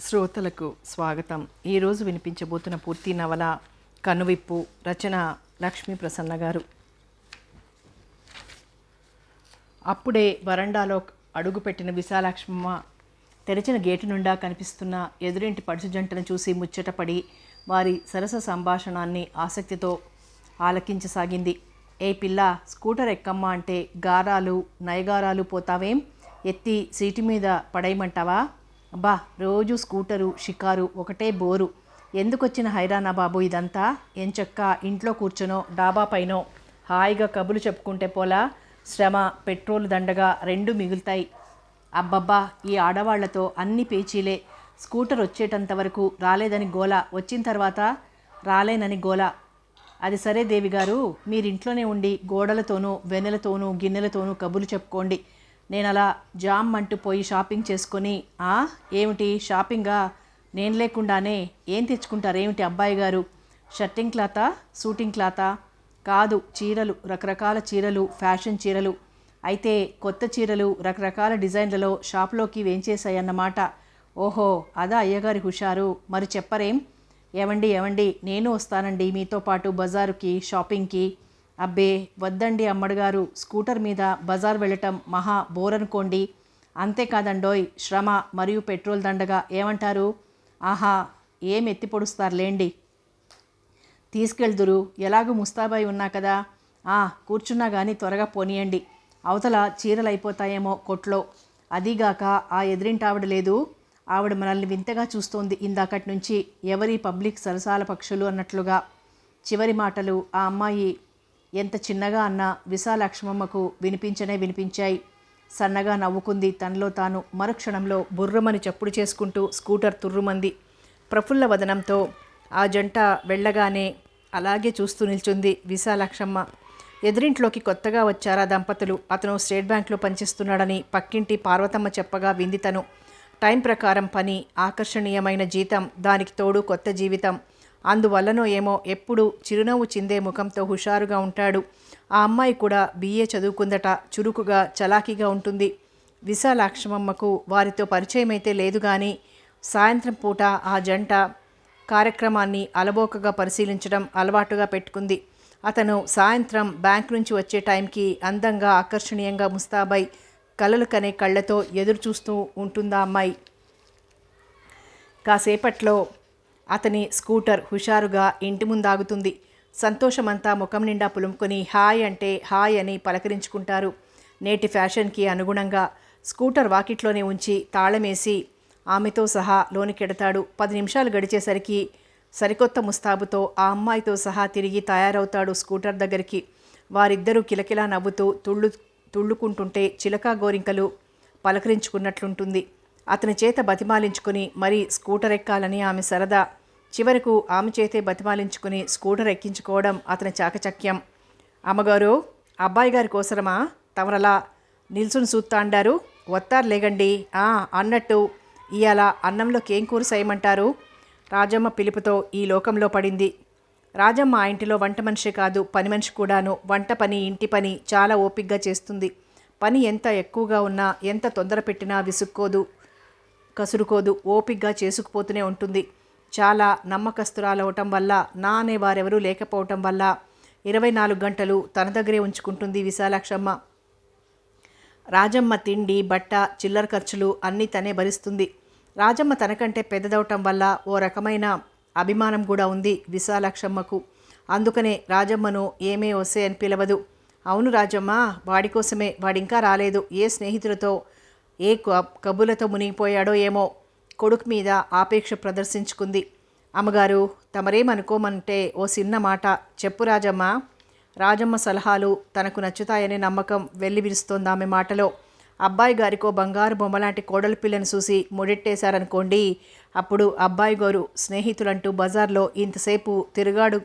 శ్రోతలకు స్వాగతం. ఈరోజు వినిపించబోతున్న పూర్తి నవల కనువిప్పు. రచన లక్ష్మీ ప్రసన్న గారు. అప్పుడే వరండాలో అడుగుపెట్టిన విశాలాక్ష్మమ్మ తెరిచిన గేటు నుండా కనిపిస్తున్న ఎదురింటి పడుచు జంటను చూసి ముచ్చటపడి వారి సరస సంభాషణాన్ని ఆసక్తితో ఆలకించసాగింది. ఏ పిల్ల, స్కూటర్ ఎక్కమ్మా అంటే గారాలు నయగారాలు పోతావేం, ఎత్తి సీటు మీద పడేయమంటావా? అబ్బా, రోజు స్కూటరు షికారు ఒకటే బోరు. ఎందుకొచ్చిన హైరానా బాబు ఇదంతా? ఎంచక్క ఇంట్లో కూర్చొనో డాబా పైనో హాయిగా కబులు చెప్పుకుంటే పోలా, శ్రమ పెట్రోల్ దండగా రెండు మిగులుతాయి. అబ్బబ్బా, ఈ ఆడవాళ్లతో అన్ని పేచీలే. స్కూటర్ వచ్చేటంత వరకు రాలేదని గోల, వచ్చిన తర్వాత రాలేనని గోల. అది సరే దేవి గారు, మీరింట్లోనే ఉండి గోడలతోనూ వెన్నెలతోనూ గిన్నెలతోనూ కబుర్లు చెప్పుకోండి. నేను అలా జామ్ అంటూ పోయి షాపింగ్ చేసుకొని. ఏమిటి షాపింగా? నేను లేకుండానే ఏం తెచ్చుకుంటారేమిటి అబ్బాయి గారు? షర్టింగ్ క్లాతా, సూటింగ్ క్లాతా? కాదు, చీరలు, రకరకాల చీరలు, ఫ్యాషన్ చీరలు. అయితే కొత్త చీరలు రకరకాల డిజైన్లలో షాప్లోకి వేంచేశాయన్నమాట. ఓహో, అదా అయ్యగారి హుషారు. మరి చెప్పరేం? ఏవండి, నేను వస్తానండి మీతో పాటు బజారుకి, షాపింగ్కి. అబ్బే వద్దండి అమ్మడుగారు, స్కూటర్ మీద బజార్ వెళ్ళటం మహా బోరనుకోండి. అంతేకాదండోయ్, శ్రమ మరియు పెట్రోల్ దండగా. ఏమంటారు? ఆహా, ఏం ఎత్తి పొడుస్తారులేండి. తీసుకెళ్దురు, ఎలాగూ ముస్తాబై ఉన్నా కదా. కూర్చున్నా కానీ త్వరగా పోనీయండి. అవతల చీరలు అయిపోతాయేమో కొట్లో. అదీగాక ఆ ఎదిరింటావిడ లేదు, ఆవిడ మనల్ని వింతగా చూస్తోంది ఇందాకటి నుంచి. ఎవరి పబ్లిక్ సరసాల పక్షులు అన్నట్లుగా. చివరి మాటలు ఆ అమ్మాయి ఎంత చిన్నగా అన్నా విశాలాక్ష్మమ్మకు వినిపించాయి. సన్నగా నవ్వుకుంది తనలో తాను. మరుక్షణంలో బుర్రమని చప్పుడు చేసుకుంటూ స్కూటర్ తుర్రుమంది. ప్రఫుల్ల వదనంతో ఆ జంట వెళ్ళగానే అలాగే చూస్తూ నిల్చుంది విశాలాక్షమ్మ. ఎదురింట్లోకి కొత్తగా వచ్చారా దంపతులు. అతను స్టేట్ బ్యాంక్లో పనిచేస్తున్నాడని పక్కింటి పార్వతమ్మ చెప్పగా వింది తను. టైం ప్రకారం పని, ఆకర్షణీయమైన జీతం, దానికి తోడు కొత్త జీవితం. అందువల్లనో ఏమో ఎప్పుడు చిరునవ్వు చిందే ముఖంతో హుషారుగా ఉంటాడు. ఆ అమ్మాయి కూడా BA చదువుకుందట. చురుకుగా, చలాకీగా ఉంటుంది. విశాలాక్షమమ్మకు వారితో పరిచయమైతే లేదు కానీ సాయంత్రం పూట ఆ జంట కార్యక్రమాన్ని అలబోకగా పరిశీలించడం అలవాటుగా పెట్టుకుంది. అతను సాయంత్రం బ్యాంక్ నుంచి వచ్చే టైంకి అందంగా, ఆకర్షణీయంగా ముస్తాబై కలలు కనే కళ్ళతో ఎదురు చూస్తూ ఉంటుందా అమ్మాయి. కాసేపట్లో అతని స్కూటర్ హుషారుగా ఇంటి ముందాగుతుంది. సంతోషమంతా ముఖం నిండా పులుముకొని హాయ్ అంటే హాయ్ అని పలకరించుకుంటారు. నేటి ఫ్యాషన్కి అనుగుణంగా స్కూటర్ వాకిట్లోనే ఉంచి తాళమేసి ఆమెతో సహా లోనికెడతాడు. 10 నిమిషాలు గడిచేసరికి సరికొత్త ముస్తాబుతో ఆ అమ్మాయితో సహా తిరిగి తయారవుతాడు స్కూటర్ దగ్గరికి. వారిద్దరూ కిలకిలా నవ్వుతూ తుళ్ళుకుంటుంటే చిలకా గోరింకలు పలకరించుకున్నట్లుంటుంది. అతని చేత బతిమాలించుకుని మరీ స్కూటర్ ఎక్కాలని ఆమె సరదా. చివరకు ఆమె చేతే బతిమాలించుకుని స్కూటర్ ఎక్కించుకోవడం అతని చాకచక్యం. అమ్మగారు, అబ్బాయి గారి కోసరమా తమరలా నిల్చుని సూత్తాండారు? వత్తారు లేగండి. అన్నట్టు ఇయాల అన్నంలోకి ఏం కూర చేయమంటారు? రాజమ్మ పిలుపుతో ఈ లోకంలో పడింది. రాజమ్మ ఆ ఇంటిలో వంట మనిషి కాదు, పని మనిషి కూడాను. వంట పని, ఇంటి పని చాలా ఓపిగ్గా చేస్తుంది. పని ఎంత ఎక్కువగా ఉన్నా, ఎంత తొందర పెట్టినా విసుక్కోదు, కసురుకోదు. ఓపిగ్గా చేసుకుపోతూనే ఉంటుంది. చాలా నమ్మకస్తురాలవటం వల్ల, నా అనేవారెవరూ లేకపోవటం వల్ల 24 గంటలు తన దగ్గరే ఉంచుకుంటుంది విశాలాక్షమ్మ. రాజమ్మ తిండి, బట్ట, చిల్లర ఖర్చులు అన్నీ తనే భరిస్తుంది. రాజమ్మ తనకంటే పెద్దదవటం వల్ల ఓ రకమైన అభిమానం కూడా ఉంది విశాలాక్షమ్మకు. అందుకనే రాజమ్మను ఏమే వసే అని పిలవదు. అవును రాజమ్మ, వాడి కోసమే. వాడింకా రాలేదు. ఏ స్నేహితులతో, ఏ కబులతో మునిగిపోయాడో ఏమో. కొడుకు మీద ఆపేక్ష ప్రదర్శించుకుంది. అమ్మగారు, తమరేమనుకోమంటే ఓ చిన్న మాట చెప్పు రాజమ్మ. రాజమ్మ సలహాలు తనకు నచ్చుతాయనే నమ్మకం వెల్లివిరుస్తోంది ఆమె మాటలో. అబ్బాయి గారికో బంగారు బొమ్మలాంటి కోడలి పిల్లని చూసి ముడెట్టేశారనుకోండి, అప్పుడు అబ్బాయి గారు స్నేహితులంటూ బజార్లో ఇంతసేపు తిరుగాడు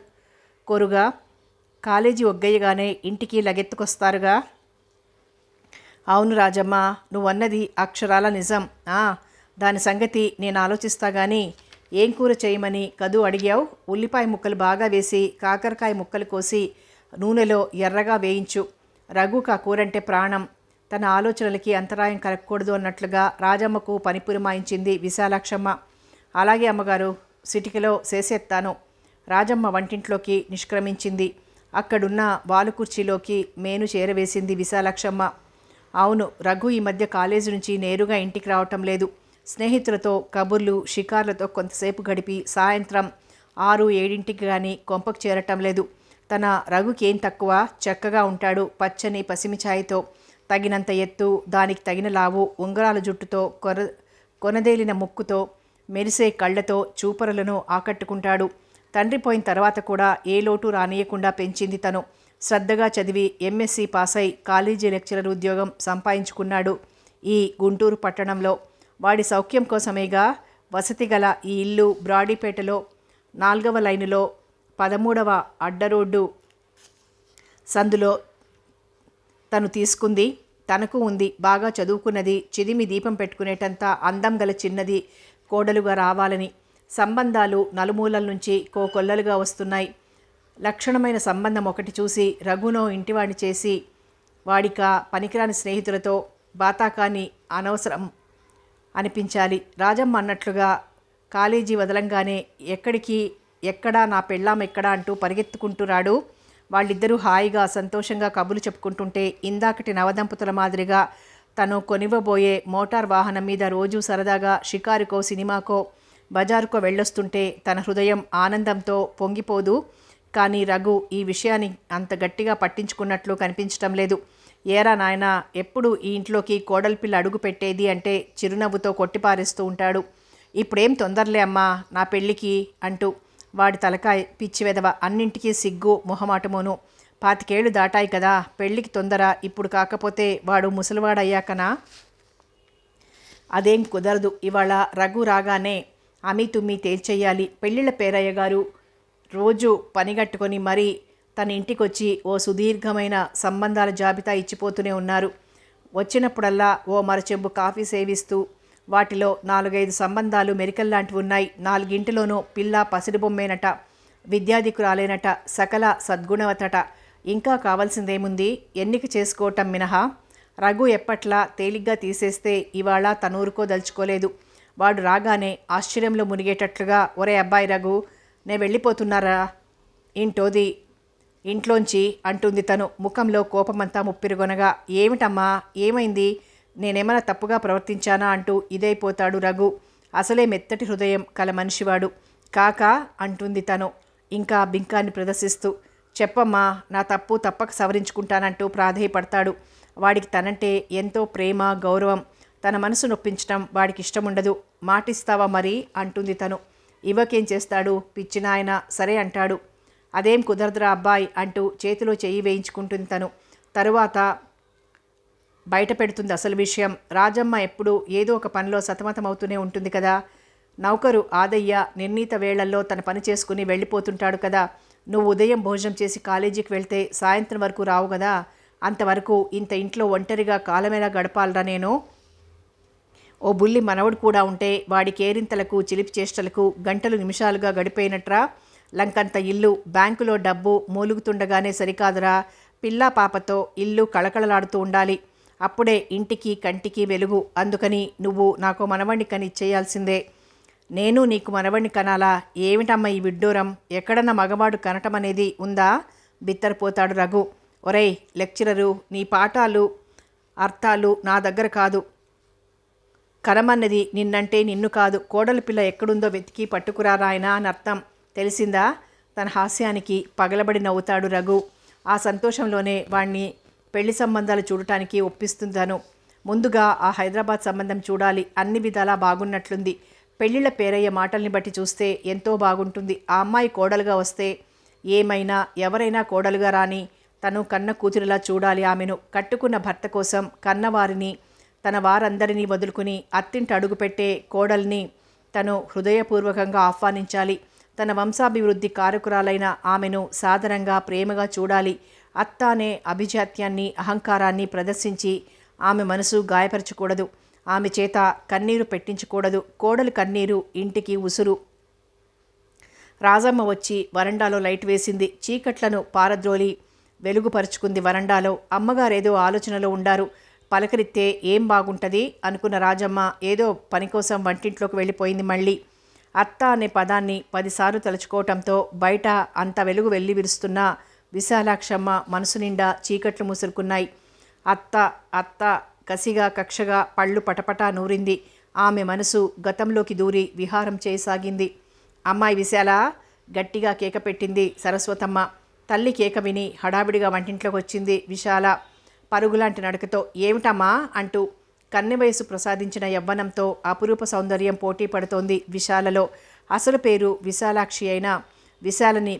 కొరుగా, కాలేజీ ఒగ్గయ్యగానే ఇంటికి లగెత్తుకొస్తారుగా. అవును రాజమ్మ, నువ్వన్నది అక్షరాల నిజం. దాని సంగతి నేను ఆలోచిస్తా కానీ ఏం కూర చేయమని కదూ అడిగావు? ఉల్లిపాయ ముక్కలు బాగా వేసి కాకరకాయ ముక్కలు కోసి నూనెలో ఎర్రగా వేయించు. రఘుకు ఆ కూరంటే ప్రాణం. తన ఆలోచనలకి అంతరాయం కలగకూడదు అన్నట్లుగా రాజమ్మకు పని పురమాయించింది విశాలాక్షమ్మ. అలాగే అమ్మగారు, సిటికలో చేసేస్తాను. రాజమ్మ వంటింట్లోకి నిష్క్రమించింది. అక్కడున్న వాలు కుర్చీలోకి మేను చేరవేసింది విశాలక్షమ్మ. అవును, రఘు ఈ మధ్య కాలేజీ నుంచి నేరుగా ఇంటికి రావటం లేదు. స్నేహితులతో కబుర్లు షికార్లతో కొంతసేపు గడిపి సాయంత్రం 6-7 కానీ కొంపకు చేరటం లేదు. తన రఘుకి ఏం తక్కువ, చక్కగా ఉంటాడు. పచ్చని పసిమిఛాయితో, తగినంత ఎత్తు, దానికి తగిన లావు, ఉంగరాల జుట్టుతో, కొనదేలిన ముక్కుతో, మెరిసే కళ్ళతో చూపరులను ఆకట్టుకుంటాడు. తండ్రి పోయిన తర్వాత కూడా ఏ లోటు రానియకుండా పెంచింది తను. శ్రద్ధగా చదివి ఎంఎస్సి పాస్ అయి కాలేజీ లెక్చరర్ ఉద్యోగం సంపాదించుకున్నాడు ఈ గుంటూరు పట్టణంలో. వాడి సౌఖ్యం కోసమేగా వసతి గల ఈ ఇల్లు బ్రాడీపేటలో 4వ లైనులో 13వ అడ్డరోడ్డు సందులో తను తీసుకుంది. తనకు ఉంది, బాగా చదువుకున్నది, చిదిమి దీపం పెట్టుకునేటంత అందం గల చిన్నది కోడలుగా రావాలని. సంబంధాలు నలుమూలల నుంచి కోకొల్లలుగా వస్తున్నాయి. లక్షణమైన సంబంధం ఒకటి చూసి రఘునో ఇంటివాణ్ణి చేసి వాడిక పనికిరాని స్నేహితులతో బాతాకాని అనవసరం అనిపించాలి. రాజమ్మ అన్నట్లుగా కాలేజీ వదలంగానే ఎక్కడా నా పెళ్ళాం ఎక్కడా అంటూ పరిగెత్తుకుంటూ రాడు. వాళ్ళిద్దరూ హాయిగా సంతోషంగా కబులు చెప్పుకుంటుంటే ఇందాకటి నవదంపతుల మాదిరిగా తను కొనివ్వబోయే మోటార్ వాహనం మీద రోజూ సరదాగా షికారుకో సినిమాకో బజారుకో వెళ్ళొస్తుంటే తన హృదయం ఆనందంతో పొంగిపోదు. కానీ రఘు ఈ విషయాన్ని అంత గట్టిగా పట్టించుకున్నట్లు కనిపించటం లేదు. ఏరా నాయనా, ఎప్పుడు ఈ ఇంట్లోకి కోడలిపిల్ల అడుగు పెట్టేది అంటే చిరునవ్వుతో కొట్టిపారేస్తూ ఉంటాడు. ఇప్పుడేం తొందరలే అమ్మా నా పెళ్ళికి అంటూ. వాడి తలకాయ పిచ్చివెదవ, అన్నింటికీ సిగ్గు మొహమాటమోను. 25 దాటాయి కదా, పెళ్ళికి తొందర ఇప్పుడు కాకపోతే వాడు ముసలివాడయ్యాకనా? అదేం కుదరదు. ఇవాళ రఘు రాగానే అమీ తుమ్మి తేల్చేయాలి. పెళ్ళిళ్ళ పేరయ్య గారు రోజు పనిగట్టుకొని మరీ తన ఇంటికొచ్చి ఓ సుదీర్ఘమైన సంబంధాల జాబితా ఇచ్చిపోతూనే ఉన్నారు. వచ్చినప్పుడల్లా ఓ మరచెంబు కాఫీ సేవిస్తూ వాటిలో 4-5 సంబంధాలు మెరికల్లాంటివి ఉన్నాయి. 4గింటిలోనూ పిల్ల పసిడి బొమ్మేనట, విద్యాధికురాలేనట, సకల సద్గుణవతట. ఇంకా కావాల్సిందేముంది? ఎన్నిక చేసుకోవటం మినహా. రఘు ఎప్పట్లా తేలిగ్గా తీసేస్తే ఇవాళ తనూరుకోదలుచుకోలేదు. వాడు రాగానే ఆశ్చర్యంలో మునిగేటట్లుగా, ఒరే అబ్బాయి రఘు, నే వెళ్ళిపోతున్నారా ఇంట్లోంచి అంటుంది తను, ముఖంలో కోపమంతా ముప్పిరుగొనగా. ఏమిటమ్మా, ఏమైంది? నేనేమైనా తప్పుగా ప్రవర్తించానా అంటూ ఇదైపోతాడు రఘు. అసలే మెత్తటి హృదయం కల మనిషివాడు. కాకా అంటుంది తను ఇంకా బింకాన్ని ప్రదర్శిస్తూ. చెప్పమ్మా, నా తప్పు తప్పక సవరించుకుంటానంటూ ప్రాధేయపడతాడు. వాడికి తనంటే ఎంతో ప్రేమ, గౌరవం. తన మనసు నొప్పించటం వాడికి ఇష్టముండదు. మాటిస్తావా మరి అంటుంది తను. ఇవ్వకేం చేస్తాడు పిచ్చినాయన, సరే అంటాడు. అదేం కుదరదురా అబ్బాయి అంటూ చేతిలో చెయ్యి వేయించుకుంటుంది తను. తరువాత బయట పెడుతుంది అసలు విషయం. రాజమ్మ ఎప్పుడూ ఏదో ఒక పనిలో సతమతమవుతూనే ఉంటుంది కదా. నౌకరు ఆదయ్య నిర్ణీత వేళల్లో తన పని చేసుకుని వెళ్ళిపోతుంటాడు కదా. నువ్వు ఉదయం భోజనం చేసి కాలేజీకి వెళ్తే సాయంత్రం వరకు రావు కదా. అంతవరకు ఇంత ఇంట్లో ఒంటరిగా కాలమేలా గడపాలరా నేను? ఓ బుల్లి మనవడు కూడా ఉంటే వాడి కేరింతలకు చిలిపి చేష్టలకు గంటలు నిమిషాలుగా గడిపోయినట్రా. లంకంత ఇల్లు, బ్యాంకులో డబ్బు మూలుగుతుండగానే సరికాదురా. పిల్లా పాపతో ఇల్లు కళకళలాడుతూ ఉండాలి. అప్పుడే ఇంటికి కంటికి వెలుగు. అందుకని నువ్వు నాకు మనవణ్ణి కని ఇచ్చేయాల్సిందే. నేను నీకు మనవణ్ణి కనాలా? ఏమిటమ్మ ఈ విడ్డూరం? ఎక్కడన్నా మగవాడు కనటం అనేది ఉందా? బిత్తరపోతాడు రఘు. ఒరేయ్ లెక్చరరు, నీ పాఠాలు అర్థాలు నా దగ్గర కాదు. కనమన్నది నిన్నంటే నిన్ను కాదు, కోడలి పిల్ల ఎక్కడుందో వెతికి పట్టుకురా నాయనా అని అర్థం. తెలిసిందా? తన హాస్యానికి పగలబడి నవ్వుతాడు రఘు. ఆ సంతోషంలోనే వాణ్ణి పెళ్లి సంబంధాలు చూడటానికి ఒప్పిస్తుందను. ముందుగా ఆ హైదరాబాద్ సంబంధం చూడాలి. అన్ని విధాలా బాగున్నట్లుంది. పెళ్ళిళ్ళ పేరయ్య మాటల్ని బట్టి చూస్తే ఎంతో బాగుంటుంది. ఆ అమ్మాయి కోడలుగా వస్తే ఏమైనా ఎవరైనా కోడలుగా రాని తను కన్న కూతురిలా చూడాలి ఆమెను. కట్టుకున్న భర్త కోసం కన్నవారిని తన వారందరినీ వదులుకుని అత్తింటి అడుగుపెట్టే కోడల్ని తను హృదయపూర్వకంగా ఆహ్వానించాలి. తన వంశాభివృద్ధి కారకురాలైన ఆమెను సాదరంగా ప్రేమగా చూడాలి. అత్త అనే అభిజాత్యాన్ని అహంకారాన్ని ప్రదర్శించి ఆమె మనసు గాయపరచకూడదు. ఆమె చేత కన్నీరు పెట్టించకూడదు. కోడలి కన్నీరు ఇంటికి ఉసురు. రాజమ్మ వచ్చి వరండాలో లైట్ వేసింది. చీకట్లను పారద్రోలి వెలుగుపరుచుకుంది వరండాలో. అమ్మగారేదో ఆలోచనలో ఉండారు. పలకరిత్తే ఏం బాగుంటుంది అనుకున్న రాజమ్మ ఏదో పని కోసం వంటింట్లోకి వెళ్ళిపోయింది. మళ్ళీ అత్త అనే పదాన్ని 10 సార్లు తలుచుకోవటంతో బయట అంత వెలుగు వెళ్ళి విరుస్తున్న విశాలాక్షమ్మ మనసు నిండా చీకట్లు ముసురుకున్నాయి. అత్త అత్త కసిగా కక్షగా పళ్ళు పటపటా నూరింది. ఆమె మనసు గతంలోకి దూరి విహారం చేయసాగింది. అమ్మాయి విశాల, గట్టిగా కేక పెట్టింది సరస్వతమ్మ. తల్లి కేక విని హడావిడిగా వంటింట్లోకి వచ్చింది విశాల. పరుగులాంటి నడకతో ఏమిటమ్మా అంటూ కన్నె వయసు ప్రసాదించిన యవ్వనంతో అపురూప సౌందర్యం పోటీ పడుతోంది విశాలలో. అసలు పేరు విశాలాక్షి అయినా విశాలని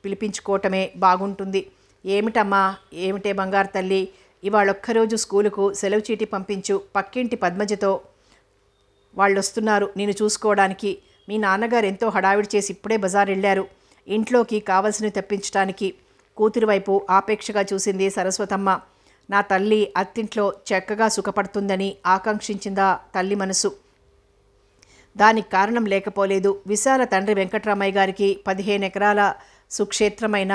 పిలిపించుకోవటమే బాగుంటుంది. ఏమిటమ్మా, ఏమిటే బంగారు తల్లి, ఇవాళొక్కరోజు స్కూలుకు సెలవు చీటి పంపించు. పక్కింటి పద్మజతో వాళ్ళొస్తున్నారు నేను చూసుకోవడానికి. మీ నాన్నగారు ఎంతో హడావిడి చేసి ఇప్పుడే బజార్ వెళ్ళారు ఇంట్లోకి కావలసినవి తెప్పించడానికి. కూతురి వైపు ఆపేక్షగా చూసింది సరస్వతమ్మ. నా తల్లి అత్తింట్లో చక్కగా సుఖపడుతుందని ఆకాంక్షించిందా తల్లి మనసు. దానికి కారణం లేకపోలేదు. విశాల తండ్రి వెంకట్రామయ్య గారికి 15 ఎకరాల సుక్షేత్రమైన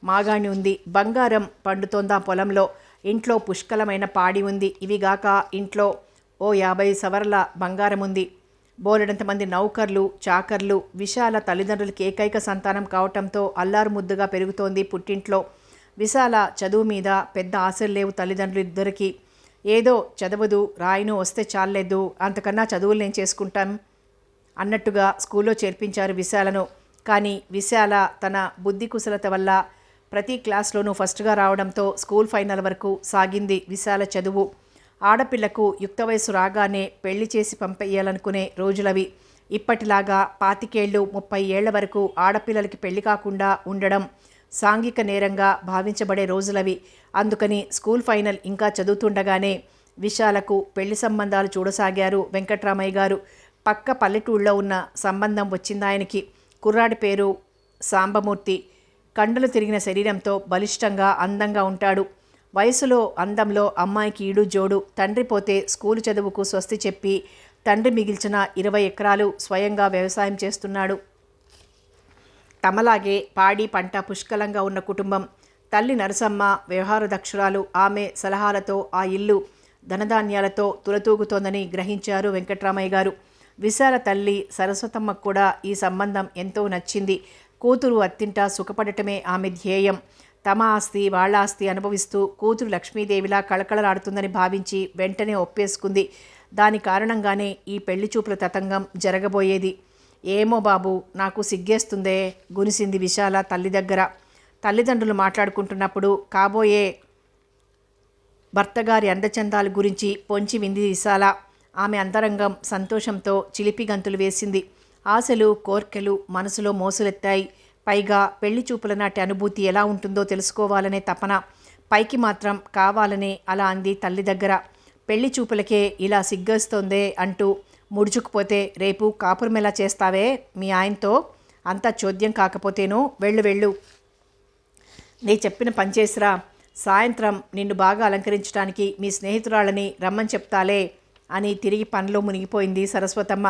మాగాణి ఉంది. బంగారం పండుతోందా పొలంలో. ఇంట్లో పుష్కలమైన పాడి ఉంది. ఇవిగాక ఇంట్లో ఓ 50 సవర్ల బంగారం ఉంది. బోలెడంతమంది నౌకర్లు చాకర్లు. విశాల తల్లిదండ్రులకి ఏకైక సంతానం కావటంతో అల్లారు ముద్దుగా పెరుగుతోంది పుట్టింట్లో. విశాల చదువు మీద పెద్ద ఆశలు లేవు తల్లిదండ్రులు ఇద్దరికి. ఏదో చదవదు రాయను వస్తే చాలేదు, అంతకన్నా చదువులు నేను చేసుకుంటాం అన్నట్టుగా స్కూల్లో చేర్పించారు విశాలను. కానీ విశాల తన బుద్ధి కుశలత వల్ల ప్రతి క్లాస్లోనూ ఫస్ట్గా రావడంతో స్కూల్ ఫైనల్ వరకు సాగింది విశాల చదువు. ఆడపిల్లకు యుక్త వయసు రాగానే పెళ్లి చేసి పంపేయాలనుకునే రోజులవి. ఇప్పటిలాగా 25 ఏళ్ళు 30 ఏళ్ల వరకు ఆడపిల్లలకి పెళ్లి కాకుండా ఉండడం సాంఘిక నేరంగా భావించబడే రోజులవి. అందుకని స్కూల్ ఫైనల్ ఇంకా చదువుతుండగానే విశాలకు పెళ్లి సంబంధాలు చూడసాగారు వెంకట్రామయ్య గారు. పక్క పల్లెటూళ్ళలో ఉన్న సంబంధం వచ్చిందాయనకి. కుర్రాడి పేరు సాంబమూర్తి. కండలు తిరిగిన శరీరంతో బలిష్టంగా అందంగా ఉంటాడు. వయసులో అందంలో అమ్మాయికి ఈడు జోడు. తండ్రి పోతే స్కూలు చదువుకు స్వస్తి చెప్పి తండ్రి మిగిల్చిన 20 ఎకరాలు స్వయంగా వ్యవసాయం చేస్తున్నాడు. తమలాగే పాడి పంట పుష్కలంగా ఉన్న కుటుంబం. తల్లి నరసమ్మ వ్యవహార దక్షురాలు. ఆమె సలహాలతో ఆ ఇల్లు ధనధాన్యాలతో తులతూగుతోందని గ్రహించారు వెంకట్రామయ్య గారు. విశాల తల్లి సరస్వతమ్మకు కూడా ఈ సంబంధం ఎంతో నచ్చింది. కూతురు అత్తింట సుఖపడటమే ఆమె ధ్యేయం. తమ ఆస్తి వాళ్ళ ఆస్తి అనుభవిస్తూ కూతురు లక్ష్మీదేవిలా కళకళలాడుతుందని భావించి వెంటనే ఒప్పేసుకుంది. దాని కారణంగానే ఈ పెళ్లి చూపుల తతంగం జరగబోయేది. ఏమో బాబు, నాకు సిగ్గేస్తుందే గునిసింది విశాల తల్లి దగ్గర. తల్లిదండ్రులు మాట్లాడుకుంటున్నప్పుడు కాబోయే భర్తగారి అందచందాల గురించి పొంచి వింది విశాల. ఆమె అంతరంగం సంతోషంతో చిలిపి గంతులు వేసింది. ఆశలు కోర్కెలు మనసులో మోసులెత్తాయి. పైగా పెళ్లి చూపుల నాటి అనుభూతి ఎలా ఉంటుందో తెలుసుకోవాలనే తపన. పైకి మాత్రం కావాలనే అలా అంది తల్లి దగ్గర. పెళ్లి చూపులకే ఇలా సిగ్గేస్తోందే అంటూ ముడుచుకుపోతే రేపు కాపురం ఎలా చేస్తావే మీ ఆయనతో? అంతా చోద్యం కాకపోతేనో వెళ్ళు. నీ చెప్పిన పనిచేసిరా. సాయంత్రం నిన్ను బాగా అలంకరించడానికి మీ స్నేహితురాళ్ళని రమ్మని చెప్తాలే అని తిరిగి పనిలో మునిగిపోయింది సరస్వతమ్మ.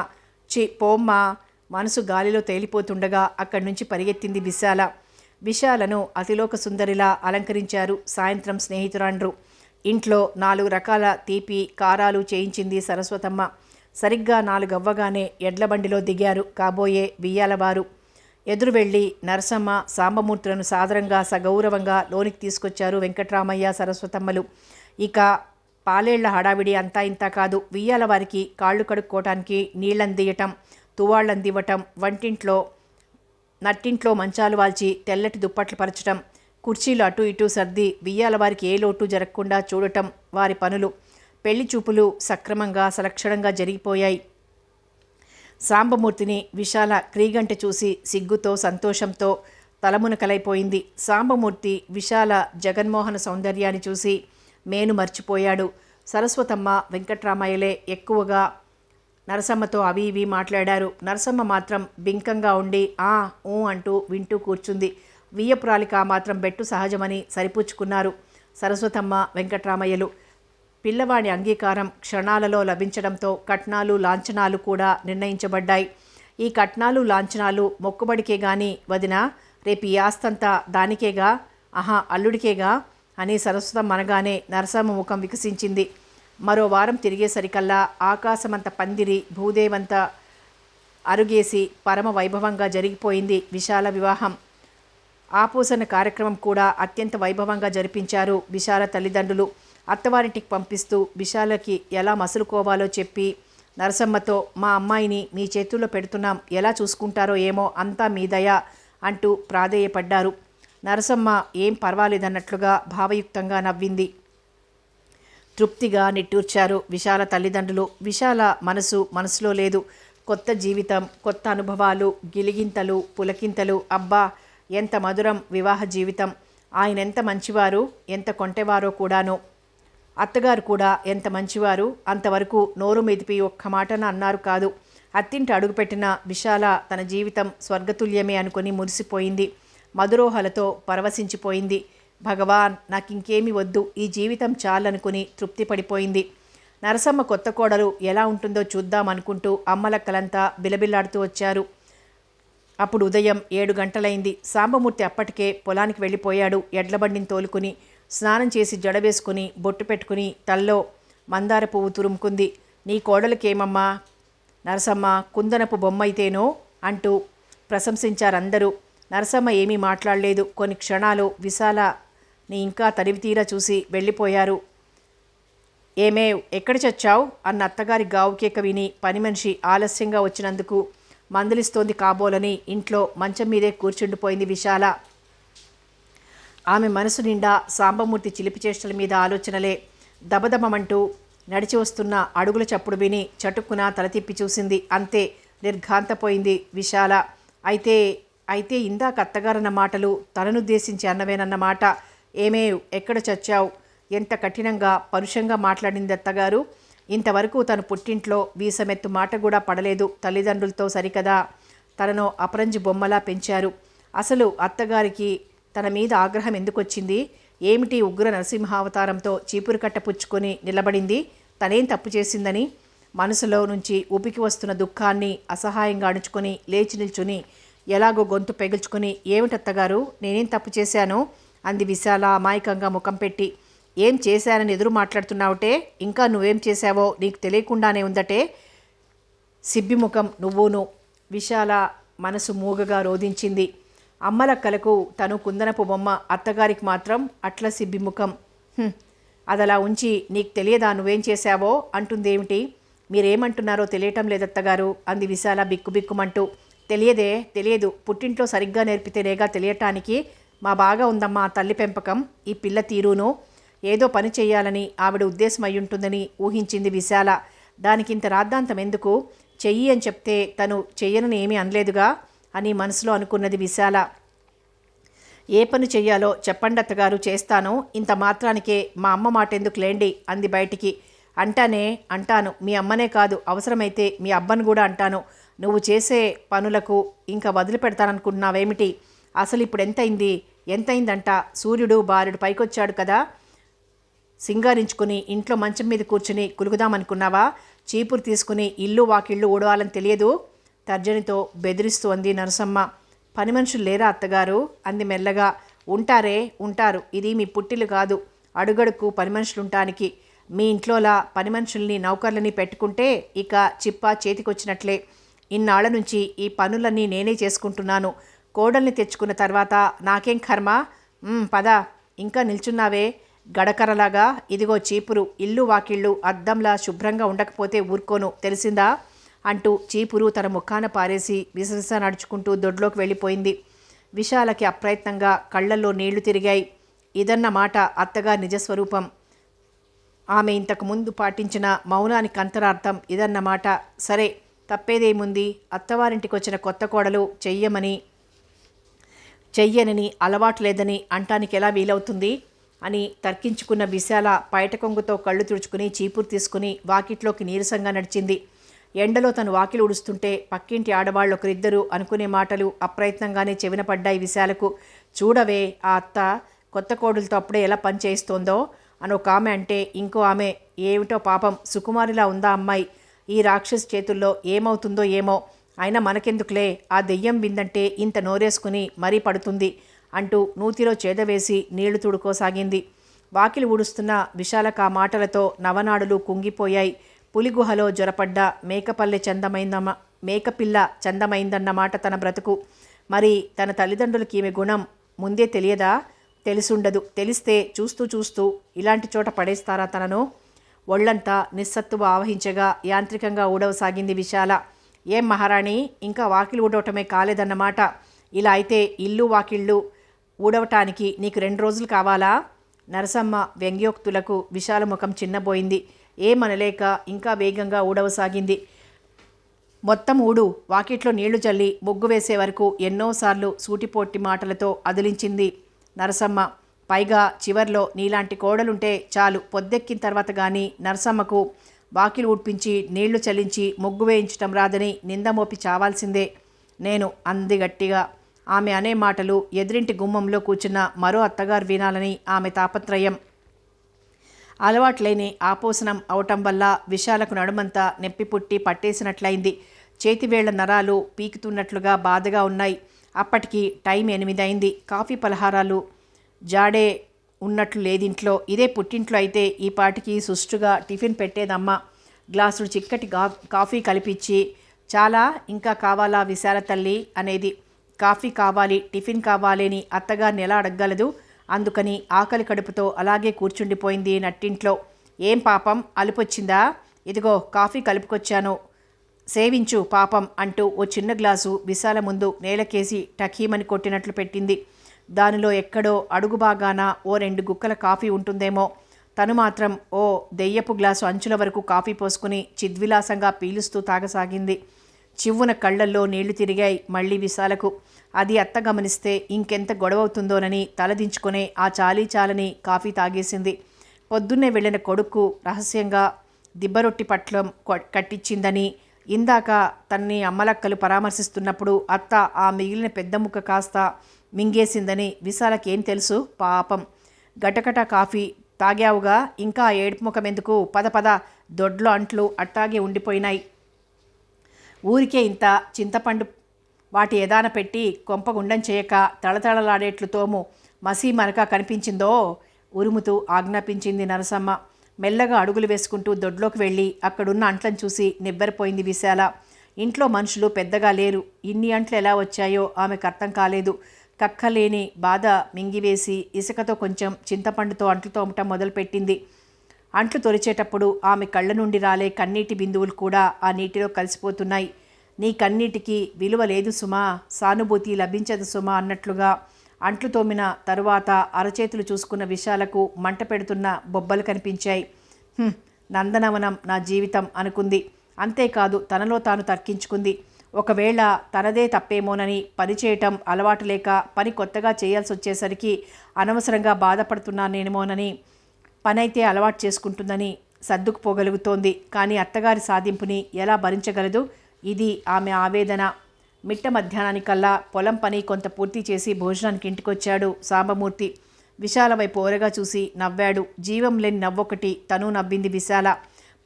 పోమ్మా. మనసు గాలిలో తేలిపోతుండగా అక్కడి నుంచి పరిగెత్తింది విశాల. విశాలను అతిలోక సుందరిలా అలంకరించారు సాయంత్రం స్నేహితురాండ్రు. ఇంట్లో 4 రకాల తీపి కారాలు చేయించింది సరస్వతమ్మ. సరిగ్గా 4 అవ్వగానే ఎడ్లబండిలో దిగారు కాబోయే బియ్యాలవారు. ఎదురు వెళ్ళి నరసమ్మ సాంబమూర్తులను సాదరంగా సగౌరవంగా లోనికి తీసుకొచ్చారు వెంకట్రామయ్య సరస్వతమ్మలు. ఇక పాలేళ్ల హడావిడి అంతా ఇంతా కాదు. వియ్యాల వారికి కాళ్ళు కడుక్కోవటానికి నీళ్ళందియటం, తువాళ్ళందివ్వటం, వంటింట్లో నట్టింట్లో మంచాలు వాల్చి తెల్లటి దుప్పట్లు పరచటం, కుర్చీలు అటు ఇటు సర్ది వియ్యాల వారికి ఏ లోటు జరగకుండా చూడటం వారి పనులు. పెళ్లి చూపులు సక్రమంగా సలక్షణంగా జరిగిపోయాయి. సాంబమూర్తిని విశాల క్రీగంట చూసి సిగ్గుతో సంతోషంతో తలమునకలైపోయింది. సాంబమూర్తి విశాల జగన్మోహన సౌందర్యాన్ని చూసి మేను మర్చిపోయాడు. సరస్వతమ్మ వెంకట్రామయ్యలే ఎక్కువగా నరసమ్మతో అవి ఇవి మాట్లాడారు. నరసమ్మ మాత్రం బింకంగా ఉండి ఊ అంటూ వింటూ కూర్చుంది. వియ్యపురాలిక మాత్రం బెట్టు సహజమని సరిపుచ్చుకున్నారు సరస్వతమ్మ వెంకట్రామయ్యలు. పిల్లవాడి అంగీకారం క్షణాలలో లభించడంతో కట్నాలు లాంఛనాలు కూడా నిర్ణయించబడ్డాయి. ఈ కట్నాలు లాంఛనాలు మొక్కుబడికే గాని వదినా, రేపు ఈ ఆస్తంతా దానికేగా, అల్లుడికేగా అని సరస్వతమ్మ అనగానే నరసమ్మ ముఖం వికసించింది. మరో వారం తిరిగేసరికల్లా ఆకాశమంత పందిరి భూదేవంత అరుగేసి పరమ వైభవంగా జరిగిపోయింది విశాల వివాహం. ఆపోసన కార్యక్రమం కూడా అత్యంత వైభవంగా జరిపించారు విశాల తల్లిదండ్రులు. అత్తవారింటికి పంపిస్తూ విశాలకి ఎలా మసులుకోవాలో చెప్పి, నరసమ్మతో మా అమ్మాయిని మీ చేతుల్లో పెడుతున్నాం, ఎలా చూసుకుంటారో ఏమో, అంతా మీ దయ అంటూ ప్రాధేయపడ్డారు. నరసమ్మ ఏం పర్వాలేదన్నట్లుగా భావయుక్తంగా నవ్వింది. తృప్తిగా నిట్టూర్చారు విశాల తల్లిదండ్రులు. విశాల మనసులో లేదు. కొత్త జీవితం, కొత్త అనుభవాలు, గిలిగింతలు, పులకింతలు. అబ్బా ఎంత మధురం వివాహ జీవితం. ఆయన ఎంత మంచివారు, ఎంత కొంటెవారో కూడాను. అత్తగారు కూడా ఎంత మంచివారు. అంతవరకు నోరు మెదిపి ఒక్క మాటన అన్నారు కాదు. అత్తింటి అడుగుపెట్టిన విశాల తన జీవితం స్వర్గతుల్యమే అనుకుని మురిసిపోయింది. మధురోహలతో పరవశించిపోయింది. భగవాన్ నాకింకేమీ వద్దు, ఈ జీవితం చాలనుకుని తృప్తి పడిపోయింది. నరసమ్మ కొత్త కోడలు ఎలా ఉంటుందో చూద్దామనుకుంటూ అమ్మలక్కలంతా బిలబిల్లాడుతూ వచ్చారు. అప్పుడు ఉదయం 7 గంటలైంది. సాంబమూర్తి అప్పటికే పొలానికి వెళ్ళిపోయాడు. ఎడ్లబండిని తోలుకుని స్నానం చేసి జడ వేసుకుని బొట్టు పెట్టుకుని తల్లో మందార పువ్వు తురుముకుంది. నీ కోడలకేమమ్మా నరసమ్మ, కుందనపు బొమ్మైతేనో అంటూ ప్రశంసించారందరూ. నరసమ్మ ఏమీ మాట్లాడలేదు. కొన్ని క్షణాలు విశాలని ఇంకా తరివితీరా చూసి వెళ్ళిపోయారు. ఏమేవ్ ఎక్కడ చచ్చావు అన్న అత్తగారి గావుకేక విని పని మనిషి ఆలస్యంగా వచ్చినందుకు మందలిస్తోంది కాబోలని ఇంట్లో మంచం మీదే కూర్చుండిపోయింది విశాల. ఆమె మనసు నిండా సాంబమూర్తి చిలిపి చేష్టల మీద ఆలోచనలే. దబదబమంటూ నడిచి వస్తున్న అడుగుల చప్పుడు విని చటుక్కున తల తిప్పి చూసింది. అంతే, నిర్ఘాంతపోయింది విశాల. అయితే ఇందాక అత్తగారన్న మాటలు తననుద్దేశించి అన్నవేనన్నమాట. ఏమేవ్ ఎక్కడ చచ్చావు? ఎంత కఠినంగా పరుషంగా మాట్లాడింది అత్తగారు. ఇంతవరకు తను పుట్టింట్లో వీసమెత్తు మాట కూడా పడలేదు. తల్లిదండ్రులతో సరికదా తనను అపరంజి బొమ్మలా పెంచారు. అసలు అత్తగారికి తన మీద ఆగ్రహం ఎందుకొచ్చింది? ఏమిటి ఉగ్ర నరసింహావతారంతో చీపురు కట్ట పుచ్చుకొని నిలబడింది? తనేం తప్పు చేసిందని మనసులో నుంచి ఊపికి వస్తున్న దుఃఖాన్ని అసహాయంగా అణుచుకొని లేచి నిల్చుని ఎలాగో గొంతు పెగుల్చుకుని, ఏమిటత్తగారు నేనేం తప్పు చేశాను అంది విశాల అమాయకంగా ముఖం పెట్టి. ఏం చేశానని ఎదురు మాట్లాడుతున్నావుటే? ఇంకా నువ్వేం చేశావో నీకు తెలియకుండానే ఉందటే సిబ్బిముఖం నువ్వును. విశాల మనసు మూగగా రోధించింది. అమ్మలక్కలకు తను కుందనపు బొమ్మ, అత్తగారికి మాత్రం అట్ల సిబ్బిముఖం. అదలా ఉంచి నీకు తెలియదా నువ్వేం చేశావో అంటుందేమిటి? మీరేమంటున్నారో తెలియటం లేదత్తగారు అంది విశాల బిక్కుబిక్కుమంటూ. తెలియదు. పుట్టింట్లో సరిగ్గా నేర్పితేనేగా తెలియటానికి. మా బాగా ఉందమ్మా తల్లి పెంపకం. ఈ పిల్ల తీరును ఏదో పని చెయ్యాలని ఆవిడ ఉద్దేశం అయ్యుంటుందని ఊహించింది విశాల. దానికింత రాద్ధాంతం ఎందుకు? చెయ్యి అని చెప్తే తను చెయ్యనని ఏమీ అనలేదుగా అని మనసులో అనుకున్నది విశాల. ఏ పని చెయ్యాలో చెప్పండి అత్తగారు, చేస్తాను. ఇంత మాత్రానికే మా అమ్మ మాట ఎందుకు లేండి అంది బయటికి. అంటాను. మీ అమ్మనే కాదు, అవసరమైతే మీ అబ్బను కూడా అంటాను. నువ్వు చేసే పనులకు ఇంకా వదిలిపెడతాననుకుంటున్నావేమిటి? అసలు ఇప్పుడు ఎంతైందంట? సూర్యుడు బారుడు పైకొచ్చాడు కదా. సింగారించుకుని ఇంట్లో మంచం మీద కూర్చుని కులుగుదామనుకున్నావా? చీపురు తీసుకుని ఇల్లు వాకిళ్ళు ఊడవాలని తెలియదు తర్జనితో బెదిరిస్తూ అంది నరసమ్మ. పని మనుషులు లేరా అత్తగారు అంది మెల్లగా. ఉంటారు. ఇది మీ పుట్టిల్లు కాదు, అడుగడుకు పని మనుషులుంటానికి. మీ ఇంట్లోలా పని మనుషుల్ని నౌకర్లని పెట్టుకుంటే ఇక చిప్ప చేతికొచ్చినట్లే. ఇన్నాళ్ల నుంచి ఈ పనులన్నీ నేనే చేసుకుంటున్నాను. కోడల్ని తెచ్చుకున్న తర్వాత నాకేం కర్మ? పద, ఇంకా నిల్చున్నావే గడకరలాగా. ఇదిగో చీపురు. ఇల్లు వాకిళ్ళు అద్దంలా శుభ్రంగా ఉండకపోతే ఊరుకోను, తెలిసిందా అంటూ చీపురు తన ముఖాన పారేసి విసవిస నడుచుకుంటూ దొడ్లోకి వెళ్ళిపోయింది. విశాలకి అప్రయత్నంగా కళ్ళల్లో నీళ్లు తిరిగాయి. ఇదన్నమాట అత్తగారి నిజస్వరూపం. ఆమె ఇంతకుముందు పాటించిన మౌనానికి అంతరార్థం ఇదన్నమాట. సరే, తప్పేదేముంది? అత్తవారింటికి వచ్చిన కొత్త కోడలు చెయ్యనని అలవాటు లేదని అంటానికి ఎలా వీలవుతుంది అని తర్కించుకున్న విశాల పైట కొంగుతో కళ్ళు తుడుచుకుని చీపురు తీసుకుని వాకిట్లోకి నీరసంగా నడిచింది. ఎండలో తను వాకిలి ఉడుస్తుంటే పక్కింటి ఆడవాళ్ళు ఒకరిద్దరు అనుకునే మాటలు అప్రయత్నంగానే చెవిన పడ్డాయి విశాలకు. చూడవే, ఆ అత్త కొత్త కోడలతో అప్పుడే ఎలా పని చేయిస్తోందో అని ఒక ఆమె అంటే, ఇంకో ఆమె ఏమిటో పాపం సుకుమారిలా ఉందా అమ్మాయి, ఈ రాక్షస్ చేతుల్లో ఏమవుతుందో ఏమో, అయినా మనకెందుకులే, ఆ దెయ్యం విందంటే ఇంత నోరేసుకుని మరీ పడుతుంది అంటూ నూతిలో చేదవేసి నీళ్లు తుడుకోసాగింది. వాకిలి ఊడుస్తున్న విశాలక ఆ మాటలతో నవనాడులు కుంగిపోయాయి. పులిగుహలో జొరపడ్డ మేకపల్లె మేకపిల్ల చందమైందన్నమాట తన బ్రతుకు. మరి తన తల్లిదండ్రులకి ఈమె గుణం ముందే తెలియదా? తెలిసుండదు. తెలిస్తే చూస్తూ చూస్తూ ఇలాంటి చోట పడేస్తారా తనను? ఒళ్ళంతా నిస్సత్తువ ఆవహించగా యాంత్రికంగా ఊడవసాగింది విశాల. ఏం మహారాణి, ఇంకా వాకిలి ఊడవటమే కాలేదన్నమాట. ఇలా అయితే ఇల్లు వాకిళ్ళు ఊడవటానికి నీకు 2 రోజులు కావాలా? నరసమ్మ వ్యంగ్యోక్తులకు విశాల ముఖం చిన్నబోయింది. ఏమనలేక ఇంకా వేగంగా ఊడవసాగింది. మొత్తం ఊడు, వాకిట్లో నీళ్లు చల్లి ముగ్గు వేసే వరకు ఎన్నోసార్లు సూటిపోట్టి మాటలతో అదిలించింది నరసమ్మ. పైగా చివర్లో నీలాంటి కోడలుంటే చాలు, పొద్దెక్కిన తర్వాత కానీ నరసమ్మకు వాకిలు ఊడ్పించి నీళ్లు చల్లించి ముగ్గు వేయించటం రాదని నిందమోపి చావాల్సిందే నేను అంది గట్టిగా. ఆమె అనే మాటలు ఎదురింటి గుమ్మంలో కూర్చున్న మరో అత్తగారు వినాలని ఆమె తాపత్రయం. అలవాట్లేని ఆపోసనం అవటం వల్ల విశాలకు నడుమంతా నెప్పి పుట్టి పట్టేసినట్లయింది. చేతివేళ్ల నరాలు పీకుతున్నట్లుగా బాధగా ఉన్నాయి. అప్పటికి టైం 8 అయింది. కాఫీ పలహారాలు జాడే ఉన్నట్లు లేదింట్లో. ఇదే పుట్టింట్లో అయితే ఈ పాటికి సుష్టుగా టిఫిన్ పెట్టేదమ్మ. గ్లాసుడు చిక్కటి కాఫీ కలిపిచ్చి, చాలా ఇంకా కావాలా విశాల తల్లి అనేది. కాఫీ కావాలి, టిఫిన్ కావాలి అని అత్తగారిని ఎలా అడగగలదు? అందుకని ఆకలి కడుపుతో అలాగే కూర్చుండిపోయింది నట్టింట్లో. ఏం పాపం, అలుపొచ్చిందా? ఇదిగో కాఫీ కలుపుకొచ్చాను, సేవించు పాపం అంటూ ఓ చిన్న గ్లాసు విశాల ముందు నేలకేసి టకీమని కొట్టినట్లు పెట్టింది. దానిలో ఎక్కడో అడుగు బాగాన ఓ 2 గుక్కల కాఫీ ఉంటుందేమో. తను మాత్రం ఓ దెయ్యపు గ్లాసు అంచుల వరకు కాఫీ పోసుకుని చిద్విలాసంగా పీలుస్తూ తాగసాగింది. చివ్వున కళ్లల్లో నీళ్లు తిరిగాయి మళ్ళీ విశాలకు. అది అత్త గమనిస్తే ఇంకెంత గొడవవుతుందోనని తలదించుకునే ఆ చాలని కాఫీ తాగేసింది. పొద్దున్నే వెళ్ళిన కొడుకు రహస్యంగా దిబ్బరొట్టి పట్లం కట్టించిందని, ఇందాక తన్ని అమ్మలక్కలు పరామర్శిస్తున్నప్పుడు అత్త ఆ మిగిలిన పెద్ద ముక్క కాస్త మింగేసిందని విశాలకేం తెలుసు పాపం. గటగట కాఫీ తాగావుగా, ఇంకా ఏడుపు ముఖమెందుకు? పద పద, దొడ్లో అంట్లు అట్టాగే ఉండిపోయినాయి. ఊరికే ఇంత చింతపండు వాటి ఎదాన పెట్టి కొంపగుండం చేయక తళతళలాడేట్లు తోము. మసీ మరక కనిపించిందో? ఉరుముతూ ఆజ్ఞాపించింది నరసమ్మ. మెల్లగా అడుగులు వేసుకుంటూ దొడ్లోకి వెళ్ళి అక్కడున్న అంట్లను చూసి నివ్వెరపోయింది విశాల. ఇంట్లో మనుషులు పెద్దగా లేరు. ఇన్ని అంట్లు ఎలా వచ్చాయో ఆమెకు అర్థం కాలేదు. కక్కలేని బాధ మింగివేసి ఇసుకతో కొంచెం చింతపండుతో అంట్లు తోమటం మొదలుపెట్టింది. అంట్లు తొలిచేటప్పుడు ఆమె కళ్ళ నుండి రాలే కన్నీటి బిందువులు కూడా ఆ నీటిలో కలిసిపోతున్నాయి. నీ కన్నీటికి విలువ లేదు సుమా, సానుభూతి లభించదు సుమా అన్నట్లుగా అంట్లు తోమిన తరువాత అరచేతులు చూసుకున్న విశాలకు మంట పెడుతున్న బొబ్బలు కనిపించాయి. నందనవనం నా జీవితం అనుకుంది. అంతేకాదు తనలో తాను తర్కించుకుంది. ఒకవేళ తనదే తప్పేమోనని, పని చేయటం అలవాటు లేక పని కొత్తగా చేయాల్సి వచ్చేసరికి అనవసరంగా బాధపడుతున్నానేమోనని, పనైతే అలవాటు చేసుకుంటుందని సర్దుకుపోగలుగుతోంది. కానీ అత్తగారి సాధింపుని ఎలా భరించగలదు? ఇది ఆమె ఆవేదన. మిట్ట మధ్యాహ్నానికల్లా పొలం పని కొంత పూర్తి చేసి భోజనానికి ఇంటికొచ్చాడు సాంబమూర్తి. విశాల వైపు ఓరగా చూసి నవ్వాడు. జీవం లేని నవ్వొకటి. తను నవ్వింది విశాల.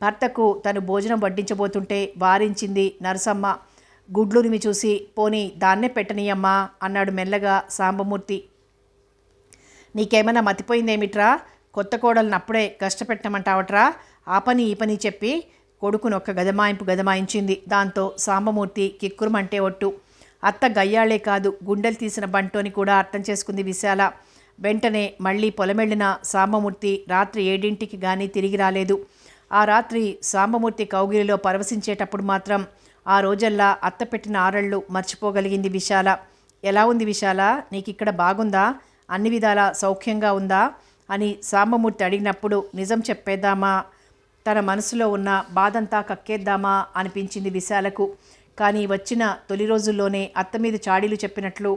భర్తకు తను భోజనం వడ్డించబోతుంటే వారించింది నరసమ్మ. గుడ్లురిమి చూసి, పోనీ దాన్నే పెట్టనీయమ్మా అన్నాడు మెల్లగా సాంబమూర్తి. నీకేమైనా మతిపోయిందేమిట్రా? కొత్త కోడలను అప్పుడే కష్టపెట్టమంటావట్రా? ఆ పని ఈ పని చెప్పి కొడుకునొక్క గదమాయించింది. దాంతో సాంబమూర్తి కిక్కురుమంటే ఒట్టు. అత్త గయ్యాళ్లే కాదు, గుండెలు తీసిన బంటోని కూడా అర్థం చేసుకుంది విశాల. వెంటనే మళ్ళీ పొలమెళ్ళిన సాంబమూర్తి రాత్రి 7ంటికి కానీ తిరిగి రాలేదు. ఆ రాత్రి సాంబమూర్తి కౌగిలిలో పరవశించేటప్పుడు మాత్రం ఆ రోజల్లా అత్త పెట్టిన ఆరళ్ళు మర్చిపోగలిగింది విశాల. ఎలా ఉంది విశాల, నీకిక్కడ బాగుందా? అన్ని విధాలా సౌఖ్యంగా ఉందా అని సాంబమూర్తి అడిగినప్పుడు నిజం చెప్పేద్దామా, తన మనసులో ఉన్న బాధంతా కక్కేద్దామా అనిపించింది విశాలకు. కానీ వచ్చిన తొలి రోజుల్లోనే అత్త మీద చాడీలు చెప్పినట్లు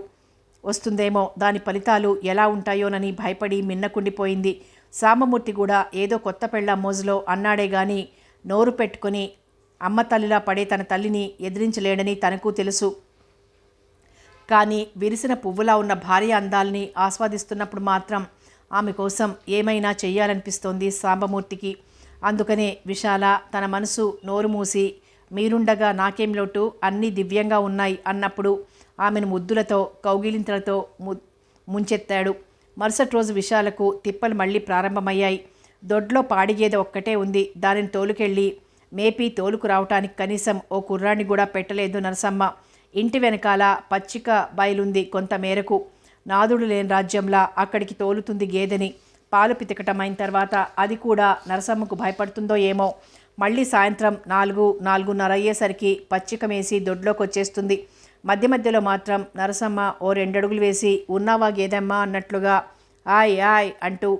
వస్తుందేమో, దాని ఫలితాలు ఎలా ఉంటాయోనని భయపడి మిన్నకుండిపోయింది. సాంబమూర్తి కూడా ఏదో కొత్త పెళ్ళ మోజులో అన్నాడే గాని నోరు పెట్టుకుని అమ్మ తల్లిలా పడే తన తల్లిని ఎదిరించలేడని తనకు తెలుసు. కానీ విరిసిన పువ్వులా ఉన్న భార్య అందాల్ని ఆస్వాదిస్తున్నప్పుడు మాత్రం ఆమె కోసం ఏమైనా చెయ్యాలనిపిస్తోంది సాంబమూర్తికి. అందుకనే విశాల తన మనసు నోరు మూసి, మీరుండగా నాకేం లోటు, అన్నీ దివ్యంగా ఉన్నాయి అన్నప్పుడు ఆమెను ముద్దులతో కౌగిలింతలతో ముంచెత్తాడు. మరుసటి రోజు విశాలకు తిప్పలు మళ్ళీ ప్రారంభమయ్యాయి. దొడ్లో పాడిగేదె ఒక్కటే ఉంది. దానిని తోలుకెళ్ళి మేపి తోలుకు రావటానికి కనీసం ఓ కుర్రాన్ని కూడా పెట్టలేదు నరసమ్మ. ఇంటి వెనకాల పచ్చిక బయలుంది కొంత మేరకు. నాదుడు లేని రాజ్యంలా అక్కడికి తోలుతుంది గేదెని. పాలు పితకటం అయిన తర్వాత అది కూడా నరసమ్మకు భయపడుతుందో ఏమో. మళ్ళీ సాయంత్రం 4-4:30 అయ్యేసరికి పచ్చికమేసి దొడ్లోకి వచ్చేస్తుంది. మధ్య మధ్యలో మాత్రం నరసమ్మ ఓ 2 అడుగులు వేసి ఉన్నావా గేదెమ్మ అన్నట్లుగా ఆయ్ ఆయ్ అంటూ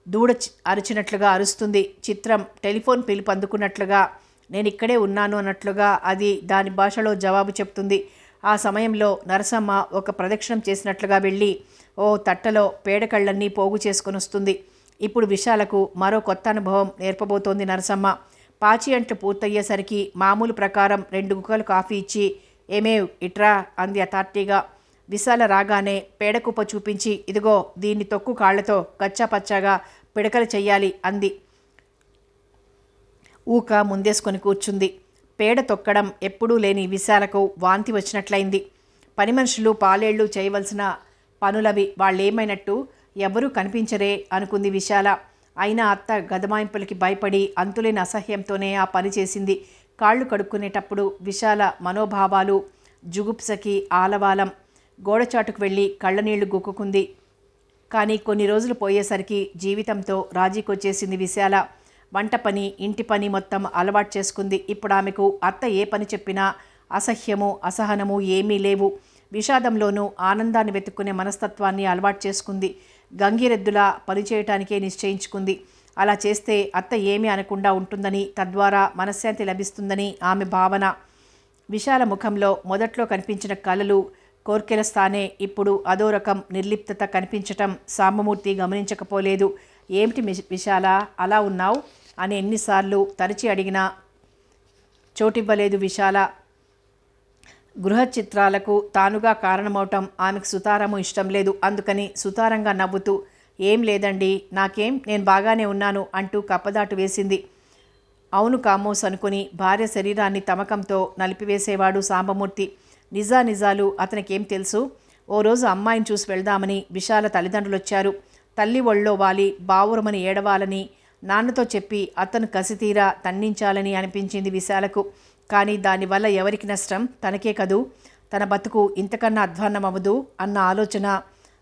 దూడ అరిచినట్లుగా అరుస్తుంది. చిత్రం. టెలిఫోన్ పిలుపు అందుకున్నట్లుగా నేను ఇక్కడే ఉన్నాను అన్నట్లుగా అది దాని భాషలో జవాబు చెప్తుంది. ఆ సమయంలో నరసమ్మ ఒక ప్రదక్షిణం చేసినట్లుగా వెళ్ళి ఓ తట్టలో పేడకళ్ళన్నీ పోగు చేసుకొని వస్తుంది. ఇప్పుడు విశాలకు మరో కొత్త అనుభవం నేర్పబోతోంది నరసమ్మ. పాచి అంట్లు పూర్తయ్యేసరికి మామూలు ప్రకారం 2 గుక్కలు కాఫీ ఇచ్చి ఏమేవ్ ఇట్రా అంది అథారిటీగా. విశాల రాగానే పేడకుప్ప చూపించి ఇదిగో దీన్ని తొక్కు కాళ్లతో కచ్చా పచ్చాగా పిడకలు చెయ్యాలి అంది. ఊక ముందేసుకొని కూర్చుంది. పేడ తొక్కడం ఎప్పుడూ లేని విశాలకు వాంతి వచ్చినట్లయింది. పని మనుషులు పాలేళ్లు చేయవలసిన పనులవి వాళ్ళేమైనట్టు ఎవరూ కనిపించరే అనుకుంది విశాల. అయినా అత్త గదమాయింపులకి భయపడి అంతులేని అసహ్యంతోనే ఆ పని చేసింది. కాళ్ళు కడుక్కునేటప్పుడు విశాల మనోభావాలు జుగుప్సకి ఆలవాలం. గోడచాటుకు వెళ్ళి కళ్ళనీళ్లు గుక్కుకుంది. కానీ కొన్ని రోజులు పోయేసరికి జీవితంతో రాజీకొచ్చేసింది విశాల. వంట పని, ఇంటి పని మొత్తం అలవాటు చేసుకుంది. ఇప్పుడు ఆమెకు అత్త ఏ పని చెప్పినా అసహ్యము అసహనము ఏమీ లేవు. విషాదంలోనూ ఆనందాన్ని వెతుక్కునే మనస్తత్వాన్ని అలవాటు చేసుకుంది. గంగిరెద్దులా పనిచేయటానికే నిశ్చయించుకుంది. అలా చేస్తే అత్త ఏమీ అనకుండా ఉంటుందని, తద్వారా మనశ్శాంతి లభిస్తుందని ఆమె భావన. విశాల ముఖంలో మొదట్లో కనిపించిన కలలు కోర్కెల స్థానే ఇప్పుడు అదో రకం నిర్లిప్తత కనిపించటం సాంబమూర్తి గమనించకపోలేదు. ఏమిటి విశాల అలా ఉన్నావు అని ఎన్నిసార్లు తరచి అడిగినా చోటివ్వలేదు విశాల. గృహ చిత్రాలకు తానుగా కారణమవటం ఆమెకు సుతారము ఇష్టం లేదు. అందుకని సుతారంగా నవ్వుతూ ఏం లేదండి, నాకేం, నేను బాగానే ఉన్నాను అంటూ కప్పదాటు వేసింది. అవును కామోస్ అనుకుని భార్య శరీరాన్ని తమకంతో నలిపివేసేవాడు సాంబమూర్తి. నిజాలు అతనికేం తెలుసు. ఓ రోజు అమ్మాయిని చూసి వెళ్దామని విశాల తల్లిదండ్రులొచ్చారు. తల్లి ఒళ్ళో వాలి బావురమని ఏడవాలని నాన్నతో చెప్పి అతను కసితీరా తన్నించాలని అనిపించింది విశాలకు. కానీ దానివల్ల ఎవరికి నష్టం? తనకే కదూ. తన బతుకు ఇంతకన్నా అధ్వాన్నమవదు అన్న ఆలోచన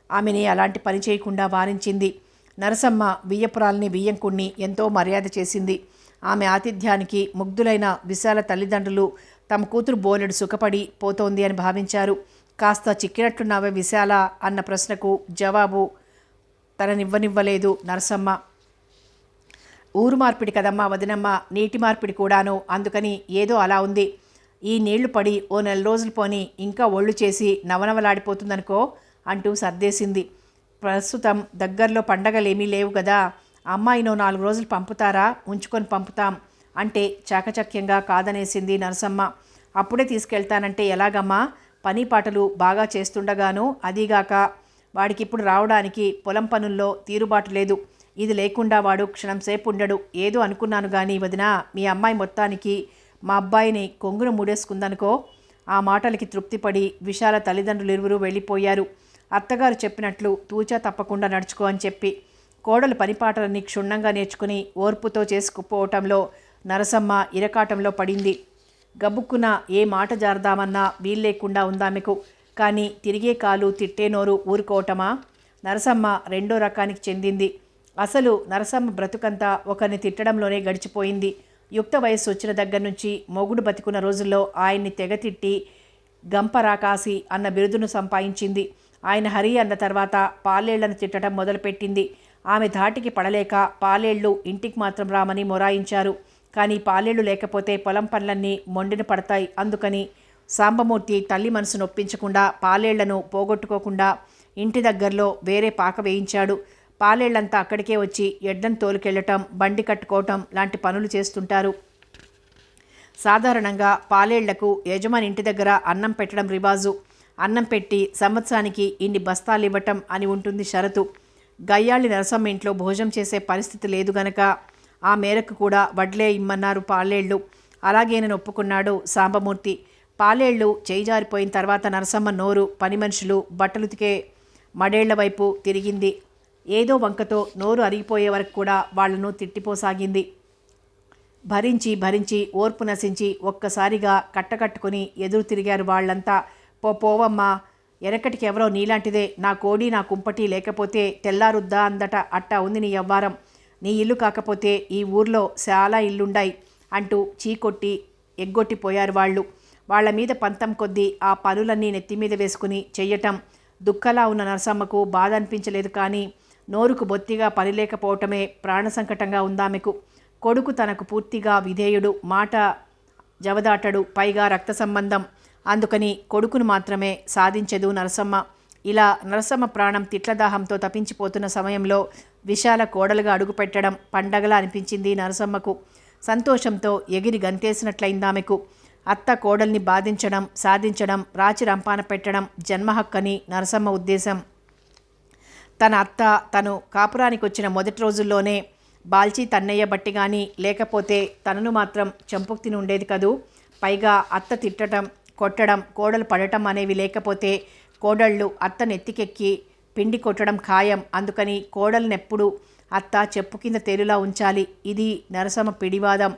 ఆమెని అలాంటి పని చేయకుండా వారించింది. నరసమ్మ బియ్యపురాల్ని బియ్యంకుణ్ణి ఎంతో మర్యాద చేసింది. ఆమె ఆతిథ్యానికి ముగ్ధులైన విశాల తల్లిదండ్రులు తమ కూతురు బోలెడు సుఖపడి పోతోంది అని భావించారు. కాస్త చిక్కినట్టున్నావే విశాల అన్న ప్రశ్నకు జవాబు తననివ్వనివ్వలేదు నరసమ్మ. ఊరు మార్పిడి కదమ్మా వదినమ్మ, నీటి మార్పిడి కూడాను, అందుకని ఏదో అలా ఉంది. ఈ నీళ్లు పడి ఓ 4 రోజులు పోని ఇంకా ఒళ్ళు చేసి నవనవలాడిపోతుందనుకో అంటూ సర్దేసింది. ప్రస్తుతం దగ్గరలో పండగలేమీ లేవు కదా, అమ్మాయినో 4 రోజులు పంపుతారా? ఉంచుకొని పంపుతాం అంటే చాకచక్యంగా కాదనేసింది నరసమ్మ. అప్పుడే తీసుకెళ్తానంటే ఎలాగమ్మా? పని పాటలు బాగా చేస్తుండగాను, అదీగాక వాడికిప్పుడు రావడానికి పొలం పనుల్లో తీరుబాటు లేదు. ఇది లేకుండా వాడు క్షణం సేపు ఉండడు. ఏదో అనుకున్నాను కానీ వదినా, మీ అమ్మాయి మొత్తానికి మా అబ్బాయిని కొంగున మూడేసుకుందనుకో. ఆ మాటలకి తృప్తిపడి విశాల తల్లిదండ్రులిరువురూ వెళ్ళిపోయారు. అత్తగారు చెప్పినట్లు తూచా తప్పకుండా నడుచుకో అని చెప్పి. కోడలు పనిపాటలన్నీ క్షుణ్ణంగా నేర్చుకుని ఓర్పుతో చేసుకుపోవటంలో నరసమ్మ ఇరకాటంలో పడింది. గబుక్కున ఏ మాట జారదామన్నా వీల్లేకుండా ఉందామెకు. కానీ తిరిగే కాలు తిట్టే నోరు ఊరుకోవటమా? నరసమ్మ రెండో రకానికి చెందింది. అసలు నరసమ్మ బ్రతుకంతా ఒకరిని తిట్టడంలోనే గడిచిపోయింది. యుక్త వయస్సు వచ్చిన దగ్గర నుంచి మొగుడు బతికున్న రోజుల్లో ఆయన్ని తెగతిట్టి గంపరాకాసి అన్న బిరుదును సంపాదించింది. ఆయన హరి అన్న తర్వాత పాలేళ్లను తిట్టడం మొదలుపెట్టింది. ఆమె ధాటికి పడలేక పాలేళ్ళు ఇంటికి మాత్రం రామని మొరాయించారు. కానీ పాలేళ్ళు లేకపోతే పొలం పనులన్నీ మొండిన పడతాయి. అందుకని సాంబమూర్తి తల్లి మనసు నొప్పించకుండా పాలేళ్లను పోగొట్టుకోకుండా ఇంటి దగ్గరలో వేరే పాక వేయించాడు. పాలేళ్లంతా అక్కడికే వచ్చి ఎడ్లను తోలుకెళ్లటం, బండి కట్టుకోవటం లాంటి పనులు చేస్తుంటారు. సాధారణంగా పాలేళ్లకు యజమాని ఇంటి దగ్గర అన్నం పెట్టడం రివాజు. అన్నం పెట్టి సంవత్సరానికి ఇన్ని బస్తాలు ఇవ్వటం అని ఉంటుంది షరతు. గయ్యాళి నరసమ్మ ఇంట్లో భోజనం చేసే పరిస్థితి లేదు గనక ఆ మేరకు కూడా వడ్లే ఇమ్మన్నారు పాలేళ్ళు. అలాగేనని ఒప్పుకున్నాడు సాంబమూర్తి. పాలేళ్ళు చేయి జారిపోయిన తర్వాత నరసమ్మ నోరు పని మనుషులు బట్టలుతికే మడేళ్ల వైపు తిరిగింది. ఏదో వంకతో నోరు అరిగిపోయే వరకు కూడా వాళ్లను తిట్టిపోసాగింది. భరించి భరించి ఓర్పు నశించి ఒక్కసారిగా కట్టకట్టుకుని ఎదురు తిరిగారు వాళ్ళంతా. పోవమ్మా, ఎనకటికి ఎవరో నీలాంటిదే నా కోడి నా కుంపటి లేకపోతే తెల్లారుద్దా అందట. అట్టా ఉంది నీ యవ్వారం. నీ ఇల్లు కాకపోతే ఈ ఊర్లో చాలా ఇల్లుండాయి అంటూ చీకొట్టి ఎగ్గొట్టిపోయారు వాళ్ళు. వాళ్ల మీద పంతం కొద్దీ ఆ పనులన్నీ నెత్తిమీద వేసుకుని చెయ్యటం దుఃఖలా ఉన్న నరసమ్మకు బాధ అనిపించలేదు. కానీ నోరుకు బొత్తిగా పని లేకపోవటమే ప్రాణ సంకటంగా ఉందామెకు. కొడుకు తనకు పూర్తిగా విధేయుడు, మాట జవదాటడు, పైగా రక్త సంబంధం. అందుకని కొడుకును మాత్రమే సాధించదు నరసమ్మ. ఇలా నరసమ్మ ప్రాణం తిట్లదాహంతో తప్పించిపోతున్న సమయంలో విశాల కోడలుగా అడుగుపెట్టడం పండగలా అనిపించింది నరసమ్మకు. సంతోషంతో ఎగిరి గంతేసినట్లయిందామెకు. అత్త కోడల్ని బాధించడం, సాధించడం, రాచి రంపాన పెట్టడం జన్మహక్కని నరసమ్మ ఉద్దేశం. తన అత్త తను కాపురానికి వచ్చిన మొదటి రోజుల్లోనే బాల్చి తన్నయ్య బట్టి కానీ లేకపోతే తనను మాత్రం చంపుకు తిని ఉండేది కదూ. పైగా అత్త తిట్టడం, కొట్టడం, కోడలు పడటం అనేవి లేకపోతే కోడళ్ళు అత్త నెత్తికెక్కి పిండి కొట్టడం ఖాయం. అందుకని కోడలనెప్పుడు అత్త చెప్పు కింద తేలులా ఉంచాలి. ఇది నరసమ్మ పిడివాదం.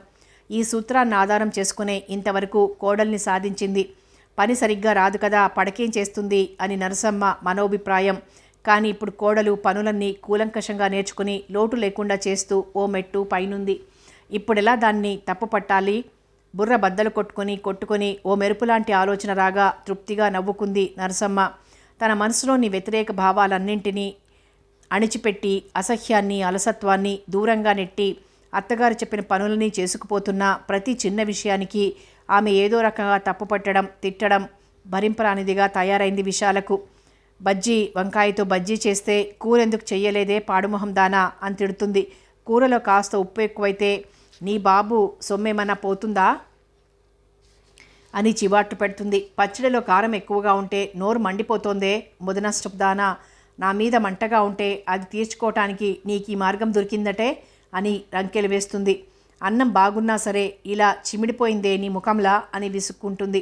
ఈ సూత్రాన్ని ఆధారం చేసుకునే ఇంతవరకు కోడల్ని సాధించింది. పని సరిగ్గా రాదు కదా, పడకేం చేస్తుంది అని నరసమ్మ మనోభిప్రాయం. కానీ ఇప్పుడు కోడలు పనులన్నీ కూలంకషంగా నేర్చుకుని లోటు లేకుండా చేస్తూ ఓ మెట్టు పైనుంది. ఇప్పుడెలా దాన్ని తప్పు పట్టాలి? బుర్ర బద్దలు కొట్టుకొని ఓ మెరుపులాంటి ఆలోచన రాగా తృప్తిగా నవ్వుకుంది నరసమ్మ. తన మనసులోని వ్యతిరేక భావాలన్నింటినీ అణిచిపెట్టి అసహ్యాన్ని, అలసత్వాన్ని దూరంగా నెట్టి అత్తగారు చెప్పిన పనులని చేసుకుపోతున్న ప్రతి చిన్న విషయానికి ఆమె ఏదో రకంగా తప్పుపట్టడం, తిట్టడం భరింపరానిదిగా తయారైంది విశాలకు. బజ్జీ వంకాయతో బజ్జీ చేస్తే కూరెందుకు చెయ్యలేదే పాడుమొహం దానా అని తిడుతుంది. కూరలో కాస్త ఉప్పు ఎక్కువైతే నీ బాబు సొమ్మేమన్నా పోతుందా అని చివాట్లు పెడుతుంది. పచ్చడిలో కారం ఎక్కువగా ఉంటే నోరు మండిపోతోందే ముదనష్టపు దానా. నా మీద మంటగా ఉంటే అది తీర్చుకోవటానికి నీకు ఈ మార్గం దొరికిందటే అని రంకెలు వేస్తుంది. అన్నం బాగున్నా సరే ఇలా చిమిడిపోయిందే నీ ముఖంలా అని విసుక్కుంటుంది.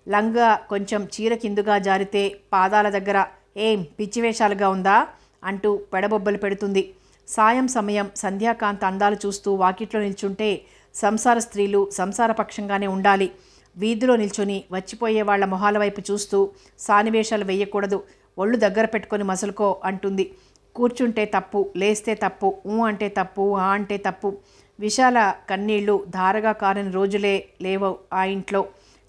లంగా కొంచెం చీర కిందుగా జారితే పాదాల దగ్గర ఏం పిచ్చివేషాలుగా ఉందా అంటూ పెడబొబ్బలు పెడుతుంది. సాయం సమయం సంధ్యాకాంత అందాలు చూస్తూ వాకిట్లో నిల్చుంటే సంసార స్త్రీలు సంసారపక్షంగానే ఉండాలి. వీధిలో నిల్చొని వచ్చిపోయే వాళ్ల మొహాల వైపు చూస్తూ సానివేషాలు వేయకూడదు. ఒళ్ళు దగ్గర పెట్టుకొని మసలుకో అంటుంది. కూర్చుంటే తప్పు, లేస్తే తప్పు, ఊ అంటే తప్పు, ఆ అంటే తప్పు. విశాల కన్నీళ్లు ధారగా కారని రోజులే లేవు ఆ ఇంట్లో.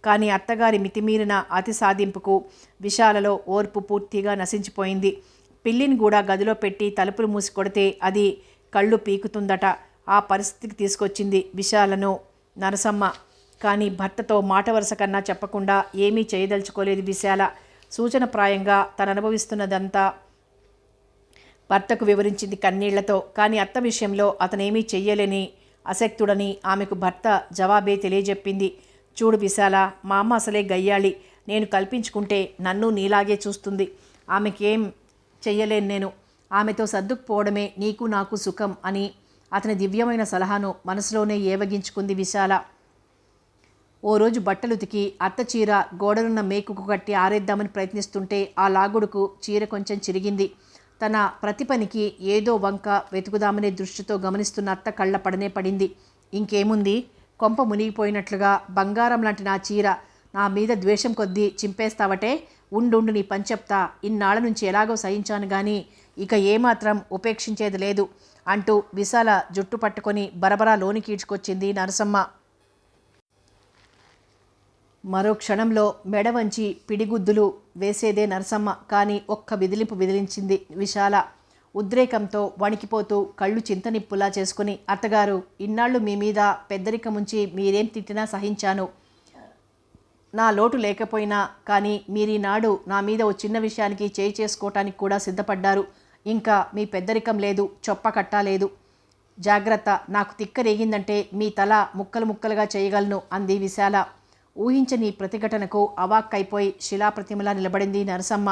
కానీ అత్తగారి మితిమీరిన అతి సాధింపుకు విశాలలో ఓర్పు పూర్తిగా నశించిపోయింది. పిల్లిని కూడా గదిలో పెట్టి తలుపులు మూసి కొడితే అది కళ్ళు పీకుతుందట. ఆ పరిస్థితికి తీసుకొచ్చింది విశాలను నరసమ్మ. కానీ భర్తతో మాట వరుస కన్నా చెప్పకుండా ఏమీ చేయదలుచుకోలేదు విశాల. సూచనప్రాయంగా తను అనుభవిస్తున్నదంతా భర్తకు వివరించింది కన్నీళ్లతో. కానీ అత్త విషయంలో అతనేమీ చెయ్యలేని అశక్తుడని ఆమెకు భర్త జవాబే తెలియజెప్పింది. చూడు విశాల, మా అమ్మ అసలే గయ్యాళి. నేను కల్పించుకుంటే నన్ను నీలాగే చూస్తుంది. ఆమెకేం చెయ్యలేను నేను. ఆమెతో సర్దుకుపోవడమే నీకు నాకు సుఖం అని అతని దివ్యమైన సలహాను మనసులోనే ఏవగించుకుంది విశాల. ఓ రోజు బట్టలుతికి అత్త చీర గోడనున్న మేకుకు కట్టి ఆరేద్దామని ప్రయత్నిస్తుంటే ఆ లాగుడుకు చీర కొంచెం చిరిగింది. తన ప్రతి పనికి ఏదో వంక వెతుకుదామనే దృష్టితో గమనిస్తున్న అత్త కళ్ళ పడనే పడింది. ఇంకేముంది, కొంప మునిగిపోయినట్లుగా బంగారం లాంటి నా చీర నా మీద ద్వేషం కొద్దీ చింపేస్తావటే. ఉండు నీ పని చెప్తా. ఇన్నాళ్ల నుంచి ఎలాగో సహించాను కానీ ఇక ఏమాత్రం ఉపేక్షించేది లేదు అంటూ విశాల జుట్టు పట్టుకొని బరబరా లోనికి ఈడ్చుకొచ్చింది నరసమ్మ. మరో క్షణంలో మెడ వంచి పిడిగుద్దులు వేసేదే నరసమ్మ. కానీ ఒక్క విదిలింపు విదిలించింది విశాల. ఉద్రేకంతో వణికిపోతూ కళ్ళు చింతనిప్పులా చేసుకుని, అత్తగారు, ఇన్నాళ్ళు మీ మీద పెద్దరికముంచి మీరేం తిట్టినా సహించాను. నా లోటు లేకపోయినా కానీ మీరీనాడు నా మీద ఓ చిన్న విషయానికి చేయి చేసుకోవటానికి కూడా సిద్ధపడ్డారు. ఇంకా మీ పెద్దరికం లేదు, చొప్ప కట్టాలేదు. జాగ్రత్త, నాకు తిక్క రేగిందంటే మీ తల ముక్కలు ముక్కలుగా చేయగలను అంది విశాల. ఊహించని ప్రతిఘటనకు అవాక్కైపోయి శిలాప్రతిమలా నిలబడింది నరసమ్మ.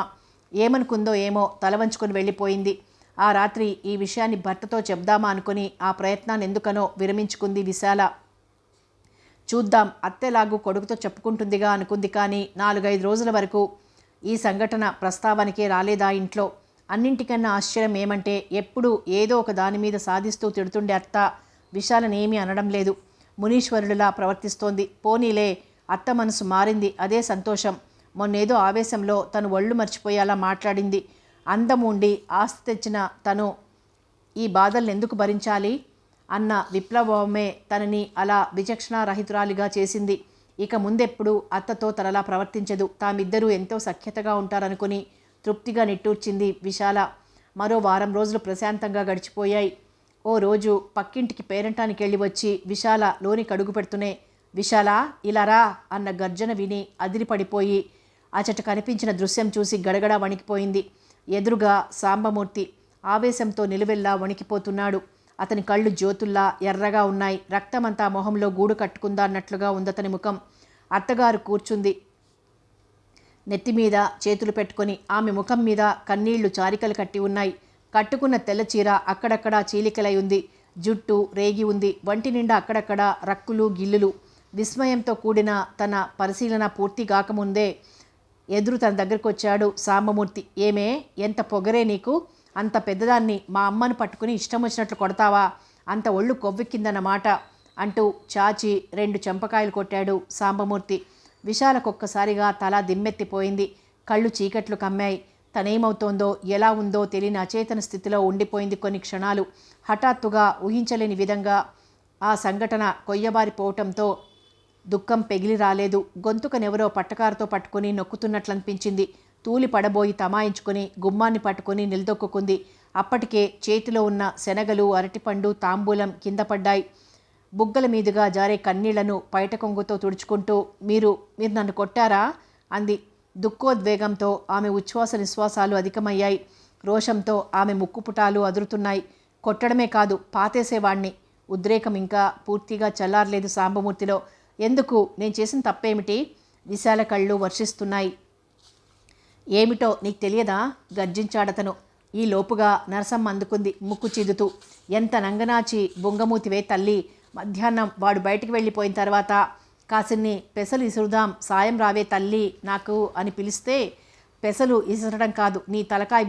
ఏమనుకుందో ఏమో తల వంచుకొని వెళ్ళిపోయింది. ఆ రాత్రి ఈ విషయాన్ని భర్తతో చెప్దామా అనుకుని ఆ ప్రయత్నాన్ని ఎందుకనో విరమించుకుంది విశాల. చూద్దాం, అత్తెలాగూ కొడుకుతో చెప్పుకుంటుందిగా అనుకుంది. కానీ 4-5 రోజుల వరకు ఈ సంఘటన ప్రస్తావనకే రాలేదా ఇంట్లో. అన్నింటికన్నా ఆశ్చర్యం ఏమంటే ఎప్పుడూ ఏదో ఒక దాని మీద సాధిస్తూ తిడుతుండే అత్త విశాలనేమీ అనడం లేదు. మునీశ్వరుడిలా ప్రవర్తిస్తోంది. పోనీలే, అత్త మనసు మారింది, అదే సంతోషం. మొన్నేదో ఆవేశంలో తను ఒళ్ళు మర్చిపోయేలా మాట్లాడింది. అందం ఉండి ఆస్తి తెచ్చిన తను ఈ బాధల్ని ఎందుకు భరించాలి అన్న విప్లవమే తనని అలా విచక్షణారహితురాలిగా చేసింది. ఇక ముందెప్పుడు అత్తతో తనలా ప్రవర్తించదు. తామిద్దరూ ఎంతో సఖ్యతగా ఉంటారనుకుని తృప్తిగా నిట్టూర్చింది విశాల. మరో వారం రోజులు ప్రశాంతంగా గడిచిపోయాయి. ఓ రోజు పక్కింటికి పేరంటానికి వెళ్ళి వచ్చి విశాల లోని కడుగు పెడుతూనే, విశాల ఇలారా అన్న గర్జన విని అదిరిపడిపోయి అచట కనిపించిన దృశ్యం చూసి గడగడా వణికిపోయింది. ఎదురుగా సాంబమూర్తి ఆవేశంతో నిలువెల్లా వణికిపోతున్నాడు. అతని కళ్ళు జ్యోతుల్లా ఎర్రగా ఉన్నాయి. రక్తమంతా మొహంలో గూడు కట్టుకుందా అన్నట్లుగా ఉందతని ముఖం. అత్తగారు కూర్చుంది నెత్తిమీద చేతులు పెట్టుకొని. ఆమె ముఖం మీద కన్నీళ్లు చారికలు కట్టి ఉన్నాయి. కట్టుకున్న తెల్ల చీర అక్కడక్కడా చీలికలై ఉంది. జుట్టు రేగి ఉంది. వంటి నిండా అక్కడక్కడ రక్కులు గిల్లులు. విస్మయంతో కూడిన తన పరిశీలన పూర్తి కాకముందే ఎదురు తన దగ్గరకు వచ్చాడు సాంబమూర్తి. ఏమే, ఎంత పొగరే నీకు? అంత పెద్దదాన్ని మా అమ్మను పట్టుకుని ఇష్టం వచ్చినట్లు కొడతావా? అంత ఒళ్ళు కొవ్వెక్కిందన్నమాట అంటూ చాచి 2 చెంపకాయలు కొట్టాడు సాంబమూర్తి. విశాలకొక్కసారిగా తల దిమ్మెత్తిపోయింది. కళ్ళు చీకట్లు కమ్మాయి. తనేమవుతోందో ఎలా ఉందో తెలియని అచేతన స్థితిలో ఉండిపోయింది కొన్ని క్షణాలు. హఠాత్తుగా ఊహించలేని విధంగా ఆ సంఘటన కొయ్యబారిపోవటంతో దుఃఖం పెగిలి రాలేదు. గొంతుకనెవరో పట్టకారుతో పట్టుకుని నొక్కుతున్నట్లనిపించింది. తూలి పడబోయి తమాయించుకొని గుమ్మాన్ని పట్టుకుని నిలదొక్కుంది. అప్పటికే చేతిలో ఉన్న శనగలు, అరటిపండు, తాంబూలం కింద పడ్డాయి. బుగ్గల మీదుగా జారే కన్నీళ్లను పైట కొంగుతో తుడుచుకుంటూ మీరు నన్ను కొట్టారా అంది. దుఃఖోద్వేగంతో ఆమె ఉచ్ఛ్వాస నిశ్వాసాలు అధికమయ్యాయి. రోషంతో ఆమె ముక్కుపుటాలు అదురుతున్నాయి. కొట్టడమే కాదు, పాతేసేవాణ్ణి. ఉద్రేకం ఇంకా పూర్తిగా చల్లారలేదు సాంబమూర్తిలో. ఎందుకు? నేను చేసిన తప్పేమిటి? విశాల కళ్ళు వర్షిస్తున్నాయి. ఏమిటో నీకు తెలియదా? గర్జించాడతను. ఈ లోపుగా నరసమ్మ అందుకుంది ముక్కు చిదుతూ. ఎంత నంగనాచి బొంగమూతివే తల్లి. మధ్యాహ్నం వాడు బయటికి వెళ్ళిపోయిన తర్వాత కాసిన్ని పెసలు ఇసురుదాం, సాయం రావే తల్లి నాకు అని పిలిస్తే, పెసలు ఇసరడం కాదు, నీ తలకాయ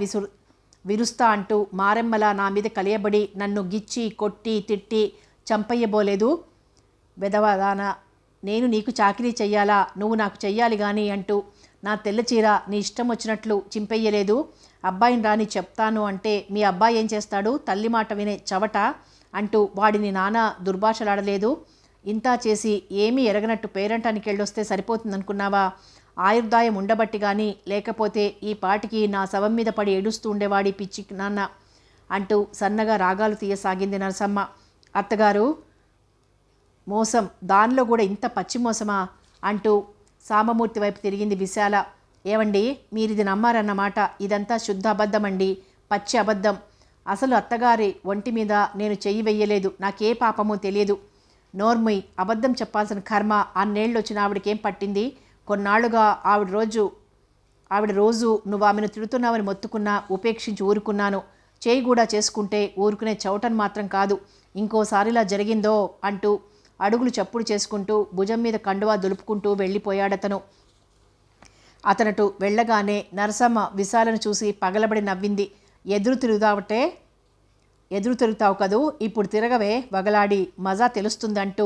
విరుస్తా అంటూ మారెమ్మలా నా మీద కలియబడి నన్ను గిచ్చి కొట్టి తిట్టి చంపయ్యబోలేదు. వెదవదానా, నేను నీకు చాకిరీ చెయ్యాలా? నువ్వు నాకు చెయ్యాలి గాని అంటూ నా తెల్ల చీర నీ ఇష్టం వచ్చినట్లు చింపెయ్యలేదు. అబ్బాయిని రాని చెప్తాను అంటే మీ అబ్బాయి ఏం చేస్తాడు? తల్లి మాట వినే చవట అంటూ వాడిని నానా దుర్భాషలాడలేదు. ఇంతా చేసి ఏమీ ఎరగనట్టు పేరంటానికి వెళ్ళొస్తే సరిపోతుందనుకున్నావా? ఆయుర్దాయం ఉండబట్టి కానీ, లేకపోతే ఈ పాటికి నా శవం మీద పడి ఏడుస్తూ ఉండేవాడి పిచ్చి నాన్న అంటూ సన్నగా రాగాలు తీయసాగింది నరసమ్మ. అత్తగారు, మోసం, దానిలో కూడా ఇంత పచ్చి మోసమా అంటూ సాంబమూర్తి వైపు తిరిగింది విశాల. ఏవండి, మీరిది నమ్మారన్నమాట. ఇదంతా శుద్ధ అబద్ధమండి, పచ్చి అబద్ధం. అసలు అత్తగారి ఒంటి మీద నేను చెయ్యి వెయ్యలేదు. నాకే పాపమో తెలియదు. నోర్ముయ్, అబద్ధం చెప్పాల్సిన కర్మ అన్నేళ్ళు వచ్చిన ఆవిడకేం పట్టింది? కొన్నాళ్లుగా ఆవిడ రోజు నువ్వు ఆమెను తిడుతున్నావని మొత్తుకున్నా ఉపేక్షించి ఊరుకున్నాను. చేయి కూడా చేసుకుంటే ఊరుకునే చౌటన్ మాత్రం కాదు. ఇంకోసారిలా జరిగిందో అంటూ అడుగులు చప్పుడు చేసుకుంటూ భుజం మీద కండువా దులుపుకుంటూ వెళ్ళిపోయాడతను. అతనటు వెళ్ళగానే నరసమ్మ విశాలను చూసి పగలబడి నవ్వింది. ఎదురు తిరుగుతావు కదూ, ఇప్పుడు తిరగవే వగలాడి, మజా తెలుస్తుందంటూ.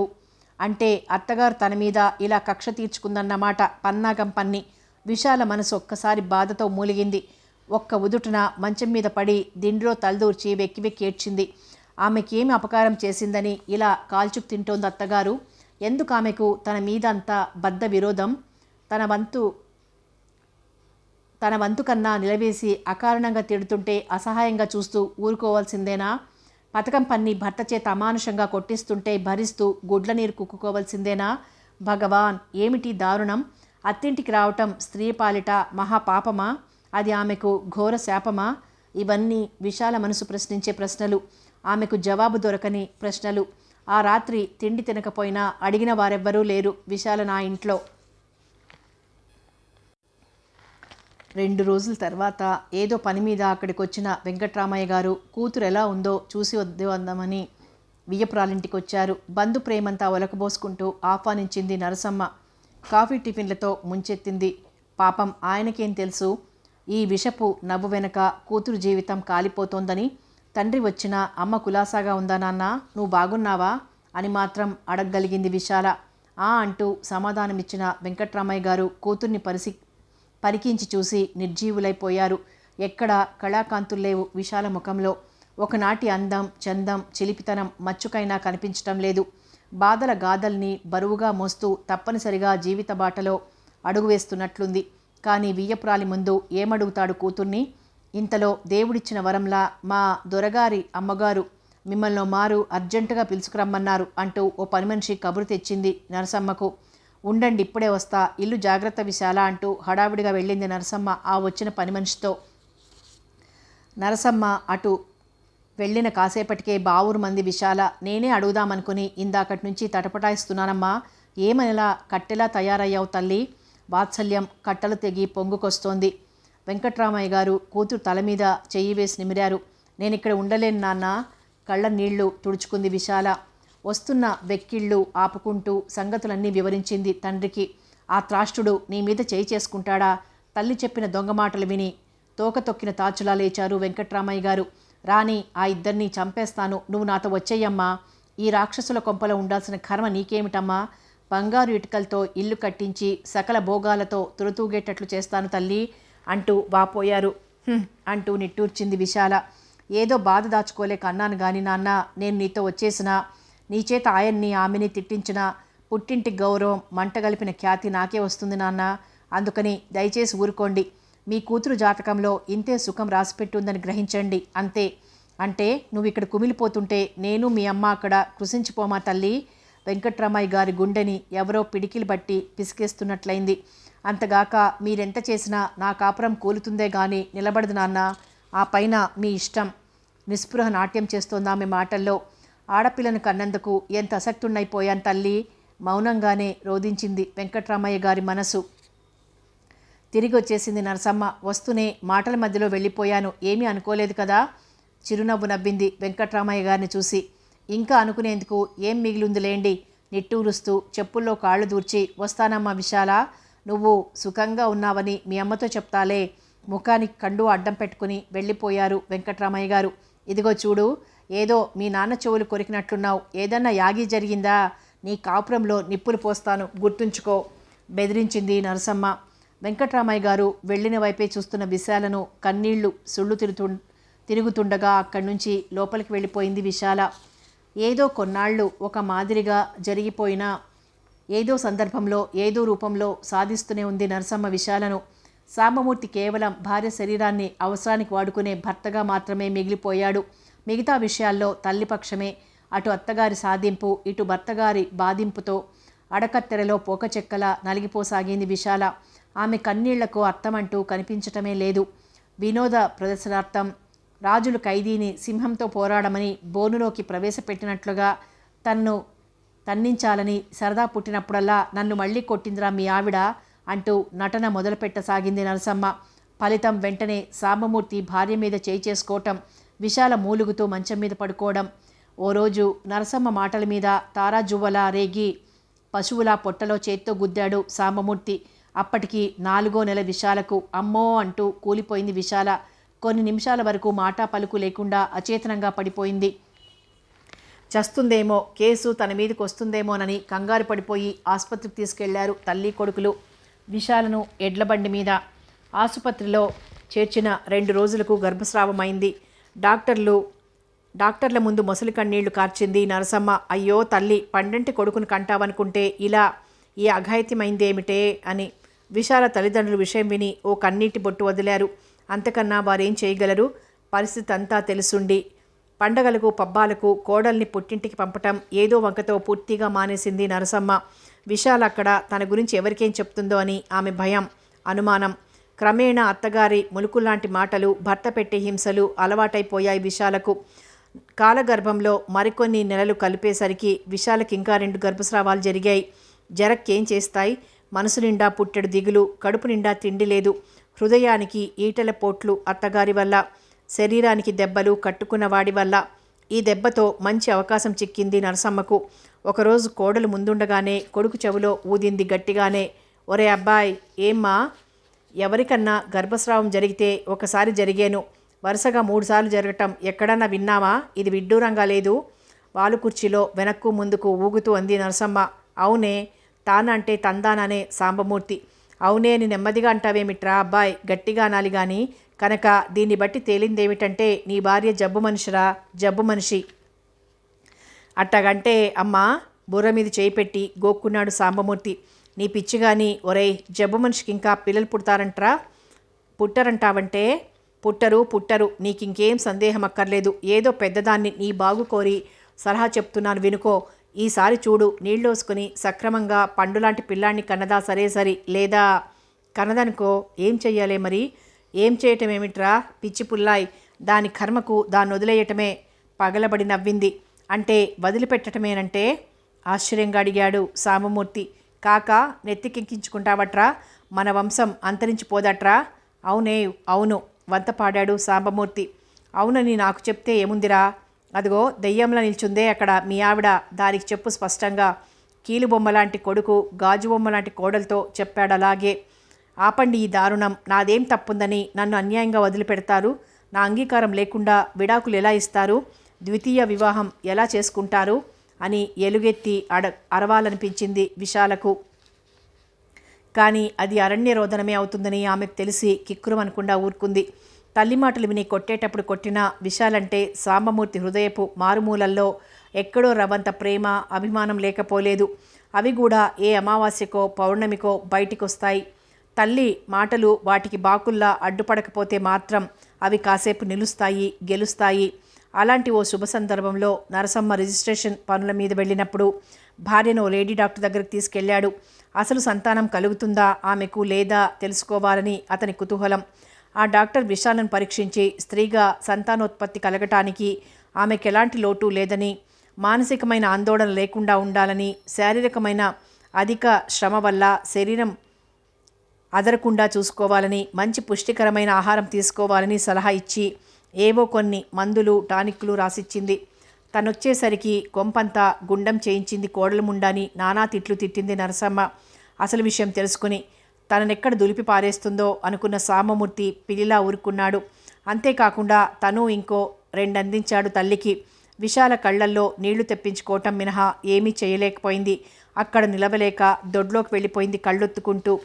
అంటే అత్తగారు తన మీద ఇలా కక్ష తీర్చుకుందన్నమాట. పన్నాగం పన్ని. విశాల మనసు ఒక్కసారి బాధతో మూలిగింది. ఒక్క ఉదుటున మంచం మీద పడి దిండ్లో తలదూర్చి వెక్కి వెక్కి ఏడ్చింది. ఆమెకేమి అపకారం చేసిందని ఇలా కాల్చుకు తింటోంది అత్తగారు? ఎందుకు ఆమెకు తన మీద అంత బద్ధ విరోధం? తన వంతు కన్నా నిలవేసి అకారణంగా తిడుతుంటే అసహాయంగా చూస్తూ ఊరుకోవాల్సిందేనా? పథకం పన్ని భర్త చేత అమానుషంగా కొట్టిస్తుంటే భరిస్తూ గుడ్ల నీరు కుక్కుకోవాల్సిందేనా? భగవాన్, ఏమిటి దారుణం? అత్తింటికి రావటం స్త్రీ పాలిట మహాపాపమా? అది ఆమెకు ఘోర శాపమా? ఇవన్నీ విశాల మనసు ప్రశ్నించే ప్రశ్నలు. ఆమెకు జవాబు దొరకని ప్రశ్నలు. ఆ రాత్రి తిండి తినకపోయినా అడిగిన వారెవ్వరూ లేరు విశాల నా ఇంట్లో. 2 రోజుల తర్వాత ఏదో పని మీద అక్కడికి వచ్చిన వెంకట్రామయ్య గారు కూతురు ఎలా ఉందో చూసి వద్దామని వియ్యపురాలింటికి వచ్చారు. బంధు ప్రేమంతా ఒలకబోసుకుంటూ ఆహ్వానించింది నరసమ్మ. కాఫీ టిఫిన్లతో ముంచెత్తింది. పాపం ఆయనకేం తెలుసు ఈ విషపు నవ్వు వెనక కూతురు జీవితం కాలిపోతోందని. తండ్రి వచ్చినా అమ్మ కులాసాగా ఉందా నాన్న, నువ్వు బాగున్నావా అని మాత్రం అడగగలిగింది విశాల. ఆ అంటూ సమాధానమిచ్చిన వెంకట్రామయ్య గారు కూతుర్ని పరికించి చూసి నిర్జీవులైపోయారు. ఎక్కడ కళాకాంతుల్లేవు విశాల ముఖంలో. ఒకనాటి అందం, చందం, చిలిపితనం మచ్చుకైనా కనిపించటం లేదు. బాధల గాథల్ని బరువుగా మోస్తూ తప్పనిసరిగా జీవిత బాటలో అడుగు వేస్తున్నట్లుంది. కానీ వియ్యపురాలి ముందు ఏమడుగుతాడు కూతుర్ని? ఇంతలో దేవుడిచ్చిన వరంలా మా దొరగారి అమ్మగారు మిమ్మల్ని మారు అర్జెంటుగా పిలుచుకురమ్మన్నారు అంటూ ఓ పని మనిషి కబురు తెచ్చింది నరసమ్మకు. ఉండండి ఇప్పుడే వస్తా, ఇల్లు జాగ్రత్త విశాల అంటూ హడావిడిగా వెళ్ళింది నరసమ్మ ఆ వచ్చిన పని మనిషితో. నరసమ్మ అటు వెళ్ళిన కాసేపటికే బావురు మంది విశాల. నేనే అడుగుదామనుకుని ఇందాకటి నుంచి తటపటాయిస్తున్నానమ్మా. ఏమనిలా కట్టెలా తయారయ్యావు తల్లి? వాత్సల్యం కట్టలు తెగి పొంగుకొస్తోంది. వెంకట్రామయ్య గారు కూతురు తల మీద చెయ్యి వేసి నిమిరారు. నేనిక్కడ ఉండలేను నాన్న. కళ్ళ నీళ్లు తుడుచుకుంది విశాల. వస్తున్న వెక్కిళ్ళు ఆపుకుంటూ సంగతులన్నీ వివరించింది తండ్రికి. ఆ త్రాష్టుడు నీ మీద చేయి చేసుకుంటాడా? తల్లి చెప్పిన దొంగ మాటలు విని తోక తొక్కిన తాచులా లేచారు వెంకట్రామయ్య గారు. రాని ఆ ఇద్దరిని చంపేస్తాను, నువ్వు నాతో వచ్చేయమ్మా. ఈ రాక్షసుల కొంపలో ఉండాల్సిన కర్మ నీకేమిటమ్మా? బంగారు ఇటుకలతో ఇల్లు కట్టించి సకల భోగాలతో తురతూగేటట్లు చేస్తాను తల్లి అంటూ వాపోయారు. అంటూ నిట్టూర్చింది విశాల. ఏదో బాధ దాచుకోలేక అన్నాను గాని నాన్న, నేను నీతో వచ్చేసినా, నీ చేత ఆయన్ని ఆమెని తిట్టించిన పుట్టింటి గౌరవం మంటగలిపిన ఖ్యాతి నాకే వస్తుంది నాన్న. అందుకని దయచేసి ఊరుకోండి. మీ కూతురు జాతకంలో ఇంతే సుఖం రాసిపెట్టుందని గ్రహించండి అంతే. అంటే నువ్వు ఇక్కడ కుమిలిపోతుంటే నేను మీ అమ్మ అక్కడ కృషించిపోమా తల్లి? వెంకట్రామయ్య గారి గుండెని ఎవరో పిడికిలు బట్టి పిసికేస్తున్నట్లయింది. అంతగాక మీరెంత చేసినా నా కాపురం కూలుతుందే గాని నిలబడదు నాన్న. ఆ పైన మీ ఇష్టం. నిస్పృహ నాట్యం చేస్తోంది ఆమె మాటల్లో. ఆడపిల్లను కన్నందుకు ఎంత అసక్తున్నైపోయాను తల్లి. మౌనంగానే రోధించింది వెంకట్రామయ్య గారి మనసు. తిరిగి వచ్చేసింది నరసమ్మ. వస్తూనే మాటల మధ్యలో వెళ్ళిపోయాను, ఏమీ అనుకోలేదు కదా? చిరునవ్వు నవ్వింది వెంకట్రామయ్య గారిని చూసి. ఇంకా అనుకునేందుకు ఏం మిగిలిందిలేండి. నిట్టూరుస్తూ చెప్పుల్లో కాళ్ళు దూర్చి వస్తానమ్మా విశాల, నువ్వు సుఖంగా ఉన్నావని మీ అమ్మతో చెప్తాలే. ముఖానికి కండు అడ్డం పెట్టుకుని వెళ్ళిపోయారు వెంకట్రామయ్య గారు. ఇదిగో చూడు, ఏదో మీ నాన్న చెవులు కొరికినట్లున్నావు. ఏదన్నా యాగి జరిగిందా? నీ కాపురంలో నిప్పులు పోస్తాను గుర్తుంచుకో బెదిరించింది నరసమ్మ. వెంకట్రామయ్య గారు వెళ్ళిన వైపే చూస్తున్న విశాలను కన్నీళ్లు సుళ్ళు తిరుగుతుండగా అక్కడి నుంచి లోపలికి వెళ్ళిపోయింది విశాల. ఏదో కొన్నాళ్ళు ఒక మాదిరిగా జరిగిపోయినా ఏదో సందర్భంలో ఏదో రూపంలో సాధిస్తూనే ఉంది నరసమ్మ విశాలను. సాంబమూర్తి కేవలం భార్య శరీరాన్ని అవసరానికి వాడుకునే భర్తగా మాత్రమే మిగిలిపోయాడు. మిగతా విషయాల్లో తల్లిపక్షమే. అటు అత్తగారి సాధింపు, ఇటు భర్తగారి బాధింపుతో అడకత్తెరలో పోకచెక్కలా నలిగిపోసాగింది విశాల. ఆమె కన్నీళ్లకు అర్థమంటూ కనిపించటమే లేదు. వినోద ప్రదర్శనార్థం రాజులు ఖైదీని సింహంతో పోరాడమని బోనులోకి ప్రవేశపెట్టినట్లుగా తన్నించాలని సరదా పుట్టినప్పుడల్లా నన్ను మళ్ళీ కొట్టిందిరా మీ ఆవిడ అంటూ నటన మొదలుపెట్టసాగింది నరసమ్మ. ఫలితం వెంటనే సాంబమూర్తి భార్య మీద చేయి చేసుకోవటం, విశాల మూలుగుతూ మంచం మీద పడుకోవడం. ఓ రోజు నరసమ్మ మాటల మీద తారాజువ్వలా రేగి పశువులా పొట్టలో చేత్తో గుద్దాడు సాంబమూర్తి. అప్పటికి 4వ నెల విశాలకు. అమ్మో అంటూ కూలిపోయింది విశాల. కొన్ని నిమిషాల వరకు మాటా పలుకు లేకుండా అచేతనంగా పడిపోయింది. చస్తుందేమో, కేసు తన మీదకి వస్తుందేమోనని కంగారు పడిపోయి ఆసుపత్రికి తీసుకెళ్లారు తల్లి కొడుకులు విశాలను ఎడ్లబండి మీద. ఆసుపత్రిలో చేర్చిన 2 రోజులకు గర్భస్రావమైంది. డాక్టర్ల ముందు మొసలి కన్నీళ్లు కార్చింది నరసమ్మ. అయ్యో తల్లి, పండంటి కొడుకును కంటావనుకుంటే ఇలా ఈ అఘాయిత్యమైందేమిటే అని. విశాల తల్లిదండ్రుల విషయం విని ఓ కన్నీటి బొట్టు వదిలారు. అంతకన్నా వారేం చేయగలరు? పరిస్థితి అంతా తెలుసుండి పండగలకు పబ్బాలకు కోడల్ని పుట్టింటికి పంపటం ఏదో వంకతో పూర్తిగా మానేసింది నరసమ్మ. విశాల అక్కడ తన గురించి ఎవరికేం చెప్తుందో అని ఆమె భయం, అనుమానం. క్రమేణా అత్తగారి ములుకుల్లాంటి మాటలు, భర్త పెట్టే హింసలు అలవాటైపోయాయి విశాలకు. కాలగర్భంలో మరికొన్ని నెలలు కలిపేసరికి విశాలకి ఇంకా 2 గర్భస్రావాలు జరిగాయి. జరక్కేం చేస్తాయి? మనసు నిండా పుట్టెడు దిగులు, కడుపు నిండా తిండి లేదు. హృదయానికి ఈటల పోట్లు అత్తగారి వల్ల, శరీరానికి దెబ్బలు కట్టుకున్న వాడి వల్ల. ఈ దెబ్బతో మంచి అవకాశం చిక్కింది నరసమ్మకు. ఒకరోజు కోడలు ముందుండగానే కొడుకు చెవిలో ఊదింది గట్టిగానే. ఒరే అబ్బాయ్, ఏమ్మా, ఎవరికన్నా గర్భస్రావం జరిగితే ఒకసారి జరిగాను, వరుసగా 3 సార్లు జరగటం ఎక్కడన్నా విన్నావా? ఇది విడ్డూరంగా లేదు. వాలు కుర్చీలో వెనక్కు ముందుకు ఊగుతూ అంది నరసమ్మ. అవునే, తానంటే తందాననే సాంబమూర్తి. అవునే అని నెమ్మదిగా అంటావేమిట్రా అబ్బాయ్, గట్టిగా అనాలి గాని. కనుక దీన్ని బట్టి తేలిందేమిటంటే నీ భార్య జబ్బు మనిషిరా, జబ్బు మనిషి. అట్టగంటే అమ్మా, బుర్ర మీద చేయి పెట్టి గోక్కున్నాడు సాంబమూర్తి. నీ పిచ్చిగాని, ఒరేయ్, జబ్బు మనిషికి ఇంకా పిల్లలు పుడతారంట్రా? పుట్టరంటావంటే? పుట్టరు, నీకింకేం సందేహం అక్కర్లేదు. ఏదో పెద్దదాన్ని నీ బాగు కోరి సలహా చెప్తున్నాను వినుకో. ఈసారి చూడు, నీళ్ళోసుకుని సక్రమంగా పండులాంటి పిల్లాన్ని కన్నదా సరే సరి, లేదా కన్నదనుకో ఏం చెయ్యాలే మరి? ఏం చేయటమేమిట్రా పిచ్చి పుల్లాయ్, దాని కర్మకు దాన్ని వదిలేయటమే. పగలబడి నవ్వింది. అంటే వదిలిపెట్టటమేనంటే? ఆశ్చర్యంగా అడిగాడు సాంబమూర్తి. కాక నెత్తికెక్కించుకుంటావట్రా? మన వంశం అంతరించిపోదట్రా? అవునే, అవును వంతపాడాడు సాంబమూర్తి. అవునని నాకు చెప్తే ఏముందిరా? అదిగో దెయ్యంలా నిల్చుందే అక్కడ మీ ఆవిడ, దానికి చెప్పు స్పష్టంగా. కీలుబొమ్మలాంటి కొడుకు, గాజుబొమ్మలాంటి కోడలతో చెప్పాడు అలాగే. ఆపండి ఈ దారుణం, నాదేం తప్పుందని నన్ను అన్యాయంగా వదిలిపెడతారు? నా అంగీకారం లేకుండా విడాకులు ఎలా ఇస్తారు? ద్వితీయ వివాహం ఎలా చేసుకుంటారు అని ఎలుగెత్తి అరవాలనిపించింది విశాలకు. కానీ అది అరణ్య రోదనమే అవుతుందని ఆమెకు తెలిసి కిక్కురుమనకుండా ఊరుకుంది. తల్లి మాటలు విని కొట్టేటప్పుడు కొట్టిన విశాలంటే సాంబమూర్తి హృదయపు మారుమూలల్లో ఎక్కడో రవంత ప్రేమ, అభిమానం లేకపోలేదు. అవి కూడా ఏ అమావాస్యకో పౌర్ణమికో బయటికొస్తాయి. తల్లి మాటలు వాటికి బాకుల్లా అడ్డుపడకపోతే మాత్రం అవి కాసేపు నిలుస్తాయి, గెలుస్తాయి. అలాంటి ఓ శుభ సందర్భంలో నరసమ్మ రిజిస్ట్రేషన్ పనుల మీద వెళ్ళినప్పుడు భార్యను లేడీ డాక్టర్ దగ్గరికి తీసుకెళ్లాడు. అసలు సంతానం కలుగుతుందా ఆమెకు లేదా తెలుసుకోవాలని అతని కుతూహలం. ఆ డాక్టర్ విశాలను పరీక్షించి స్త్రీగా సంతానోత్పత్తి కలగటానికి ఆమెకు ఎలాంటి లోటు లేదని, మానసికమైన ఆందోళన లేకుండా ఉండాలని, శారీరకమైన అధిక శ్రమ వల్ల శరీరం అదరకుండా చూసుకోవాలని, మంచి పుష్టికరమైన ఆహారం తీసుకోవాలని సలహా ఇచ్చి ఏవో కొన్ని మందులు టానిక్లు రాసిచ్చింది. తనొచ్చేసరికి కొంపంతా గుండం చేయించింది కోడలు ముండాని నానా తిట్లు తిట్టింది నరసమ్మ. అసలు విషయం తెలుసుకుని తననెక్కడ దులిపి పారేస్తుందో అనుకున్న సాంబమూర్తి పిల్లిలా ఊరుకున్నాడు. అంతేకాకుండా తను ఇంకో రెండందించాడు తల్లికి. విశాల కళ్లల్లో నీళ్లు తెప్పించుకోవటం మినహా ఏమీ చేయలేకపోయింది. అక్కడ నిలవలేక దొడ్లోకి వెళ్ళిపోయింది కళ్ళొత్తుకుంటూ.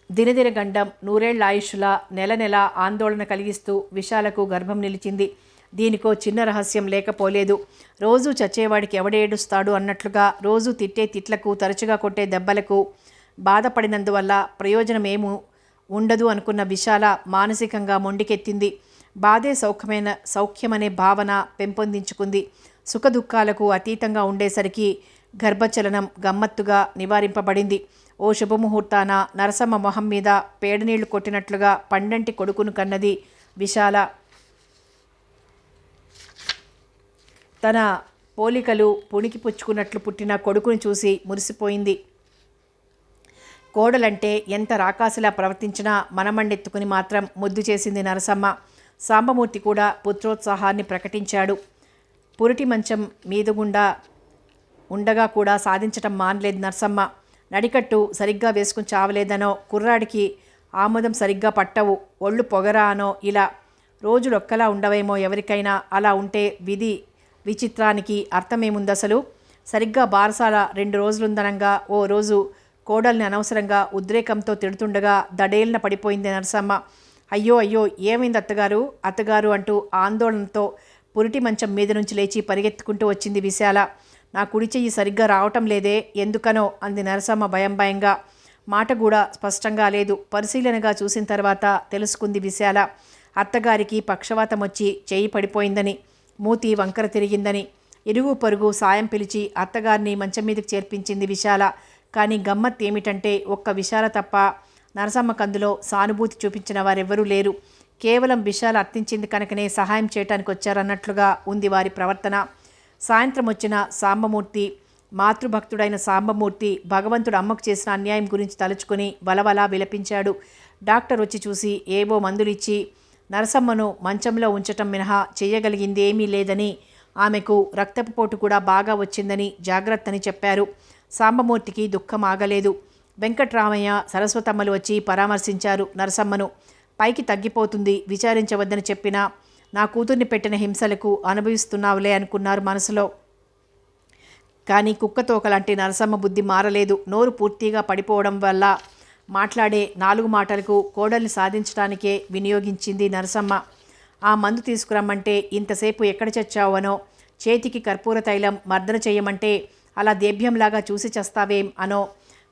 దినదిన గండం నూరేళ్ల ఆయుష్లా నెల నెల ఆందోళన కలిగిస్తూ విశాలకు గర్భం నిలిచింది. దీనికో చిన్న రహస్యం లేకపోలేదు. రోజు చచ్చేవాడికి ఎవడేడుస్తాడు అన్నట్లుగా రోజు తిట్టే తిట్లకు, తరచుగా కొట్టే దెబ్బలకు బాధపడినందువల్ల ప్రయోజనమేమూ ఉండదు అనుకున్న విశాల మానసికంగా మొండికెత్తింది. బాధే సౌఖ్యమనే భావన పెంపొందించుకుంది. సుఖదుఖాలకు అతీతంగా ఉండేసరికి గర్భచలనం గమ్మత్తుగా నివారింపబడింది. ఓ శుభముహూర్తాన నరసమ్మ మొహం మీద పేడనీళ్లు కొట్టినట్లుగా పండంటి కొడుకును కన్నది విశాల. తన పోలికలు పుణికిపుచ్చుకున్నట్లు పుట్టిన కొడుకుని చూసి మురిసిపోయింది. కోడలంటే ఎంత రాకాసిలా ప్రవర్తించినా మనమండెత్తుకుని మాత్రం ముద్దు చేసింది నరసమ్మ. సాంబమూర్తి కూడా పుత్రోత్సాహాన్ని ప్రకటించాడు. పురిటి మంచం మీదుగుండా ఉండగా కూడా సాధించటం మానలేదు నరసమ్మ. నడికట్టు సరిగ్గా వేసుకుని చావలేదనో, కుర్రాడికి ఆమోదం సరిగ్గా పట్టవు, ఒళ్ళు పొగరా అనో, ఇలా రోజులొక్కలా ఉండవేమో ఎవరికైనా. అలా ఉంటే విధి విచిత్రానికి అర్థమేముందసలు? సరిగ్గా బారసాల 2 రోజులుందనంగా ఓ రోజు కోడల్ని అనవసరంగా ఉద్రేకంతో తిడుతుండగా దడేలిన పడిపోయింది నరసమ్మ. అయ్యో అయ్యో, ఏమైంది అత్తగారు అత్తగారు అంటూ ఆందోళనతో పురిటి మంచం మీద నుంచి లేచి పరిగెత్తుకుంటూ వచ్చింది విశాల. నా కుడి చెయ్యి సరిగ్గా రావటం లేదే, ఎందుకనో అంది నరసమ్మ భయం భయంగా. మాట కూడా స్పష్టంగా లేదు. పరిశీలనగా చూసిన తర్వాత తెలుసుకుంది విశాల. అత్తగారికి పక్షవాతం వచ్చి చెయ్యి పడిపోయిందని, మూతి వంకర తిరిగిందని. ఇరుగు పొరుగు సాయం పిలిచి అత్తగారిని మంచం మీదకి చేర్పించింది విశాల. కానీ గమ్మత్ ఏమిటంటే ఒక్క విశాల తప్ప నరసమ్మ కందులో సానుభూతి చూపించిన వారెవ్వరూ లేరు. కేవలం విశాల అర్థించింది కనుకనే సహాయం చేయటానికి వచ్చారన్నట్లుగా ఉంది వారి ప్రవర్తన. సాయంత్రం వచ్చిన సాంబమూర్తి, మాతృభక్తుడైన సాంబమూర్తి భగవంతుడు అమ్మకు చేసిన అన్యాయం గురించి తలుచుకుని వలవలా విలపించాడు. డాక్టర్ వచ్చి చూసి ఏవో మందులిచ్చి నరసమ్మను మంచంలో ఉంచటం మినహా చేయగలిగింది ఏమీ లేదని, ఆమెకు రక్తపు పోటు కూడా బాగా వచ్చిందని జాగ్రత్తని చెప్పారు. సాంబమూర్తికి దుఃఖం ఆగలేదు. వెంకట్రామయ్య, సరస్వతమ్మలు వచ్చి పరామర్శించారు నరసమ్మను. పైకి తగ్గిపోతుంది, విచారించవద్దని చెప్పినా నా కూతుర్ని పెట్టిన హింసలకు అనుభవిస్తున్నావులే అనుకున్నారు మనసులో. కానీ కుక్కతోకలాంటి నరసమ్మ బుద్ధి మారలేదు. నోరు పూర్తిగా పడిపోవడం వల్ల మాట్లాడే 4 మాటలకు కోడల్ని సాధించడానికే వినియోగించింది నరసమ్మ. ఆ మందు తీసుకురమ్మంటే ఇంతసేపు ఎక్కడ చచ్చావనో, చేతికి కర్పూర తైలం మర్దన చేయమంటే అలా దేభ్యంలాగా చూసి చస్తావేం అనో,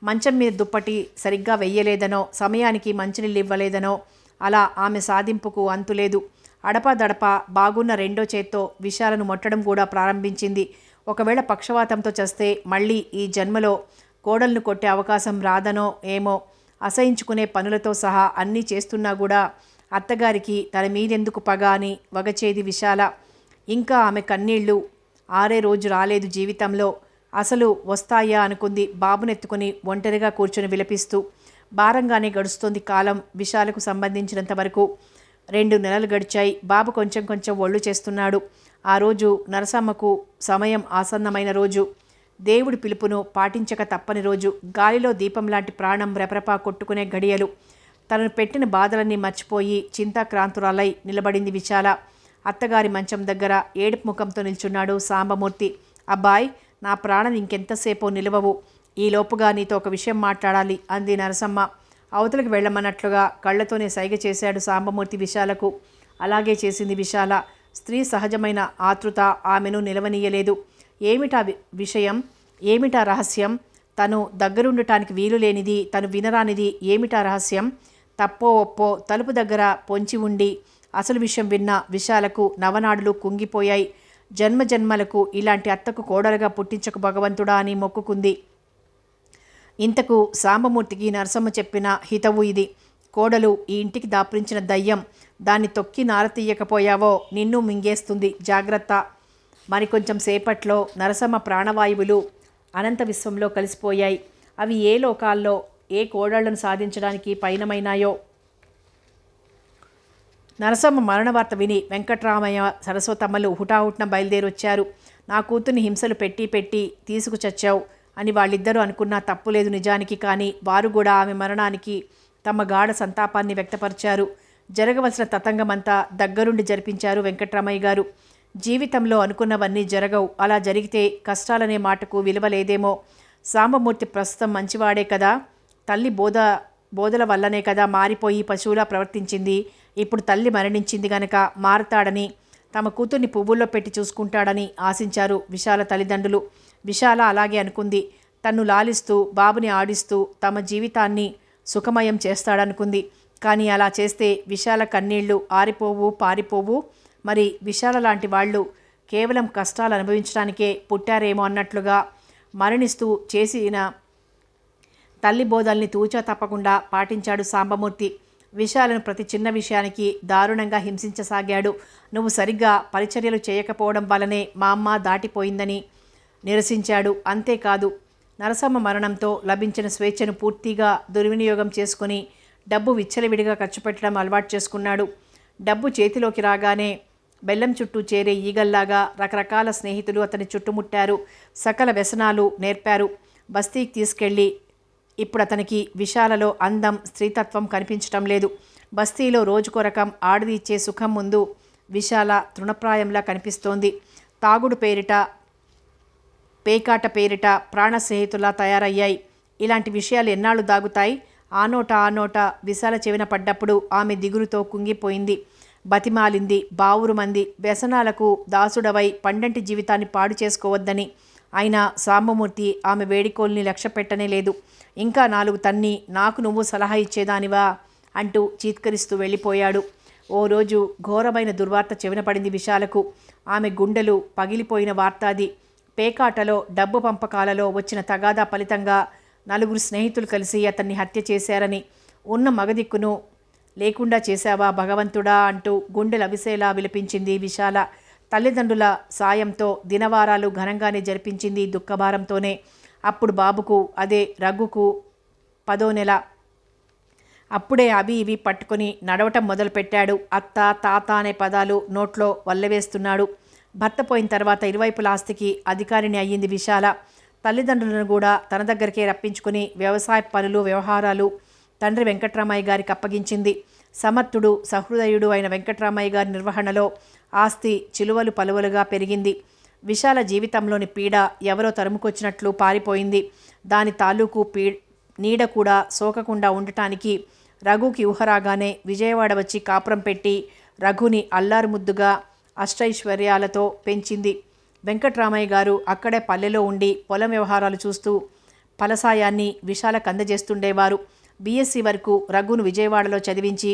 మంచం మీద దుప్పటి సరిగ్గా వెయ్యలేదనో, సమయానికి మంచినీళ్ళు ఇవ్వలేదనో, అలా ఆమె సాధింపుకు అంతులేదు. అడపాదడపా బాగున్న రెండో చేత్తో విషాలను మొట్టడం కూడా ప్రారంభించింది. ఒకవేళ పక్షవాతంతో చస్తే మళ్ళీ ఈ జన్మలో కోడలను కొట్టే అవకాశం రాదనో ఏమో. అసహించుకునే పనులతో సహా అన్నీ చేస్తున్నా కూడా అత్తగారికి తన మీదెందుకు పగ అని వగచేది విశాల. ఇంకా ఆమె కన్నీళ్లు ఆరే రోజు రాలేదు జీవితంలో. అసలు వస్తాయా అనుకుంది బాబునెత్తుకుని ఒంటరిగా కూర్చొని విలపిస్తూ. భారంగానే గడుస్తోంది కాలం విశాలకు సంబంధించినంత వరకు. 2 నెలలు గడిచాయి. బాబు కొంచెం కొంచెం ఒళ్ళు చేస్తున్నాడు. ఆ రోజు నరసమ్మకు సమయం ఆసన్నమైన రోజు. దేవుడి పిలుపును పాటించక తప్పని రోజు. గాలిలో దీపం లాంటి ప్రాణం రెపరెపా కొట్టుకునే గడియలు. తనను పెట్టిన బాధలన్నీ మర్చిపోయి చింతాక్రాంతురాలై నిలబడింది విశాల. అత్తగారి మంచం దగ్గర ఏడుపు ముఖంతో నిల్చున్నాడు సాంబమూర్తి. అబ్బాయ్, నా ప్రాణం ఇంకెంతసేపో నిలవవు. ఈలోపుగా నీతో ఒక విషయం మాట్లాడాలి అంది నరసమ్మ. అవతలకు వెళ్ళమన్నట్లుగా కళ్ళతోనే సైగ చేశాడు సాంబమూర్తి విశాలకు. అలాగే చేసింది విశాల. స్త్రీ సహజమైన ఆతృత ఆమెను నిలవనీయలేదు. ఏమిటా విషయం, ఏమిటా రహస్యం? తను దగ్గరుండటానికి వీలు లేనిది, తను వినరానిది ఏమిటా రహస్యం? తప్పో ఒప్పో తలుపు దగ్గర పొంచి ఉండి అసలు విషయం విన్న విశాలకు నవనాడులు కుంగిపోయాయి. జన్మజన్మలకు ఇలాంటి అత్తకు కోడలుగా పుట్టించకు భగవంతుడా అని మొక్కుకుంది. ఇంతకు సాంబమూర్తికి నరసమ్మ చెప్పిన హితవు ఇది. కోడలు ఈ ఇంటికి దాపురించిన దయ్యం. దాన్ని తొక్కి నారతీయకపోయావో నిన్ను మింగేస్తుంది, జాగ్రత్త. మరికొంచెం సేపట్లో నరసమ్మ ప్రాణవాయువులు అనంత విశ్వంలో కలిసిపోయాయి. అవి ఏ లోకాల్లో ఏ కోడళ్లను సాధించడానికి పయనమైనాయో. నరసమ్మ మరణ వార్త విని వెంకట్రామయ్య సరస్వతమ్మలు హుటాహుట్న బయలుదేరొచ్చారు. నా కూతుర్ని హింసలు పెట్టి పెట్టి తీసుకు చచ్చావు అని వాళ్ళిద్దరూ అనుకున్నా తప్పులేదు నిజానికి. కానీ వారు కూడా ఆమె మరణానికి తమ గాఢ సంతాపాన్ని వ్యక్తపరిచారు. జరగవలసిన తతంగమంతా దగ్గరుండి జరిపించారు వెంకట్రామయ్య గారు. జీవితంలో అనుకున్నవన్నీ జరగవు. అలా జరిగితే కష్టాలనే మాటకు విలువ లేదేమో. సాంబమూర్తి ప్రస్తుతం మంచివాడే కదా. తల్లి బోధల వల్లనే కదా మారిపోయి పశువులా ప్రవర్తించింది. ఇప్పుడు తల్లి మరణించింది గనక మారతాడని, తమ కూతుర్ని పువ్వుల్లో పెట్టి చూసుకుంటాడని ఆశించారు విశాల తల్లిదండ్రులు. విశాల అలాగే అనుకుంది. తన్ను లాలిస్తూ బాబుని ఆడిస్తూ తమ జీవితాన్ని సుఖమయం చేస్తాడనుకుంది. కానీ అలా చేస్తే విశాల కన్నీళ్లు ఆరిపోవు, పారిపోవు. మరి విశాల లాంటి వాళ్ళు కేవలం కష్టాలు అనుభవించడానికే పుట్టారేమో అన్నట్లుగా మరణిస్తూ చేసిన తల్లి బోధల్ని తూచా తప్పకుండా పాటించాడు సాంబమూర్తి. విశాలను ప్రతి చిన్న విషయానికి దారుణంగా హింసించసాగాడు. నువ్వు సరిగ్గా పరిచర్యలు చేయకపోవడం వల్లనే మా అమ్మ దాటిపోయిందని నిరసించాడు. అంతేకాదు, నరసమ్మ మరణంతో లభించిన స్వేచ్ఛను పూర్తిగా దుర్వినియోగం చేసుకుని డబ్బు విచ్చలవిడిగా ఖర్చు పెట్టడం అలవాటు చేసుకున్నాడు. డబ్బు చేతిలోకి రాగానే బెల్లం చుట్టూ చేరే ఈగల్లాగా రకరకాల స్నేహితులు అతని చుట్టుముట్టారు. సకల వ్యసనాలు నేర్పారు. బస్తీకి తీసుకెళ్ళి ఇప్పుడు అతనికి విశాలలో అందం, స్త్రీతత్వం కనిపించటం లేదు. బస్తీలో రోజుకో రకం ఆడది ఇచ్చే సుఖం ముందు విశాల తృణప్రాయంలా కనిపిస్తోంది. తాగుడు పేరిట, పేకాట పేరిట ప్రాణ స్నేహితులా తయారయ్యాయి. ఇలాంటి విషయాలు ఎన్నాళ్ళు దాగుతాయి? ఆ నోట విశాల చెవిన పడ్డప్పుడు ఆమె దిగులుతో కుంగిపోయింది. బతిమాలింది, బావురుమంది, వ్యసనాలకు దాసుడవై పండంటి జీవితాన్ని పాడు చేసుకోవద్దని. అయినా సాంబమూర్తి ఆమె వేడికోల్ని లక్ష్య పెట్టనే లేదు. ఇంకా 4 తన్ని నాకు నువ్వు సలహా ఇచ్చేదానివా అంటూ చీత్కరిస్తూ వెళ్ళిపోయాడు. ఓ రోజు ఘోరమైన దుర్వార్త చెవిన పడింది విశాలకు. ఆమె గుండెలు పగిలిపోయిన వార్త అది. పేకాటలో డబ్బు పంపకాలలో వచ్చిన తగాదా ఫలితంగా 4 స్నేహితులు కలిసి అతన్ని హత్య చేశారని. ఉన్న మగదిక్కును లేకుండా చేశావా భగవంతుడా అంటూ గుండెలు అవిసేలా విలపించింది విశాల. తల్లిదండ్రుల సాయంతో దినవారాలు ఘనంగానే జరిపించింది దుఃఖభారంతోనే. అప్పుడు బాబుకు, అదే రఘుకు 10వ నెల. అప్పుడే అవి ఇవి పట్టుకుని నడవటం మొదలుపెట్టాడు. అత్త, తాత అనే పదాలు నోట్లో వల్లవేస్తున్నాడు. భర్త పోయిన తర్వాత ఇరువైపుల ఆస్తికి అధికారిని అయ్యింది విశాల. తల్లిదండ్రులను కూడా తన దగ్గరికే రప్పించుకుని వ్యవసాయ పనులు, వ్యవహారాలు తండ్రి వెంకట్రామయ్య గారికి అప్పగించింది. సమర్థుడు సహృదయుడు అయిన వెంకట్రామయ్య గారి నిర్వహణలో ఆస్తి చిలువలు పలువలుగా పెరిగింది. విశాల జీవితంలోని పీడ ఎవరో తరుముకొచ్చినట్లు పారిపోయింది. దాని తాలూకు నీడ కూడా సోకకుండా ఉండటానికి రఘుకి ఊహరాగానే విజయవాడ వచ్చి కాపురం పెట్టి రఘుని అల్లారుముద్దుగా అష్టైశ్వర్యాలతో పెంచింది. వెంకట్రామయ్య గారు అక్కడే పల్లెలో ఉండి పొలం వ్యవహారాలు చూస్తూ ఫలసాయాన్ని విశాలకు అందజేస్తుండేవారు. బీఎస్సీ వరకు రఘును విజయవాడలో చదివించి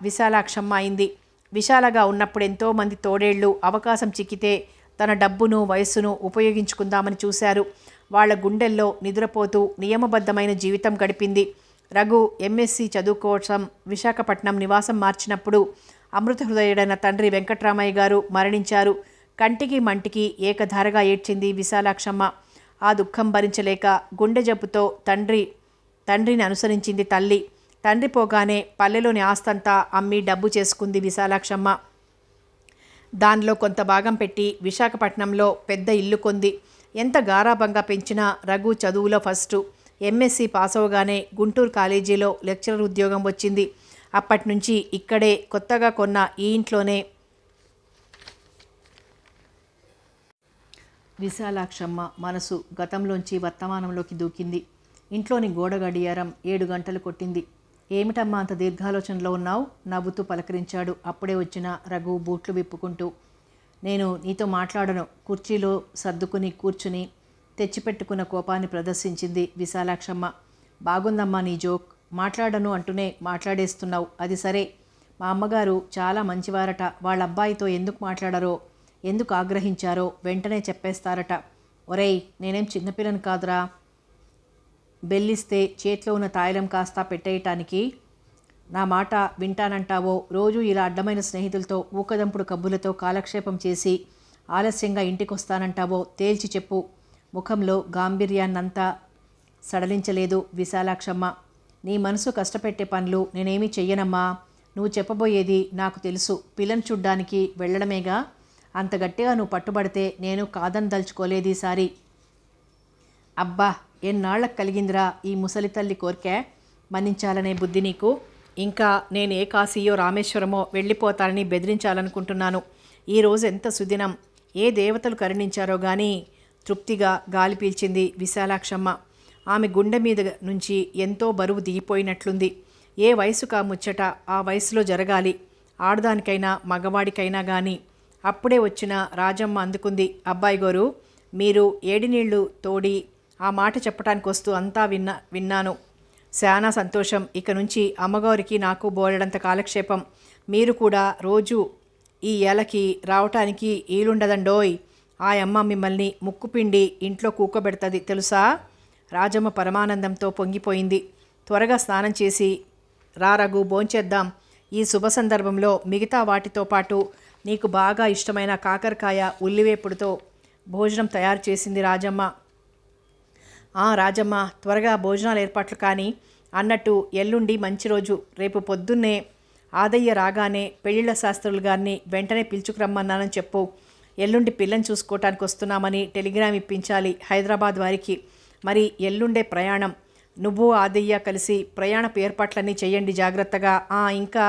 విశాలాక్షమ్మ అయింది. విశాలగా ఉన్నప్పుడు ఎంతోమంది తోడేళ్లు అవకాశం చిక్కితే తన డబ్బును వయస్సును ఉపయోగించుకుందామని చూశారు. వాళ్ల గుండెల్లో నిద్రపోతూ నియమబద్ధమైన జీవితం గడిపింది. రఘు ఎంఎస్సీ చదువు కోసం విశాఖపట్నం నివాసం మార్చినప్పుడు అమృత హృదయుడైన తండ్రి వెంకట్రామయ్య గారు మరణించారు. కంటికి మంటికి ఏకధారగా ఏడ్చింది విశాలాక్షమ్మ. ఆ దుఃఖం భరించలేక గుండె జబ్బుతో తండ్రిని అనుసరించింది తల్లి. తండ్రి పోగానే పల్లెలోని ఆస్తంతా అమ్మి డబ్బు చేసుకుంది విశాలాక్షమ్మ. దానిలో కొంత భాగం పెట్టి విశాఖపట్నంలో పెద్ద ఇల్లు కొంది. ఎంత గారాబంగా పెంచినా రఘు చదువులో ఫస్టు. ఎంఎస్సీ పాస్ అవగానే గుంటూరు కాలేజీలో లెక్చరర్ ఉద్యోగం వచ్చింది. అప్పటి నుంచి ఇక్కడే కొత్తగా కొన్న ఈ ఇంట్లోనే విశాలాక్షమ్మ మనసు గతంలోంచి వర్తమానంలోకి దూకింది. ఇంట్లోని గోడ గడియారం 7 గంటలు కొట్టింది. ఏమిటమ్మా అంత దీర్ఘాలోచనలో ఉన్నావు? నవ్వుతూ పలకరించాడు అప్పుడే వచ్చిన రఘు బూట్లు విప్పుకుంటూ. నేను నీతో మాట్లాడను. కుర్చీలో సర్దుకుని కూర్చుని తెచ్చిపెట్టుకున్న కోపాన్ని ప్రదర్శించింది విశాలాక్షమ్మ. బాగుందమ్మా నీ జోక్. మాట్లాడను అంటూనే మాట్లాడేస్తున్నావు. అది సరే, మా అమ్మగారు చాలా మంచివారట. వాళ్ళ అబ్బాయితో ఎందుకు మాట్లాడరో, ఎందుకు ఆగ్రహించారో వెంటనే చెప్పేస్తారట. ఒరేయ్, నేనేం చిన్నపిల్లని కాదురా. బెల్లిస్తే చేతిలో ఉన్న తాయిలం కాస్త పెట్టేయటానికి. నా మాట వింటానంటావో, రోజు ఇలా అడ్డమైన స్నేహితులతో ఊకదంపుడు కబ్బులతో కాలక్షేపం చేసి ఆలస్యంగా ఇంటికొస్తానంటావో తేల్చి చెప్పు. ముఖంలో గాంభీర్యాన్నంతా సడలించలేదు విశాలాక్షమ్మ. నీ మనసు కష్టపెట్టే పనులు నేనేమీ చెయ్యనమ్మా. నువ్వు చెప్పబోయేది నాకు తెలుసు. పిల్లని చూడ్డానికి వెళ్ళడమేగా. అంత గట్టిగా నువ్వు పట్టుబడితే నేను కాదనదలుచుకోలేదు ఈసారి. అబ్బా, ఎన్నాళ్లకు కలిగిందిరా ఈ ముసలి తల్లి కోరికే. మన్నించాలనే బుద్ధి నీకు. ఇంకా నేను ఏ కాశీయో రామేశ్వరమో వెళ్ళిపోతానని బెదిరించాలనుకుంటున్నాను. ఈరోజు ఎంత సుదినం. ఏ దేవతలు కరుణించారో గానీ తృప్తిగా గాలి పీల్చింది విశాలాక్షమ్మ. ఆమె గుండె మీద నుంచి ఎంతో బరువు దిగిపోయినట్లుంది. ఏ వయసుకా ముచ్చట ఆ వయసులో జరగాలి. ఆడదానికైనా మగవాడికైనా కానీ. అప్పుడే వచ్చిన రాజమ్మ అందుకుంది. అబ్బాయి గారు, మీరు ఏడినీళ్లు తోడి ఆ మాట చెప్పడానికి వస్తూ అంతా విన్నాను. శానా సంతోషం. ఇక నుంచి అమ్మగారికి నాకు బోలెడంత కాలక్షేపం. మీరు కూడా రోజు ఈ ఏలకి రావటానికి ఈలుండదండోయ్. ఆ అమ్మ మిమ్మల్ని ముక్కుపిండి ఇంట్లో కూకోబెడుతుంది తెలుసా? రాజమ్మ పరమానందంతో పొంగిపోయింది. త్వరగా స్నానం చేసి రా రఘు, భోంచేద్దాం. ఈ శుభ సందర్భంలో మిగతా వాటితో పాటు నీకు బాగా ఇష్టమైన కాకరకాయ ఉల్లివేపుడుతో భోజనం తయారు చేసింది రాజమ్మ. రాజమ్మ, త్వరగా భోజనాలు ఏర్పాట్లు కానీ. అన్నట్టు ఎల్లుండి మంచి రోజు. రేపు పొద్దున్నే ఆదయ్య రాగానే పెళ్ళిళ్ళ శాస్త్రులు గారిని వెంటనే పిలుచుకురమ్మన్నానని చెప్పు. ఎల్లుండి పిల్లని చూసుకోవటానికి వస్తున్నామని టెలిగ్రామ్ ఇప్పించాలి హైదరాబాద్ వారికి. మరి ఎల్లుండే ప్రయాణం. నువ్వు ఆదయ్య కలిసి ప్రయాణపు ఏర్పాట్లన్నీ చెయ్యండి జాగ్రత్తగా. ఇంకా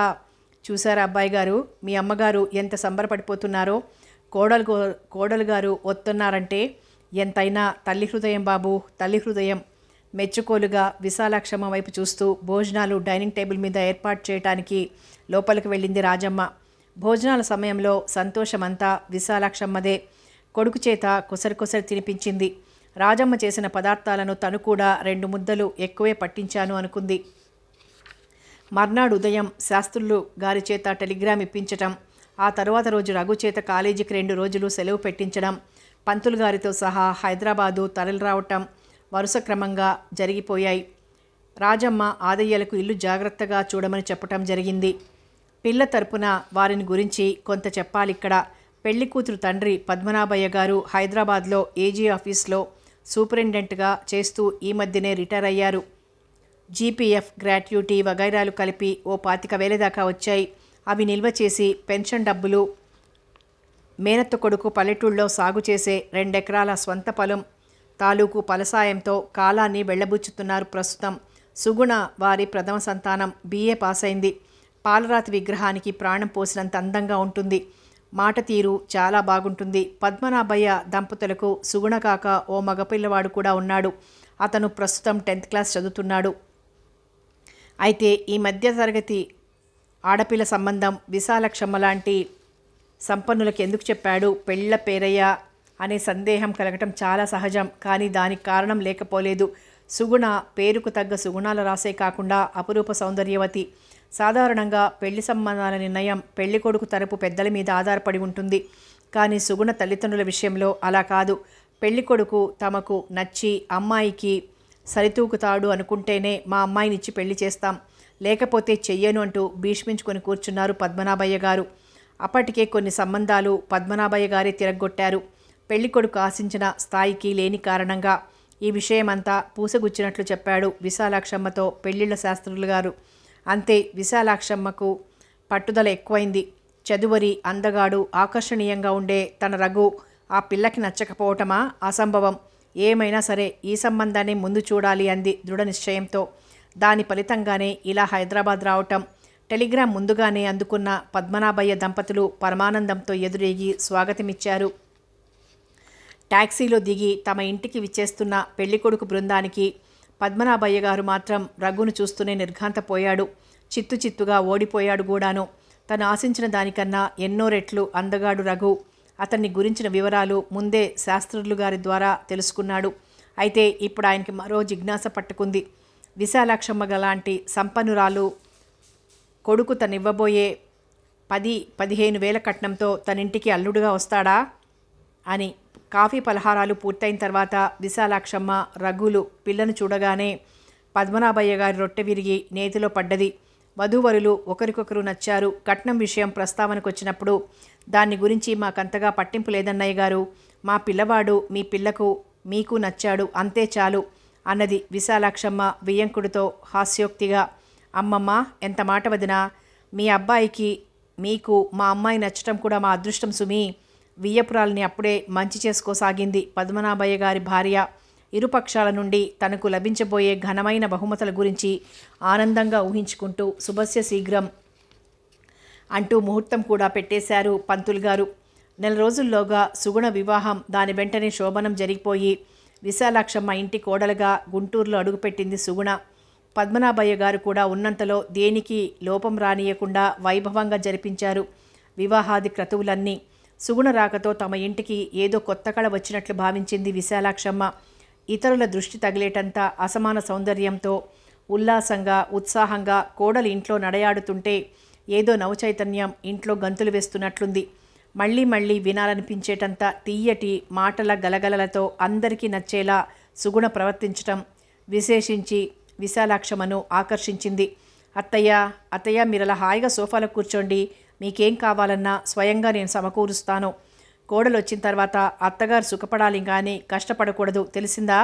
చూసారా అబ్బాయి గారు, మీ అమ్మగారు ఎంత సంబరపడిపోతున్నారో. కోడలు గారు వస్తున్నారంటే ఎంతైనా తల్లి హృదయం బాబు, తల్లి హృదయం. మెచ్చుకోలుగా విశాలాక్షమ్మ వైపు చూస్తూ భోజనాలు డైనింగ్ టేబుల్ మీద ఏర్పాటు చేయడానికి లోపలికి వెళ్ళింది రాజమ్మ. భోజనాల సమయంలో సంతోషమంతా విశాలాక్షమ్మదే. కొడుకు చేత కొసరి తినిపించింది. రాజమ్మ చేసిన పదార్థాలను తను కూడా 2 ముద్దలు ఎక్కువే పట్టించాను అనుకుంది. మర్నాడు ఉదయం శాస్త్రులు గారి చేత టెలిగ్రామ్ ఇప్పించటం, ఆ తరువాత రోజు రఘు చేత కాలేజీకి 2 రోజులు సెలవు పెట్టించడం, పంతులు గారితో సహా హైదరాబాదు తరలి రావటం వరుస క్రమంగా జరిగిపోయాయి. రాజమ్మ ఆదయ్యలకు ఇల్లు జాగ్రత్తగా చూడమని చెప్పటం జరిగింది. పిల్ల తరపున వారిని గురించి కొంత చెప్పాలిక్కడ. పెళ్లి కూతురు తండ్రి పద్మనాభయ్య గారు హైదరాబాద్లో ఏజీ ఆఫీస్లో సూపరింటెండెంట్గా చేస్తూ ఈ మధ్యనే రిటైర్ అయ్యారు. జీపీఎఫ్, గ్రాట్యుటీ వగైరాలు కలిపి ఓ 25,000 దాకా వచ్చాయి. అవి నిల్వ చేసి పెన్షన్ డబ్బులు, మేనత్త కొడుకు పల్లెటూళ్ళలో సాగు చేసే 2 ఎకరాల స్వంత పొలం తాలూకు ఫలసాయంతో కాలాన్ని వెళ్ళబుచ్చుతున్నారు ప్రస్తుతం. సుగుణ వారి ప్రథమ సంతానం, BA పాస్ అయింది. పాలరాతి విగ్రహానికి ప్రాణం పోసినంత అందంగా ఉంటుంది. మాట తీరు చాలా బాగుంటుంది. పద్మనాభయ్య దంపతులకు సుగుణ కాక ఓ మగపిల్లవాడు కూడా ఉన్నాడు. అతను ప్రస్తుతం 10th క్లాస్ చదువుతున్నాడు. అయితే ఈ మధ్య తరగతి ఆడపిల్ల సంబంధం విశాలక్షమ్మ లాంటి సంపన్నులకు ఎందుకు చెప్పాడు పెళ్ళ పేరయ్య అనే సందేహం కలగటం చాలా సహజం. కానీ దానికి కారణం లేకపోలేదు. సుగుణ పేరుకు తగ్గ సుగుణాల రాసే కాకుండా అపురూప సౌందర్యవతి. సాధారణంగా పెళ్లి సంబంధాల నిర్ణయం పెళ్లి కొడుకు తరపు పెద్దల మీద ఆధారపడి ఉంటుంది. కానీ సుగుణ తల్లిదండ్రుల విషయంలో అలా కాదు. పెళ్లి కొడుకు తమకు నచ్చి అమ్మాయికి సరితూకుతాడు అనుకుంటేనే మా అమ్మాయినిచ్చి పెళ్లి చేస్తాం, లేకపోతే చెయ్యను అంటూ భీష్మించుకొని కూర్చున్నారు పద్మనాభయ్య గారు. అప్పటికే కొన్ని సంబంధాలు పద్మనాభయ్య గారే తిరగొట్టారు. పెళ్లి కొడుకు ఆశించిన స్థాయికి లేని కారణంగా. ఈ విషయమంతా పూసగుచ్చినట్లు చెప్పాడు విశాలాక్షమ్మతో పెళ్లిళ్ల శాస్త్రులు గారు. అంతే, విశాలాక్షమ్మకు పట్టుదల ఎక్కువైంది. చదువరి, అందగాడు, ఆకర్షణీయంగా ఉండే తన రఘు ఆ పిల్లకి నచ్చకపోవటమా అసంభవం. ఏమైనా సరే ఈ సంబంధాన్ని ముందు చూడాలి అంది దృఢ నిశ్చయంతో. దాని ఫలితంగానే ఇలా హైదరాబాద్ రావటం. టెలిగ్రామ్ ముందుగానే అందుకున్న పద్మనాభయ్య దంపతులు పరమానందంతో ఎదురేగి స్వాగతమిచ్చారు. టాక్సీలో దిగి తమ ఇంటికి విచ్చేస్తున్న పెళ్లికొడుకు బృందానికి పద్మనాభయ్య గారు మాత్రం రఘును చూస్తూనే నిర్ఘాంతపోయాడు. చిత్తుగా ఓడిపోయాడు కూడాను. తను ఆశించిన దానికన్నా ఎన్నో రెట్లు అందగాడు రఘు. అతన్ని గురించిన వివరాలు ముందే శాస్త్రులు గారి ద్వారా తెలుసుకున్నాడు. అయితే ఇప్పుడు ఆయనకి మరో జిజ్ఞాస పట్టుకుంది. విశాలాక్షమ్మ లాంటి సంపన్నురాలు కొడుకు తనివ్వబోయే 10-15 వేల కట్నంతో తనింటికి అల్లుడుగా వస్తాడా అని. కాఫీ పలహారాలు పూర్తయిన తర్వాత విశాలాక్షమ్మ రఘులు పిల్లను చూడగానే పద్మనాభయ్య గారి రొట్టె విరిగి నేతిలో పడ్డది. వధూవరులు ఒకరికొకరు నచ్చారు. కట్నం విషయం ప్రస్తావనకు వచ్చినప్పుడు దాన్ని గురించి మాకంతగా పట్టింపు లేదన్నయ్య గారు. మా పిల్లవాడు మీ పిల్లకు మీకు నచ్చాడు, అంతే చాలు అన్నది విశాలాక్షమ్మ వియ్యంకుడితో హాస్యోక్తిగా. అమ్మమ్మ, ఎంత మాట వదినా, మీ అబ్బాయికి మీకు మా అమ్మాయి నచ్చటం కూడా మా అదృష్టం సుమి. వియ్యపురాల్ని అప్పుడే మంచి చేసుకోసాగింది పద్మనాభయ్య గారి భార్య. ఇరుపక్షాల నుండి తనకు లభించబోయే ఘనమైన బహుమతుల గురించి ఆనందంగా ఊహించుకుంటూ శుభస్య శీఘ్రం అంటూ ముహూర్తం కూడా పెట్టేశారు పంతులు గారు. 4 రోజుల్లోగా సుగుణ వివాహం, దాని వెంటనే శోభనం జరిగిపోయి విశాలాక్షమ్మ ఇంటి కోడలుగా గుంటూరులో అడుగుపెట్టింది సుగుణ. పద్మనాభయ్య గారు కూడా ఉన్నంతలో దేనికి లోపం రానియకుండా వైభవంగా జరిపించారు వివాహాది క్రతువులన్నీ. సుగుణ రాకతో తమ ఇంటికి ఏదో కొత్త కళ వచ్చినట్లు భావించింది విశాలాక్షమ్మ. ఇతరుల దృష్టి తగిలేటంత అసమాన సౌందర్యంతో ఉల్లాసంగా ఉత్సాహంగా కోడలు ఇంట్లో నడయాడుతుంటే ఏదో నవచైతన్యం ఇంట్లో గంతులు వేస్తున్నట్లుంది. మళ్ళీ మళ్ళీ వినాలనిపించేటంత తీయటి మాటల గలగలలతో అందరికీ నచ్చేలా సుగుణ ప్రవర్తించటం విశేషించి విశాలాక్షమ్మను ఆకర్షించింది. అత్తయ్య మీరలా హాయిగా సోఫాలో కూర్చోండి, మీకేం కావాలన్నా స్వయంగా నేను సమకూరుస్తాను. కోడలు వచ్చిన తర్వాత అత్తగారు సుఖపడాలి కానీ కష్టపడకూడదు, తెలిసిందా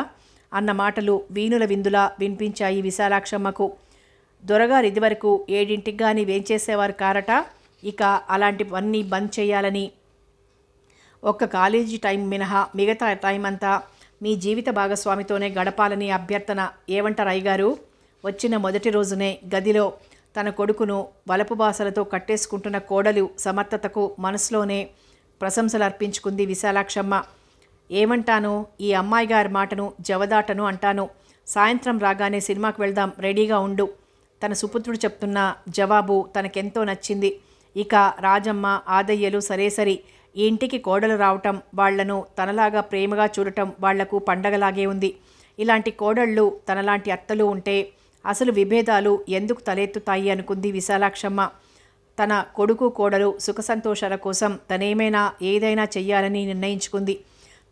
అన్న మాటలు వీణుల విందులా వినిపించాయి విశాలాక్షమ్మకు. దొరగారు ఇదివరకు 7ంటికి కానీ వేంచేసేవారు కారట. ఇక అలాంటివన్నీ బంద్ చేయాలని, ఒక్క కాలేజీ టైం మినహా మిగతా టైం అంతా మీ జీవిత భాగస్వామితోనే గడపాలని అభ్యర్థన. ఏమంటారు అయ్యగారు? వచ్చిన మొదటి రోజునే గదిలో తన కొడుకును వలపు బాసలతో కట్టేసుకుంటున్న కోడలు సమర్థతకు మనసులోనే ప్రశంసలు అర్పించుకుంది విశాలాక్షమ్మ. ఏమంటాను, ఈ అమ్మాయి గారి మాటను జవదాటను అంటాను. సాయంత్రం రాగానే సినిమాకు వెళ్దాం, రెడీగా ఉండు. తన సుపుత్రుడు చెప్తున్న జవాబు తనకెంతో నచ్చింది. ఇక రాజమ్మ, ఆదయ్యలు సరేసరి. ఈ ఇంటికి కోడలు రావటం, వాళ్లను తనలాగా ప్రేమగా చూడటం వాళ్లకు పండగలాగే ఉంది. ఇలాంటి కోడళ్ళు తనలాంటి అత్తలు ఉంటే అసలు విభేదాలు ఎందుకు తలెత్తుతాయి అనుకుంది విశాలాక్షమ్మ. తన కొడుకు కోడలు సుఖ సంతోషాల కోసం తనేమైనా ఏదైనా చెయ్యాలని నిర్ణయించుకుంది.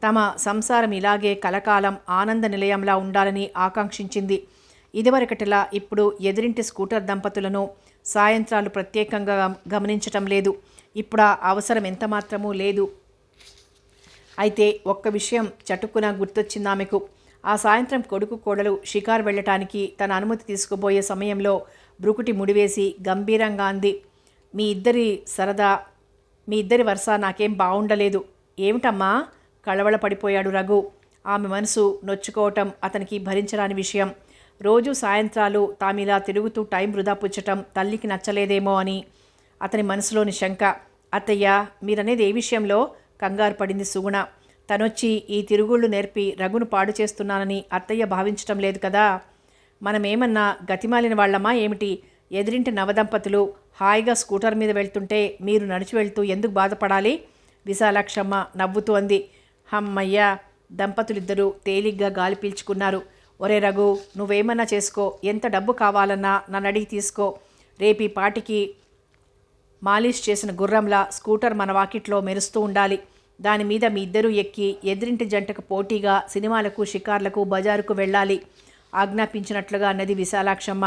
తమ సంసారం ఇలాగే కలకాలం ఆనంద నిలయంలా ఉండాలని ఆకాంక్షించింది. ఇదివరకటిలా ఇప్పుడు ఎదురింటి స్కూటర్ దంపతులను సాయంత్రాలు ప్రత్యేకంగా గమనించటం లేదు. ఇప్పుడు ఆ అవసరం ఎంతమాత్రమూ లేదు. అయితే ఒక్క విషయం చటుక్కున గుర్తొచ్చింది ఆమెకు. ఆ సాయంత్రం కొడుకు కోడలు షికారు వెళ్ళటానికి తన అనుమతి తీసుకుపోయే సమయంలో బ్రుకుటి ముడివేసి గంభీరంగా అంది, మీ ఇద్దరి వరుస నాకేం బాగుండలేదు. ఏమిటమ్మా? కళవళ పడిపోయాడు రఘు. ఆమె మనసు నొచ్చుకోవటం అతనికి భరించరాని విషయం. రోజు సాయంత్రాలు తామిలా తిరుగుతూ టైం వృధా పుచ్చటం తల్లికి నచ్చలేదేమో అని అతని మనసులోని శంక. అత్తయ్య, మీరనేది ఏ విషయంలో? కంగారు పడింది సుగుణ. తనొచ్చి ఈ తిరుగుళ్ళు నేర్పి రఘును పాడు చేస్తున్నానని అత్తయ్య భావించటం లేదు కదా? మనమేమన్నా గతిమాలిన వాళ్ళమా ఏమిటి? ఎదిరింటి నవదంపతులు హాయిగా స్కూటర్ మీద వెళ్తుంటే మీరు నడిచి వెళ్తూ ఎందుకు బాధపడాలి? విశాలాక్షమ్మ నవ్వుతూ అంది. హమ్మయ్యా! దంపతులిద్దరూ తేలిగ్గా గాలి పీల్చుకున్నారు. ఒరే రఘు, నువ్వేమన్నా చేసుకో, ఎంత డబ్బు కావాలన్నా నన్ను అడిగి తీసుకో. రేపీ పాటికి మాలిష్ చేసిన గుర్రంలా స్కూటర్ మన వాకిట్లో మెరుస్తూ ఉండాలి. దాని మీద మీ ఇద్దరూ ఎక్కి ఎదిరింటి జంటకు పోటీగా సినిమాలకు, షికార్లకు, బజారుకు వెళ్ళాలి ఆజ్ఞాపించినట్లుగా అన్నది విశాలాక్షమ్మ.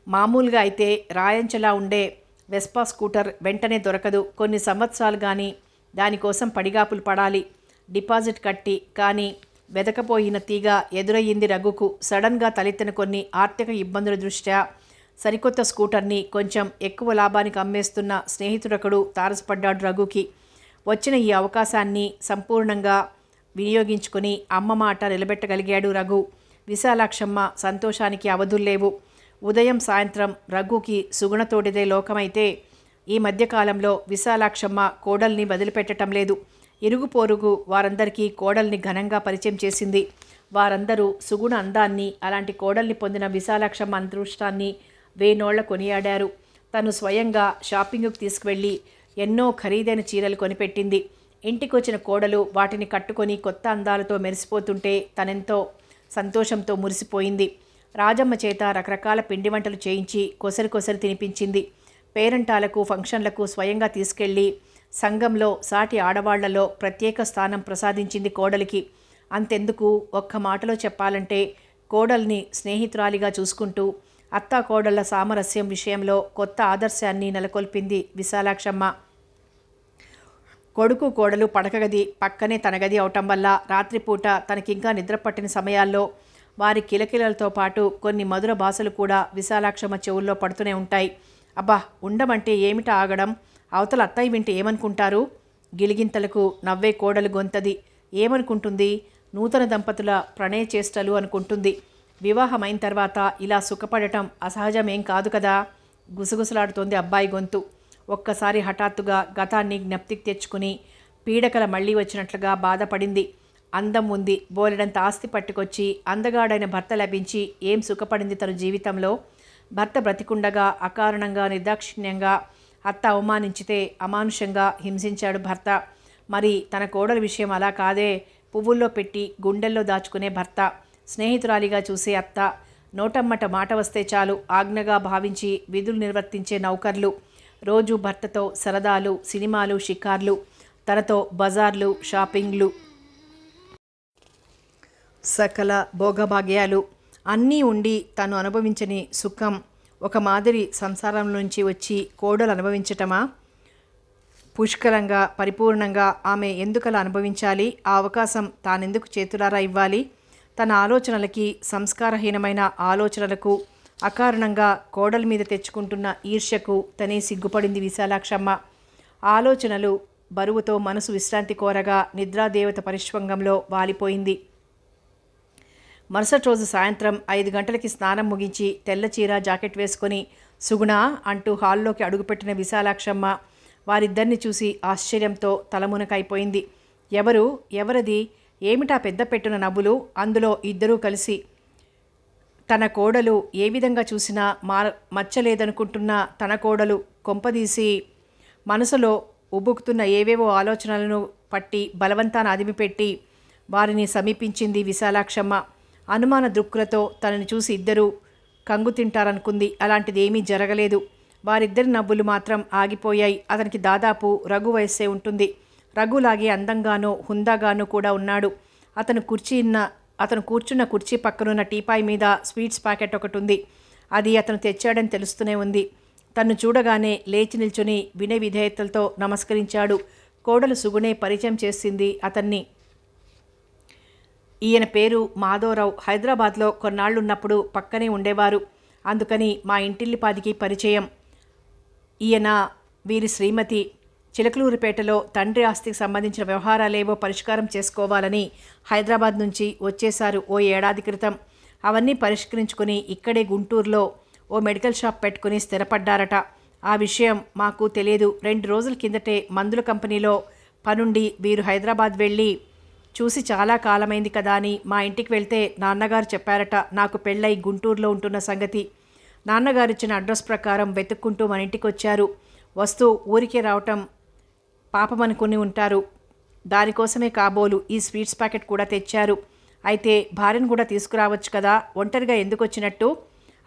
మామూలుగా అయితే రాయంచలా ఉండే వెస్పా స్కూటర్ వెంటనే దొరకదు. కొన్ని సంవత్సరాలు కానీ దానికోసం పడిగాపులు పడాలి, డిపాజిట్ కట్టి. కానీ వెదకపోయిన తీగ ఎదురయ్యింది రఘుకు. సడన్గా తలెత్తిన కొన్ని ఆర్థిక ఇబ్బందుల దృష్ట్యా సరికొత్త స్కూటర్ని కొంచెం ఎక్కువ లాభానికి అమ్మేస్తున్న స్నేహితుడొకడు తారసపడ్డాడు రఘుకి. వచ్చిన ఈ అవకాశాన్ని సంపూర్ణంగా వినియోగించుకుని అమ్మ మాట నిలబెట్టగలిగాడు రఘు. విశాలాక్షమ్మ సంతోషానికి అవధుల్లేవు. ఉదయం సాయంత్రం రఘుకి సుగుణతోటిదే లోకమైతే ఈ మధ్యకాలంలో విశాలాక్షమ్మ కోడల్ని వదిలిపెట్టడం లేదు. ఇరుగు పొరుగు వారందరికీ కోడల్ని ఘనంగా పరిచయం చేసింది. వారందరూ సుగుణ అందాన్ని, అలాంటి కోడల్ని పొందిన విశాలాక్షమ్మ అదృష్టాన్ని వేనోళ్ల కొనియాడారు. తను స్వయంగా షాపింగ్కు తీసుకువెళ్ళి ఎన్నో ఖరీదైన చీరలు కొనిపెట్టింది. ఇంటికొచ్చిన కోడలు వాటిని కట్టుకొని కొత్త అందాలతో మెరిసిపోతుంటే తనెంతో సంతోషంతో మురిసిపోయింది. రాజమ్మ చేత రకరకాల పిండి వంటలు చేయించి కొసరి కొసరి తినిపించింది. పేరంటాలకు, ఫంక్షన్లకు స్వయంగా తీసుకెళ్లి సంఘంలో సాటి ఆడవాళ్లలో ప్రత్యేక స్థానం ప్రసాదించింది కోడలికి. అంతెందుకు, ఒక్క మాటలో చెప్పాలంటే కోడల్ని స్నేహితురాలిగా చూసుకుంటూ అత్తా కోడళ్ల సామరస్యం విషయంలో కొత్త ఆదర్శాన్ని నెలకొల్పింది విశాలాక్షమ్మ. కొడుకు కోడలు పడకగది పక్కనే తన గది అవటం వల్ల రాత్రిపూట తనకింకా నిద్రపట్టిన సమయాల్లో వారి కిలకిలలతో పాటు కొన్ని మధుర భాషలు కూడా విశాలాక్షమ్మ చెవుల్లో పడుతూనే ఉంటాయి. అబ్బా, ఉండమంటే ఏమిటా ఆగడం? అవతల అత్తయ్య వింటే ఏమనుకుంటారు? గిలిగింతలకు నవ్వే కోడలు గొంతది. ఏమనుకుంటుంది? నూతన దంపతుల ప్రణయ చేష్టలు అనుకుంటుంది. వివాహమైన తర్వాత ఇలా సుఖపడటం అసహజమేం కాదు కదా? గుసగుసలాడుతోంది అబ్బాయి గొంతు. ఒక్కసారి హఠాత్తుగా గతాన్ని జ్ఞప్తికి తెచ్చుకుని పీడకల మళ్ళీ వచ్చినట్లుగా బాధపడింది. అందం ఉంది, బోలెడంత ఆస్తి పట్టుకొచ్చి అందగాడైన భర్త లభించి ఏం సుఖపడింది తన జీవితంలో? భర్త బ్రతికుండగా అకారణంగా నిర్దాక్షిణ్యంగా అత్త అవమానించితే అమానుషంగా హింసించాడు భర్త. మరి తన కోడల విషయం అలా కాదే. పువ్వుల్లో పెట్టి గుండెల్లో దాచుకునే భర్త, స్నేహితురాలిగా చూసే అత్త, నోటమ్మట మాట వస్తే చాలు ఆజ్ఞగా భావించి విధులు నిర్వర్తించే నౌకర్లు, రోజు భర్తతో సరదాలు, సినిమాలు, షికార్లు, తనతో బజార్లు, షాపింగ్లు, సకల భోగభాగ్యాలు అన్నీ ఉండి తను అనుభవించని సుఖం ఒక మాదిరి సంసారం నుంచి వచ్చి కోడలు అనుభవించటమా? పుష్కలంగా, పరిపూర్ణంగా ఆమె ఎందుకలా అనుభవించాలి? ఆ అవకాశం తానెందుకు చేతులారా ఇవ్వాలి? తన ఆలోచనలకి, సంస్కారహీనమైన ఆలోచనలకు, అకారణంగా కోడల మీద తెచ్చుకుంటున్న ఈర్ష్యకు తనే సిగ్గుపడింది విశాలాక్షమ్మ. ఆలోచనలు బరువుతో మనసు విశ్రాంతి కోరగా నిద్రాదేవత పరిష్వంగంలో వాలిపోయింది. మరుసటి రోజు సాయంత్రం 5 గంటలకి స్నానం ముగించి తెల్ల చీర, జాకెట్ వేసుకొని సుగుణ అంటూ హాల్లోకి అడుగుపెట్టిన విశాలాక్షమ్మ వారిద్దరిని చూసి ఆశ్చర్యంతో తలమునకైపోయింది. ఎవరది? ఏమిటా పెద్ద పెట్టున నవ్వులు? అందులో ఇద్దరూ కలిసి. తన కోడలు ఏ విధంగా చూసినా మచ్చలేదనుకుంటున్న తన కోడలు కొంపదీసి మనసులో ఉబ్బుకుతున్న ఏవేవో ఆలోచనలను పట్టి బలవంతాన అదిమిపెట్టి వారిని సమీపించింది విశాలాక్షమ్మ. అనుమాన దృక్కులతో తనని చూసి ఇద్దరూ కంగు తింటారనుకుంది. అలాంటిది ఏమీ జరగలేదు. వారిద్దరి నవ్వులు మాత్రం ఆగిపోయాయి. అతనికి దాదాపు రఘు వయస్సే ఉంటుంది. రఘులాగే అందంగానూ హుందాగానూ కూడా ఉన్నాడు. అతను కూర్చున్న కుర్చీ పక్కనున్న టీపాయ్ మీద స్వీట్స్ ప్యాకెట్ ఒకటి ఉంది. అది అతను తెచ్చాడని తెలుస్తూనే ఉంది. తన్ను చూడగానే లేచి నిల్చుని వినయ విధేయతలతో నమస్కరించాడు. కోడలు సుగుణే పరిచయం చేసింది అతన్ని. ఈయన పేరు మాధవరావు. హైదరాబాద్లో కొన్నాళ్లున్నప్పుడు పక్కనే ఉండేవారు. అందుకని మా ఇంటిల్లిపాదికి పరిచయం. ఈయన వీరి శ్రీమతి. చిలకలూరిపేటలో తండ్రి ఆస్తికి సంబంధించిన వ్యవహారాలేవో పరిష్కారం చేసుకోవాలని హైదరాబాద్ నుంచి వచ్చేశారు ఓ ఏడాది క్రితం. అవన్నీ పరిష్కరించుకుని ఇక్కడే గుంటూరులో ఓ మెడికల్ షాప్ పెట్టుకుని స్థిరపడ్డారట. ఆ విషయం మాకు తెలియదు. 2 రోజుల కిందటే మందుల కంపెనీలో పనుండి వీరు హైదరాబాద్ వెళ్ళి చూసి చాలా కాలమైంది కదా అని మా ఇంటికి వెళ్తే నాన్నగారు చెప్పారట నాకు పెళ్ళై గుంటూరులో ఉంటున్న సంగతి. నాన్నగారు ఇచ్చిన అడ్రస్ ప్రకారం వెతుక్కుంటూ మన ఇంటికి వచ్చారు. వస్తూ ఊరికే రావటం పాపమనుకుని ఉంటారు. దానికోసమే కాబోలు ఈ స్వీట్స్ ప్యాకెట్ కూడా తెచ్చారు. అయితే భార్యను కూడా తీసుకురావచ్చు కదా, ఒంటరిగా ఎందుకు వచ్చినట్టు?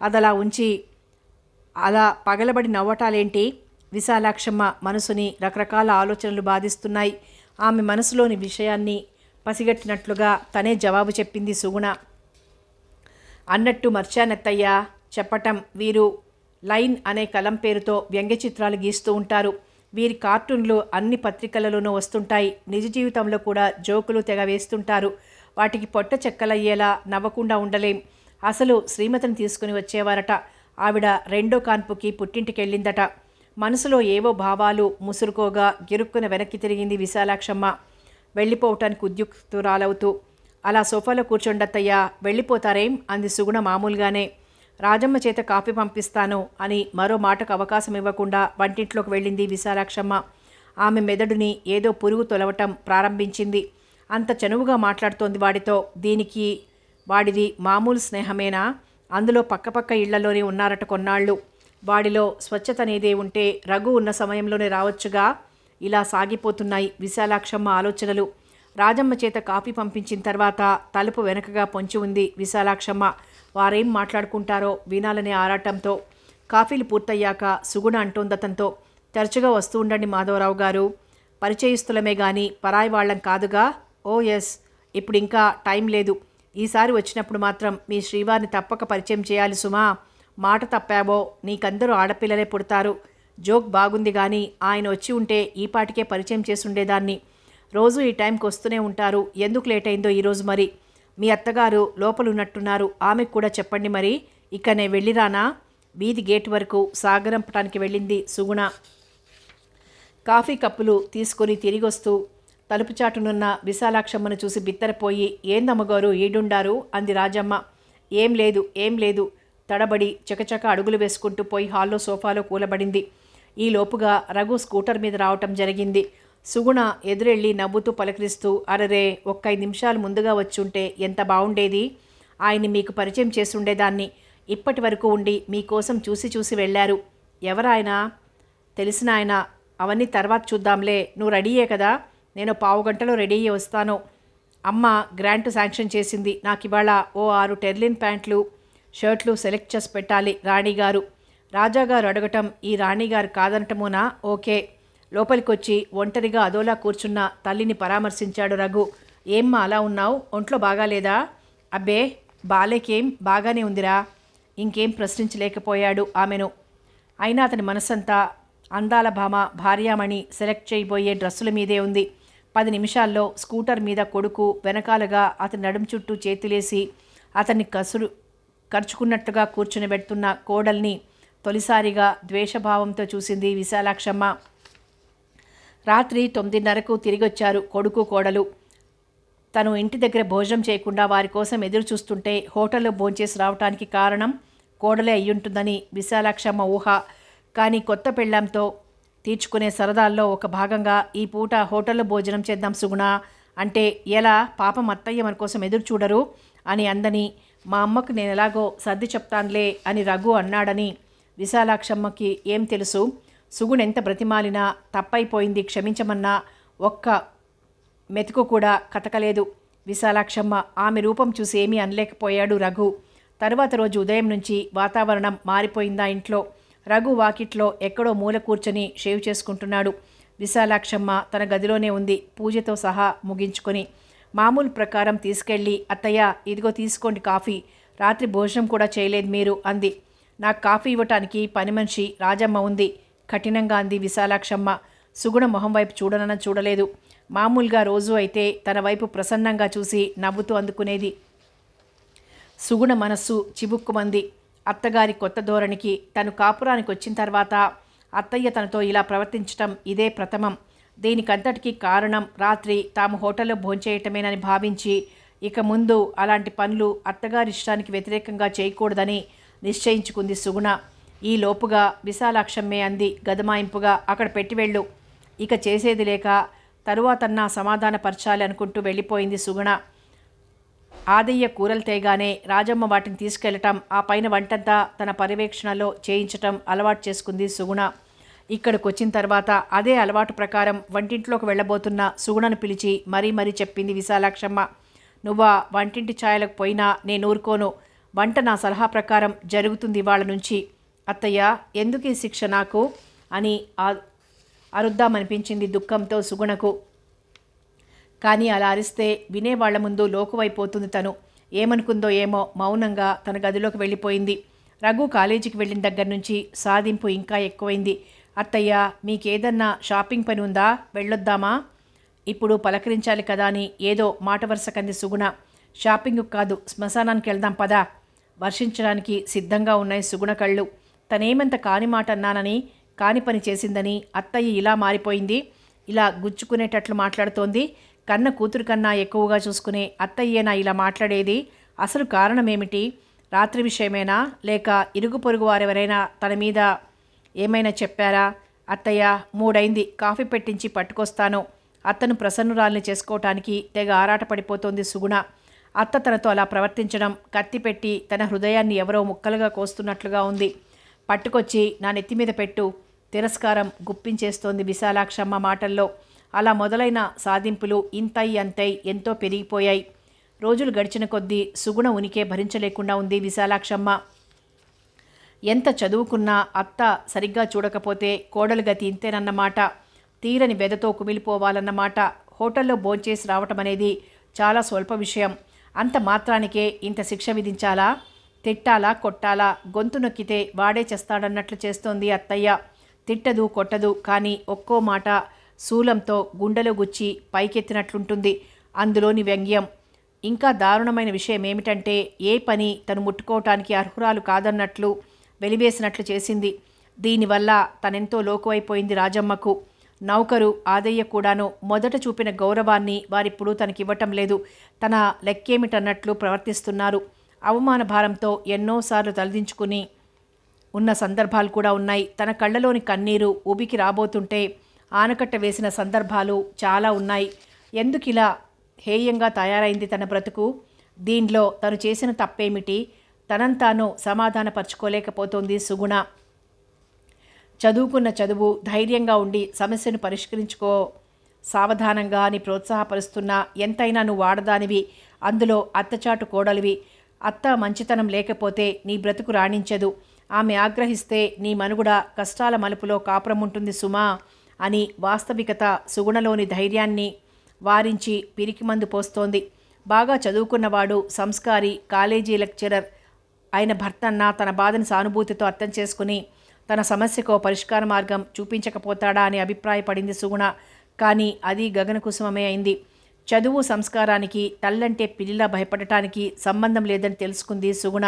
అదలా ఉంచి అలా పగలబడి నవ్వటాలేంటి? విశాలాక్షమ్మ మనసుని రకరకాల ఆలోచనలు బాధిస్తున్నాయి. ఆమె మనసులోని విషయాన్ని పసిగట్టినట్లుగా తనే జవాబు చెప్పింది సుగుణ. అన్నట్టు మర్చానత్తయ్యా చెప్పటం, వీరు లైన్ అనే కలం పేరుతో వ్యంగ్య చిత్రాలు గీస్తూ ఉంటారు. వీరి కార్టూన్లు అన్ని పత్రికలలోనూ వస్తుంటాయి. నిజ జీవితంలో కూడా జోకులు తెగ వేస్తుంటారు. వాటికి పొట్ట చెక్కలయ్యేలా నవ్వకుండా ఉండలేం. అసలు శ్రీమతిని తీసుకుని వచ్చేవారట. ఆవిడ రెండో కాన్పుకి పుట్టింటికెళ్ళిందట. మనసులో ఏవో భావాలు ముసురుకోగా గిరుక్కున వెనక్కి తిరిగింది విశాలాక్షమ్మ. వెళ్ళిపోవటానికి ఉద్యుక్తురాలవుతూ. అలా సోఫాలో కూర్చోండత్తయ్యా, వెళ్ళిపోతారేం అంది సుగుణ మామూలుగానే. రాజమ్మ చేత కాఫీ పంపిస్తాను అని మరో మాటకు అవకాశం ఇవ్వకుండా వంటింట్లోకి వెళ్ళింది విశాలాక్షమ్మ. ఆమె మెదడుని ఏదో పురుగు తొలవటం ప్రారంభించింది. అంత చనువుగా మాట్లాడుతోంది వాడితో. దీనికి వాడిది మామూలు స్నేహమేనా? అందులో పక్కపక్క ఇళ్లలోనే ఉన్నారట కొన్నాళ్ళు. వాడిలో స్వచ్ఛత అనేదే ఉంటే రఘు ఉన్న సమయంలోనే రావచ్చుగా. ఇలా సాగిపోతున్నాయి విశాలాక్షమ్మ ఆలోచనలు. రాజమ్మ చేత కాఫీ పంపించిన తర్వాత తలుపు వెనకగా పొంచి ఉంది విశాలాక్షమ్మ. వారేం మాట్లాడుకుంటారో వినాలనే ఆరాటంతో. కాఫీలు పూర్తయ్యాక సుగుణ అంటోందతంతో, తరచుగా వస్తూ ఉండండి మాధవరావు గారు, పరిచయస్తులమే గాని పరాయి వాళ్ళం కాదుగా. ఓ ఎస్, ఇప్పుడు ఇంకా టైం లేదు. ఈసారి వచ్చినప్పుడు మాత్రం మీ శ్రీవారిని తప్పక పరిచయం చేయాలి సుమా. మాట తప్పావో నీకందరూ ఆడపిల్లలే పుడతారు. జోక్ బాగుంది కానీ ఆయన వచ్చి ఉంటే ఈపాటికే పరిచయం చేసుండేదాన్ని. రోజు ఈ టైంకి వస్తూనే ఉంటారు. ఎందుకు లేట్ అయిందో ఈరోజు మరి. మీ అత్తగారు లోపలున్నట్టున్నారు, ఆమెకు కూడా చెప్పండి మరి. ఇక నే వెళ్ళిరానా? వీధి గేట్ వరకు సాగరంపటానికి వెళ్ళింది సుగుణ. కాఫీ కప్పులు తీసుకొని తిరిగొస్తూ తలుపు చాటునున్న విశాలాక్షమ్మను చూసి బిత్తరపోయి, ఏందమ్మగారు ఈడుండారు అంది రాజమ్మ. ఏం లేదు తడబడి చకచక అడుగులు వేసుకుంటూ పోయి హాల్లో సోఫాలో కూలబడింది. ఈ లోపుగా రఘు స్కూటర్ మీద రావటం జరిగింది. సుగుణ ఎదురెళ్ళి నవ్వుతూ పలకరిస్తూ, అరరే, ఒక్క 5 నిమిషాలు ముందుగా వచ్చుంటే ఎంత బాగుండేది. ఆయన్ని మీకు పరిచయం చేసుండేదాన్ని. ఇప్పటి వరకు ఉండి మీకోసం చూసి వెళ్ళారు. ఎవరాయన? తెలిసిన ఆయన. అవన్నీ తర్వాత చూద్దాంలే. నువ్వు రెడీయే కదా? నేను 15 గంటలో రెడీ అయ్యి వస్తాను. అమ్మ గ్రాంట్ శాంక్షన్ చేసింది. నాకు ఇవాళ ఓ 6 టెర్లిన్ ప్యాంట్లు షర్ట్లు సెలెక్ట్ చేసి పెట్టాలి రాణిగారు. రాజాగారు అడగటం ఈ రాణిగారు కాదనటమునా? ఓకే. లోపలికొచ్చి ఒంటరిగా అదోలా కూర్చున్న తల్లిని పరామర్శించాడు రఘు. ఏమ్మా అలా ఉన్నావు? ఒంట్లో బాగాలేదా? అబ్బే బాలేకేం, బాగానే ఉందిరా. ఇంకేం ప్రశ్నించలేకపోయాడు ఆమెను. అయినా అతని మనసంతా అందాల భామ భార్యామణి సెలెక్ట్ చేయబోయే డ్రెస్సుల మీదే ఉంది. 10 నిమిషాల్లో స్కూటర్ మీద కొడుకు వెనకాలగా అతని నడుం చుట్టూ చేతులేసి అతన్ని ఖర్చుకున్నట్టుగా కూర్చుని పెడుతున్న కోడల్ని తొలిసారిగా ద్వేషభావంతో చూసింది విశాలాక్షమ్మ. రాత్రి 9:30కు తిరిగొచ్చారు కొడుకు కోడలు. తను ఇంటి దగ్గర భోజనం చేయకుండా వారి కోసం ఎదురు చూస్తుంటే హోటల్లో భోంచేసి రావటానికి కారణం కోడలే అయ్యుంటుందని విశాలాక్షమ్మ ఊహ. కానీ కొత్త పెళ్ళాంతో తీర్చుకునే సరదాల్లో ఒక భాగంగా ఈ పూట హోటల్లో భోజనం చేద్దాం సుగుణ అంటే, ఎలా పాపం అత్తయ్య మన కోసం ఎదురు చూడరు అని అందని, మా అమ్మకు నేను ఎలాగో సర్ది చెప్తానులే అని రఘు అన్నాడని విశాలాక్షమ్మకి ఏం తెలుసు. సుగుణ ఎంత బ్రతిమాలినా తప్పైపోయింది క్షమించమన్నా ఒక్క మెతుకు కూడా కతకలేదు విశాలాక్షమ్మ. ఆమె రూపం చూసి ఏమీ అనలేకపోయాడు రఘు. తరువాత రోజు ఉదయం నుంచి వాతావరణం మారిపోయిందా ఇంట్లో. రఘు వాకిట్లో ఎక్కడో మూల కూర్చొని షేవ్ చేసుకుంటున్నాడు. విశాలాక్షమ్మ తన గదిలోనే ఉంది, పూజతో సహా ముగించుకొని. మామూలు ప్రకారం తీసుకెళ్ళి, అత్తయ్య ఇదిగో తీసుకోండి కాఫీ, రాత్రి భోజనం కూడా చేయలేదు మీరు అంది. నాకు కాఫీ ఇవ్వటానికి పని మనిషి రాజమ్మ ఉంది కఠినంగా అంది విశాలాక్షమ్మ. సుగుణ మొహం వైపు చూడలేదు. మామూలుగా రోజు అయితే తన వైపు ప్రసన్నంగా చూసి నవ్వుతూ అందుకునేది. సుగుణ మనస్సు చివుక్కుమంది. అత్తగారి కొత్త ధోరణికి. తను కాపురానికి వచ్చిన తర్వాత అత్తయ్య తనతో ఇలా ప్రవర్తించటం ఇదే ప్రథమం. దీనికంతటికీ కారణం రాత్రి తాము హోటల్లో భోంచేయటమేనని భావించి ఇక ముందు అలాంటి పనులు అత్తగారి ఇష్టానికి వ్యతిరేకంగా చేయకూడదని నిశ్చయించుకుంది సుగుణ. ఈ లోపుగా విశాలాక్షమ్మే అంది గదమాయింపుగా, అక్కడ పెట్టి వెళ్ళు. ఇక చేసేది లేక తరువాతన్నా సమాధానపరచాలి అనుకుంటూ వెళ్ళిపోయింది సుగుణ. ఆదయ్య కూరలు తేగానే రాజమ్మ వాటిని తీసుకెళ్లటం, ఆ పైన వంటంతా తన పర్యవేక్షణలో చేయించటం అలవాటు చేసుకుంది సుగుణ. ఇక్కడికి వచ్చిన తర్వాత అదే అలవాటు ప్రకారం వంటింట్లోకి వెళ్ళబోతున్న సుగుణను పిలిచి మరీ చెప్పింది విశాలాక్షమ్మ. నువ్వా వంటింటి ఛాయలకు పోయినా నేను ఊరుకోను. వంట నా సలహా ప్రకారం జరుగుతుంది ఇవాళ నుంచి. అత్తయ్య, ఎందుకు ఈ శిక్ష నాకు అని అరుద్దామనిపించింది దుఃఖంతో సుగుణకు. కానీ అలా అరిస్తే వినేవాళ్ల ముందు లోకువైపోతుంది. తను ఏమనుకుందో ఏమో మౌనంగా తన గదిలోకి వెళ్ళిపోయింది. రఘు కాలేజీకి వెళ్ళిన దగ్గర నుంచి సాధింపు ఇంకా ఎక్కువైంది. అత్తయ్య, మీకేదన్నా షాపింగ్ పని ఉందా? వెళ్ళొద్దామా? ఇప్పుడు పలకరించాలి కదా అని ఏదో మాట వరుస కంది సుగుణ. షాపింగ్కు కాదు, శ్మశానానికి వెళ్దాం పదా. వర్షించడానికి సిద్ధంగా ఉన్నాయి సుగుణ కళ్ళు. తనేమంత కాని మాట అన్నానని, కాని పని చేసిందని అత్తయ్య ఇలా మారిపోయింది, ఇలా గుచ్చుకునేటట్లు మాట్లాడుతోంది. కన్న కూతురు కన్నా ఎక్కువగా చూసుకునే అత్తయ్యేనా ఇలా మాట్లాడేది? అసలు కారణమేమిటి? రాత్రి విషయమేనా, లేక ఇరుగు పొరుగు వారెవరైనా తన మీద ఏమైనా చెప్పారా? అత్తయ్య, 3 అయింది, కాఫీ పెట్టించి పట్టుకొస్తాను. అత్తను ప్రసన్నురాల్ని చేసుకోవటానికి తెగ ఆరాటపడిపోతోంది సుగుణ. అత్త తనతో అలా ప్రవర్తించడం కత్తిపెట్టి తన హృదయాన్ని ఎవరో ముక్కలుగా కోస్తున్నట్లుగా ఉంది. పట్టుకొచ్చి నా నెత్తి మీద పెట్టు. తిరస్కారం గుప్పించేస్తోంది విశాలాక్షమ్మ మాటల్లో. అలా మొదలైన సాధింపులు ఇంతై అంతై ఎంతో పెరిగిపోయాయి. రోజులు గడిచిన కొద్దీ సుగుణ ఉనికే భరించలేకుండా ఉంది విశాలాక్షమ్మ. ఎంత చదువుకున్నా అత్త సరిగ్గా చూడకపోతే కోడలు గతి ఇంతేనన్నమాట. తీరని వెదతో కుమిలిపోవాలన్నమాట. హోటల్లో భోంచేసి రావటం అనేది చాలా స్వల్ప విషయం. అంత మాత్రానికే ఇంత శిక్ష విధించాలా? తిట్టాలా, కొట్టాలా? గొంతు నొక్కితే వాడే చేస్తాడన్నట్లు చేస్తోంది అత్తయ్య. తిట్టదు, కొట్టదు, కానీ ఒక్కో మాట శూలంతో గుండెలో గుచ్చి పైకెత్తినట్లుంటుంది అందులోని వ్యంగ్యం. ఇంకా దారుణమైన విషయం ఏమిటంటే, ఏ పని తను ముట్టుకోవటానికి అర్హురాలు కాదన్నట్లు వెలివేసినట్లు చేసింది. దీనివల్ల తనెంతో లోకువైపోయింది రాజమ్మకు. నౌకరు ఆదయ్య కూడాను మొదట చూపిన గౌరవాన్ని వారిప్పుడు తనకివ్వటం లేదు. తన లెక్కేమిటన్నట్లు ప్రవర్తిస్తున్నారు. అవమాన భారంతో ఎన్నోసార్లు తలదించుకుని ఉన్న సందర్భాలు కూడా ఉన్నాయి. తన కళ్ళలోని కన్నీరు ఉబికి రాబోతుంటే ఆనకట్ట వేసిన సందర్భాలు చాలా ఉన్నాయి. ఎందుకిలా హేయంగా తయారైంది తన బ్రతుకు? దీనిలో తను చేసిన తప్పేమిటి? తనంతాను సమాధానపరచుకోలేకపోతోంది సుగుణ. చదువుకున్న చదువు, ధైర్యంగా ఉండి సమస్యను పరిష్కరించుకో సావధానంగా అని ప్రోత్సాహపరుస్తున్నా, ఎంతైనా నువ్వు ఆడదానివి, అందులో అత్తచాటు కోడలివి. అత్త మంచితనం లేకపోతే నీ బ్రతుకు రాణించదు. ఆమె ఆగ్రహిస్తే నీ మనుగుడ కష్టాల మలుపులో కాపురం ఉంటుంది సుమా అని వాస్తవికత సుగుణలోని ధైర్యాన్ని వారించి పిరికిమందు పోస్తోంది. బాగా చదువుకున్నవాడు, సంస్కారి, కాలేజీ లెక్చరర్ ఆయన భర్తన్న తన బాధను సానుభూతితో అర్థం చేసుకుని తన సమస్యకు పరిష్కార మార్గం చూపించకపోతాడా అని అభిప్రాయపడింది సుగుణ. కానీ అది గగనకుసుమమే అయింది. చదువు సంస్కారానికి, తల్లంటే పిల్లిలా భయపడటానికి సంబంధం లేదని తెలుసుకుంది సుగుణ.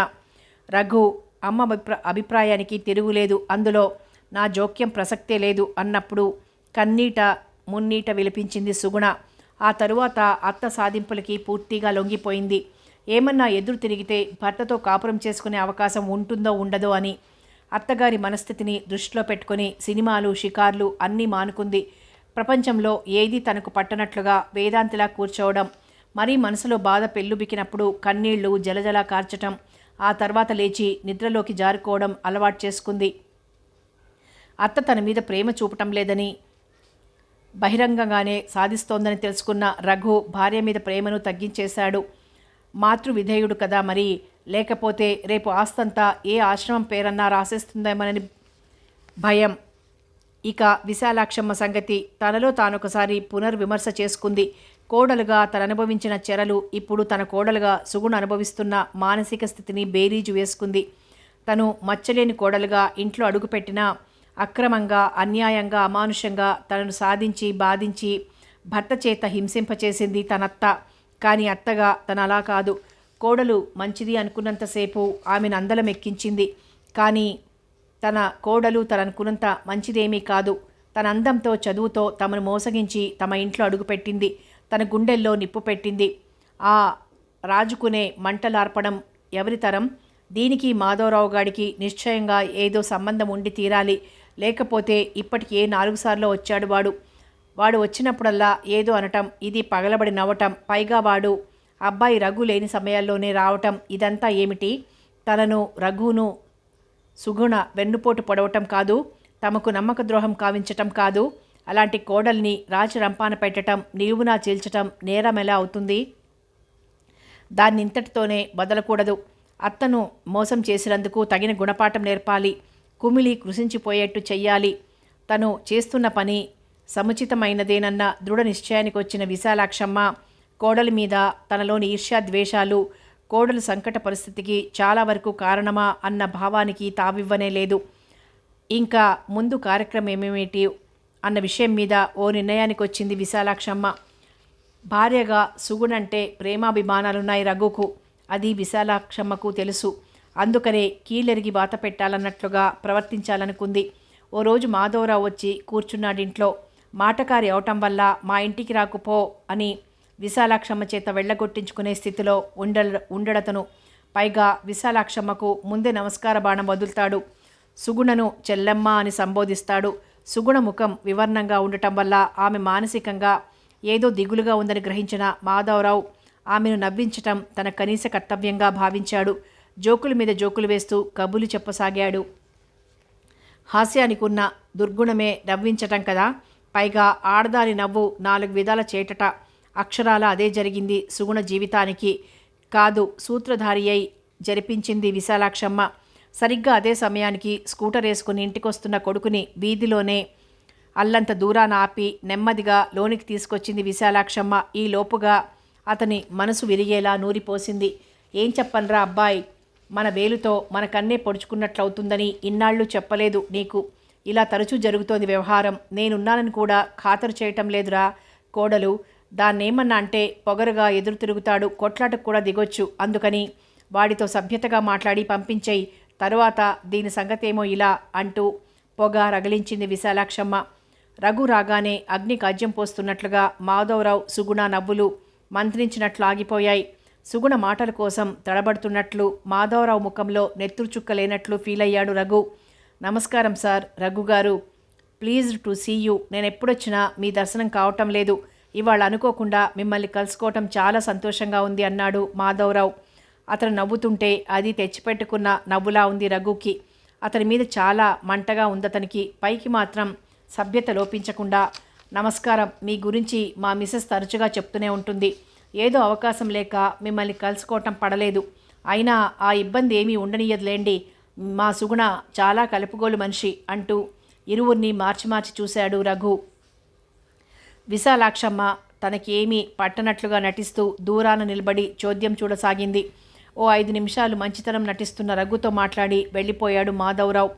రఘు అమ్మ అభిప్రాయానికి తిరుగులేదు, అందులో నా జోక్యం ప్రసక్తే లేదు అన్నప్పుడు కన్నీట మున్నీట విలిపించింది సుగుణ. ఆ తరువాత అత్త సాధింపులకి పూర్తిగా లొంగిపోయింది. ఏమన్నా ఎదురు తిరిగితే భర్తతో కాపురం చేసుకునే అవకాశం ఉంటుందో ఉండదో అని అత్తగారి మనస్థితిని దృష్టిలో పెట్టుకుని సినిమాలు, షికార్లు అన్నీ మానుకుంది. ప్రపంచంలో ఏదీ తనకు పట్టనట్లుగా వేదాంతిలా కూర్చోవడం, మరీ మనసులో బాధ పెళ్ళుబికినప్పుడు కన్నీళ్లు జలజలా కార్చటం, ఆ తర్వాత లేచి నిద్రలోకి జారుకోవడం అలవాటు చేసుకుంది. అత్త తన మీద ప్రేమ చూపటం లేదని, బహిరంగంగానే సాధిస్తోందని తెలుసుకున్న రఘు భార్య మీద ప్రేమను తగ్గించేశాడు. మాతృవిధేయుడు కదా మరి, లేకపోతే రేపు ఆస్తంతా ఏ ఆశ్రమం పేరన్నా రాసేస్తుందేమోనని భయం. ఇక విశాలాక్షమ్మ సంగతి తనలో తానొకసారి పునర్విమర్శ చేసుకుంది. కోడలుగా తను అనుభవించిన చెరలు ఇప్పుడు తన కోడలుగా సుగుణ అనుభవిస్తున్న మానసిక స్థితిని బేరీజు వేసుకుంది. తను మచ్చలేని కోడలుగా ఇంట్లో అడుగుపెట్టినా అక్రమంగా, అన్యాయంగా, అమానుషంగా తనను సాధించి బాధించి భర్త చేత హింసింపచేసింది తనత్త. కానీ అత్తగా తన అలా కాదు. కోడలు మంచిది అనుకున్నంతసేపు ఆమెను అందలం ఎక్కించింది. కానీ తన కోడలు తననుకున్నంత మంచిదేమీ కాదు. తన అందంతో, చదువుతో తమను మోసగించి తమ ఇంట్లో అడుగుపెట్టింది. తన గుండెల్లో నిప్పు పెట్టింది. ఆ రాజుకునే మంటలార్పడం ఎవరి తరం? దీనికి మాధవరావు గాడికి నిశ్చయంగా ఏదో సంబంధం ఉండి తీరాలి. లేకపోతే ఇప్పటికి 4 సార్లు వచ్చాడు వాడు వచ్చినప్పుడల్లా ఏదో అనటం, ఇది పగలబడి నవ్వటం, పైగా వాడు అబ్బాయి రఘు లేని సమయాల్లోనే రావటం. ఇదంతా ఏమిటి? తనను రఘును సుగుణ వెన్నుపోటు పొడవటం కాదు, తమకు నమ్మక ద్రోహం కావించటం కాదు. అలాంటి కోడల్ని రాజరంపాన పెట్టటం, నిలువునా చీల్చటం నేరం ఎలా అవుతుంది? దాన్నింతటితోనే వదలకూడదు. అత్తను మోసం చేసినందుకు తగిన గుణపాఠం నేర్పాలి. కుమిలి కృషించిపోయేట్టు చెయ్యాలి. తను చేస్తున్న పని సముచితమైనదేనన్న దృఢ నిశ్చయానికి వచ్చిన విశాలాక్షమ్మ కోడలి మీద తనలోని ఈర్ష్యాద్వేషాలు కోడలు సంకట పరిస్థితికి చాలా వరకు కారణమా అన్న భావానికి తావివ్వనే లేదు. ఇంకా ముందు కార్యక్రమం ఏమేమిటి అన్న విషయం మీద ఓ నిర్ణయానికి వచ్చింది విశాలాక్షమ్మ. భార్యగా సుగుణంటే ప్రేమాభిమానాలున్నాయి రఘుకు. అది విశాలాక్షమ్మకు తెలుసు. అందుకనే కీలెరిగి వాత పెట్టాలన్నట్లుగా ప్రవర్తించాలనుకుంది. ఓ రోజు మాధవరావు వచ్చి కూర్చున్నాడింట్లో. మాటకారి అవటం వల్ల మా ఇంటికి రాకుపో అని విశాలాక్షమ్మ చేత వెళ్ళగొట్టించుకునే స్థితిలో ఉండడతను. పైగా విశాలాక్షమ్మకు ముందే నమస్కార బాణం వదులుతాడు. సుగుణను చెల్లెమ్మ అని సంబోధిస్తాడు. సుగుణ ముఖం వివర్ణంగా ఉండటం వల్ల ఆమె మానసికంగా ఏదో దిగులుగా ఉందని గ్రహించిన మాధవరావు ఆమెను నవ్వించటం తన కనీస కర్తవ్యంగా భావించాడు. జోకుల మీద జోకులు వేస్తూ కబులు చెప్పసాగాడు. హాస్యానికి ఉన్న దుర్గుణమే నవ్వించటం కదా. పైగా ఆడదాని నవ్వు 4 విధాల చేటట. అక్షరాల అదే జరిగింది సుగుణ జీవితానికి. కాదు, సూత్రధారి అయి జరిపించింది విశాలాక్షమ్మ. సరిగ్గా అదే సమయానికి స్కూటర్ వేసుకుని ఇంటికొస్తున్న కొడుకుని వీధిలోనే అల్లంత దూరాన ఆపి నెమ్మదిగా లోనికి తీసుకొచ్చింది విశాలాక్షమ్మ. ఈ లోపుగా అతని మనసు విరిగేలా నూరిపోసింది. ఏం చెప్పనరా అబ్బాయి, మన వేలుతో మన కన్నే పొడుచుకున్నట్లవుతుందని ఇన్నాళ్ళు చెప్పలేదు నీకు. ఇలా తరచూ జరుగుతోంది వ్యవహారం. నేనున్నానని కూడా ఖాతరు చేయటం లేదురా కోడలు. దాన్నేమన్నా అంటే పొగరుగా ఎదురు తిరుగుతాడు, కొట్లాటకు కూడా దిగొచ్చు. అందుకని వాడితో సభ్యతగా మాట్లాడి పంపించేయి. తరువాత దీని సంగతేమో ఇలా అంటూ పొగ రగిలించింది విశాలాక్షమ్మ. రఘు రాగానే అగ్ని కాజ్యం పోస్తున్నట్లుగా మాధవరావు సుగుణ నవ్వులు మంత్రించినట్లు ఆగిపోయాయి. సుగుణ మాటల కోసం తడబడుతున్నట్లు, మాధవరావు ముఖంలో నెత్తురుచుక్క లేనట్లు ఫీల్ అయ్యాడు రఘు. నమస్కారం సార్, రఘు గారు. Pleased to see you. నేనెప్పుడొచ్చినా మీ దర్శనం కావటం లేదు. ఇవాళ అనుకోకుండా మిమ్మల్ని కలుసుకోవటం చాలా సంతోషంగా ఉంది అన్నాడు మాధవరావు. అతను నవ్వుతుంటే అది తెచ్చిపెట్టుకున్న నవ్వులా ఉంది రఘుకి. అతని మీద చాలా మంటగా ఉందతనికి. పైకి మాత్రం సభ్యత లోపించకుండా, నమస్కారం, మీ గురించి మా మిసెస్ తరచుగా చెప్తూనే ఉంటుంది. ఏదో అవకాశం లేక మిమ్మల్ని కలుసుకోవటం పడలేదు. అయినా ఆ ఇబ్బంది ఏమీ ఉండనియదులేండి. మా సుగుణ చాలా కలుపుగోలు మనిషి అంటూ ఇరువురిని మార్చి మార్చి చూశాడు రఘు. విశాలాక్షమ్మ తనకేమీ పట్టనట్లుగా నటిస్తూ దూరాన నిలబడి చోద్యం చూడసాగింది. ఓ 5 నిమిషాలు మంచితనం నటిస్తున్న రఘుతో మాట్లాడి వెళ్ళిపోయాడు మాధవరావు.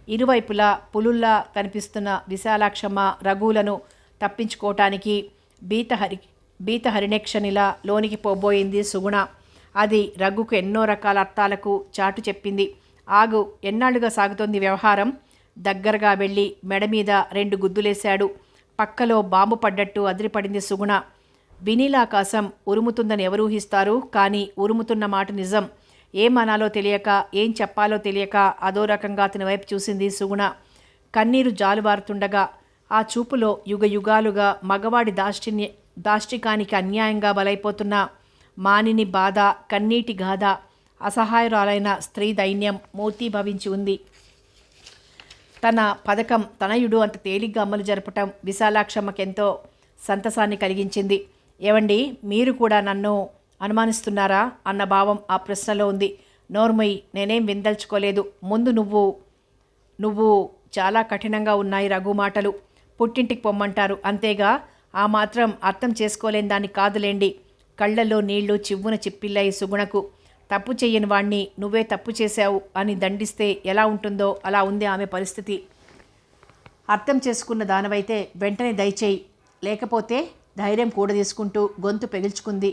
ఇరువైపులా పులుల్లా కనిపిస్తున్న విశాలాక్షమ్మ రఘులను తప్పించుకోవటానికి బీతహరిణేక్షనిలా లోనికి పోబోయింది సుగుణ. అది రఘుకు ఎన్నో రకాల అర్థాలకు చాటు చెప్పింది. ఆగు, ఎన్నాళ్ళుగా సాగుతోంది వ్యవహారం? దగ్గరగా వెళ్ళి మెడ మీద 2 గుద్దులేశాడు. పక్కలో బాంబు పడ్డట్టు అదిరిపడింది సుగుణ. వినీలాకాశం ఉరుముతుందని ఎవరు ఊహిస్తారు? కానీ ఉరుముతున్న మాట నిజం. ఏమనాలో తెలియక, ఏం చెప్పాలో తెలియక అదో రకంగా అతని వైపు చూసింది సుగుణ. కన్నీరు జాలువారుతుండగా ఆ చూపులో యుగాలుగా మగవాడి దాష్టికానికి అన్యాయంగా బలైపోతున్న మానిని బాధ, కన్నీటి గాథ, అసహాయురాలైన స్త్రీ దైన్యం మూర్తీభవించి ఉంది. తన పథకం తనయుడు అంత తేలిగ్గా అమలు జరపటం విశాలాక్షమ్మకెంతో సంతసాన్ని కలిగించింది. ఏవండి, మీరు కూడా నన్ను అనుమానిస్తున్నారా అన్న భావం ఆ ప్రశ్నలో ఉంది. నోర్మయ్, నేనేం విందల్చుకోలేదు. ముందు నువ్వు చాలా కఠినంగా ఉన్నాయి రఘు మాటలు. పుట్టింటికి పొమ్మంటారు అంతేగా, ఆ మాత్రం అర్థం చేసుకోలేని దాన్ని కాదులేండి. కళ్ళల్లో నీళ్లు చివ్వున చిప్పిల్లాయి సుగుణకు. తప్పు చెయ్యని వాణ్ణి నువ్వే తప్పు చేశావు అని దండిస్తే ఎలా ఉంటుందో అలా ఉంది ఆమె పరిస్థితి. అర్థం చేసుకున్న దానవైతే వెంటనే దయచేయి, లేకపోతే ధైర్యం కూడదీసుకుంటూ గొంతు పెగిల్చుకుంది.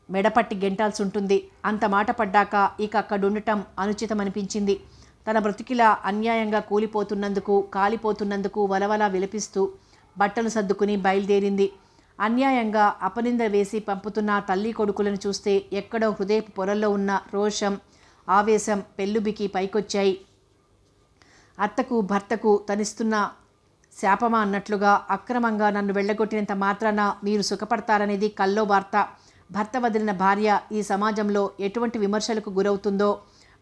మెడపట్టి గెంటాల్సి ఉంటుంది. అంత మాట పడ్డాక ఇక అక్కడుండటం అనుచితమనిపించింది. తన బ్రతికిలా అన్యాయంగా కూలిపోతున్నందుకు, కాలిపోతున్నందుకు వలవలా విలపిస్తూ బట్టలు సర్దుకుని బయలుదేరింది. అన్యాయంగా అపనింద వేసి పంపుతున్న తల్లి కొడుకులను చూస్తే ఎక్కడో హృదయపు పొరల్లో ఉన్న రోషం, ఆవేశం పెళ్ళుబికి పైకొచ్చాయి. అత్తకు భర్తకు తనిస్తున్న శాపమా అన్నట్లుగా అక్రమంగా నన్ను వెళ్ళగొట్టినంత మాత్రాన మీరు సుఖపడతారనేది కల్లో వార్త. భర్త వదిలిన భార్య ఈ సమాజంలో ఎటువంటి విమర్శలకు గురవుతుందో